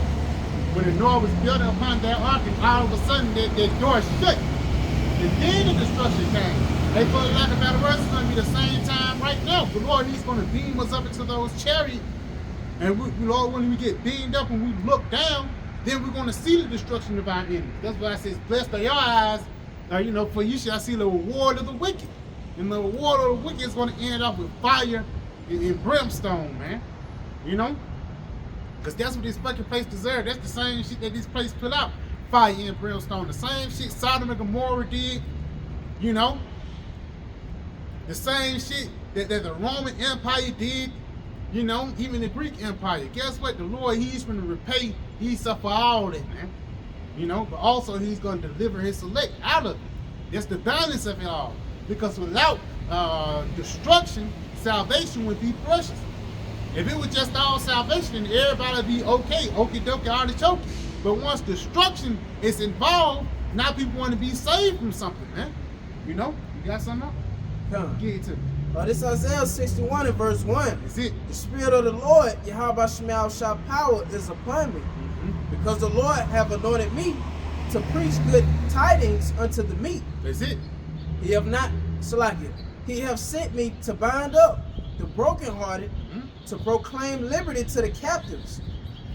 [SPEAKER 1] When the Noah was building upon that ark, and all of a sudden that door shut. And then the destruction came. They felt like a better words, it's going to be the same time right now. The Lord, he's going to beam us up into those chariots. And Lord, when we get beamed up and we look down, then we're going to see the destruction of our enemies. That's why I says, blessed are your eyes, for you shall see the reward of the wicked. And the reward of the wicked is going to end up with fire and brimstone, man. You know? Because that's what this fucking place deserves. That's the same shit that this place put out. Fire and brimstone. The same shit Sodom and Gomorrah did. You know? The same shit that the Roman Empire did. You know? Even the Greek Empire. Guess what? The Lord, he's going to repay Esau for all that, man. You know? But also he's going to deliver his select out of it. That's the balance of it all. Because without destruction, salvation would be precious. If it was just all salvation, then everybody would be okay, okie dokie, artichoke. But once destruction is involved, now people want to be saved from something, man. You know? You got something else?
[SPEAKER 3] Come.
[SPEAKER 1] Get it to me.
[SPEAKER 3] This Isaiah 61 and verse 1.
[SPEAKER 1] That's it.
[SPEAKER 3] The Spirit of the Lord, YAHAWASHI power is upon me. Because the Lord have anointed me to preach good tidings unto the meek.
[SPEAKER 1] That's it.
[SPEAKER 3] He have not, Salakia, he have sent me to bind up the brokenhearted, to proclaim liberty to the captives,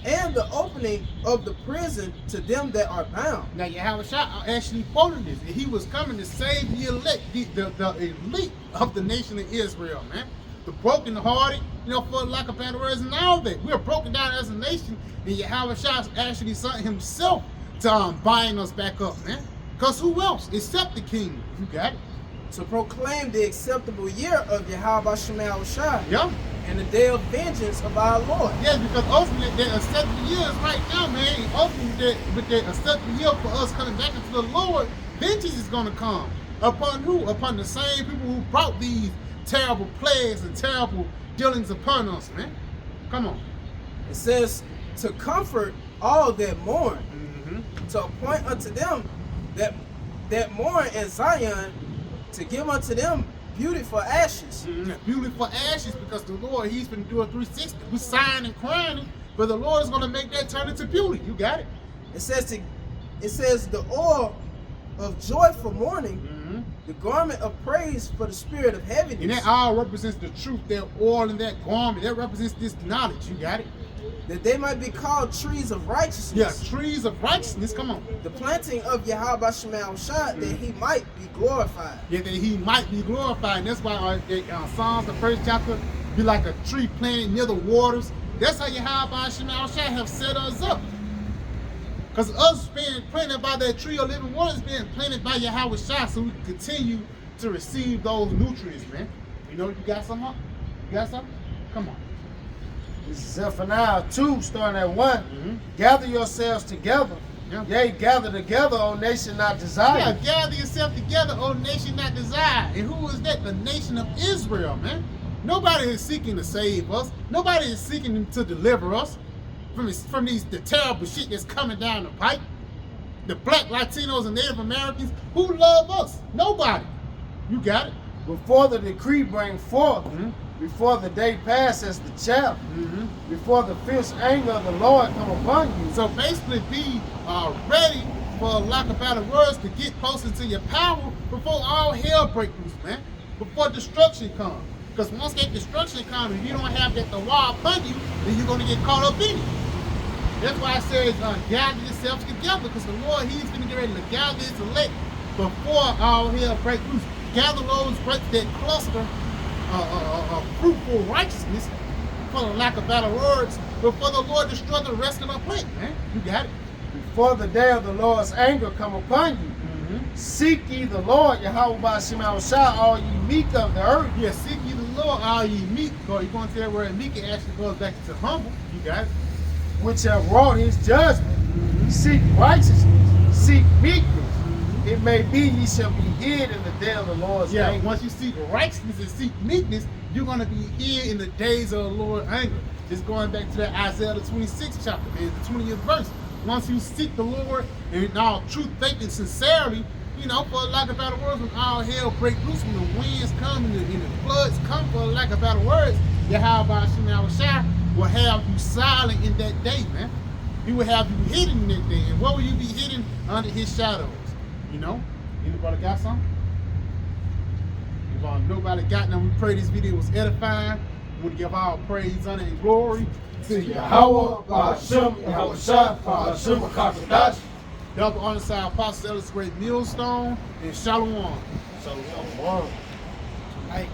[SPEAKER 3] and the opening of the prison to them that are bound.
[SPEAKER 1] Now, Yahawashi actually quoted this. He was coming to save the elect, the elite of the nation of Israel, man. The brokenhearted, for lack of better words, and all that. We're broken down as a nation, and Yahawashi actually sent himself to bind us back up, man. Because who else except the king? You got it.
[SPEAKER 3] To proclaim the acceptable year of YAHAWASHI.
[SPEAKER 1] Yeah.
[SPEAKER 3] And the day of vengeance of our Lord.
[SPEAKER 1] Yes, because ultimately that acceptable year is right now, man. And ultimately with that acceptable year for us coming back into the Lord, vengeance is going to come. Upon who? Upon the same people who brought these terrible plagues and terrible dealings upon us, man. Come on.
[SPEAKER 3] It says to comfort all that mourn, to appoint unto them that mourn in Zion, to give unto them beautiful ashes.
[SPEAKER 1] Beautiful ashes, because the Lord, he's been doing 360. We're sighing and crying, but the Lord is going to make that turn into beauty. You got it.
[SPEAKER 3] It says the oil of joy for mourning, the garment of praise for the spirit of heaviness.
[SPEAKER 1] And that all represents the truth, that oil and that garment. That represents this knowledge. You got it.
[SPEAKER 3] That they might be called trees of righteousness.
[SPEAKER 1] Yeah, trees of righteousness. Come on.
[SPEAKER 3] The planting of YAHAWASHI, that he might be glorified.
[SPEAKER 1] Yeah, that he might be glorified. And that's why Psalms, the first chapter, be like a tree planted near the waters, That's how YAHAWASHI have set us up. Because us being planted by that tree of living water is being planted by YAHAWASHI, so we can continue to receive those nutrients, man. You know, you got some? Huh? You got something? Come on.
[SPEAKER 5] This is Zephaniah 2, starting at 1. Gather yourselves together.
[SPEAKER 1] Yeah.
[SPEAKER 5] Yea, gather together, O nation not desired.
[SPEAKER 1] Yeah, gather yourself together, O nation not desired. And who is that? The nation of Israel, man. Nobody is seeking to save us. Nobody is seeking to deliver us from the terrible shit that's coming down the pipe. The black Latinos and Native Americans, who love us? Nobody. You got it.
[SPEAKER 5] Before the decree bring forth, before the day passes the chaff, before the fierce anger of the Lord come upon you.
[SPEAKER 1] So basically be ready, for lack of better words, to get closer to your power before all hell breaks loose, man. Before destruction comes. Because once that destruction comes, if you don't have that the wall upon you, then you're going to get caught up in it. That's why I said gather yourselves together, because the Lord, He's going to get ready to gather His elect before all hell breaks loose. Gather those breaks that cluster of fruitful righteousness, for the lack of better words, before the Lord destroy the rest of the planet, man. You got it.
[SPEAKER 5] Before the day of the Lord's anger come upon you, seek ye the Lord, YAHAWASHI, all ye meek of the earth.
[SPEAKER 1] Yeah, seek ye the Lord, all ye meek. You're going to tell where meek actually goes back to humble. You got it.
[SPEAKER 5] Which have wrought His judgment. Seek righteousness, seek meekness. It may be ye shall be hid in the day of the Lord's anger.
[SPEAKER 1] Once you seek righteousness and seek meekness, you're going to be hid in the days of the Lord's anger. Just going back to that Isaiah the 26th chapter, man, the 20th verse. Once you seek the Lord in all truth, faith, and sincerity, you know, for lack of better words, when all hell break loose, when the winds come and the floods come, for lack of better words, YAHAWASHI will have you silent in that day, man. He will have you hidden in that day. And where will you be hidden? Under His shadows. You know? Anybody got something? If nobody got none, we pray this video was edifying. We want to give all praise, honor, and glory to
[SPEAKER 5] Yahawah, BAHASHAM, YAHAWASHI, BAHASHAM, QADASH.
[SPEAKER 1] Double honor side Apostle Ellis Great Millstone and Shalom.
[SPEAKER 5] Shalom.
[SPEAKER 4] Hey.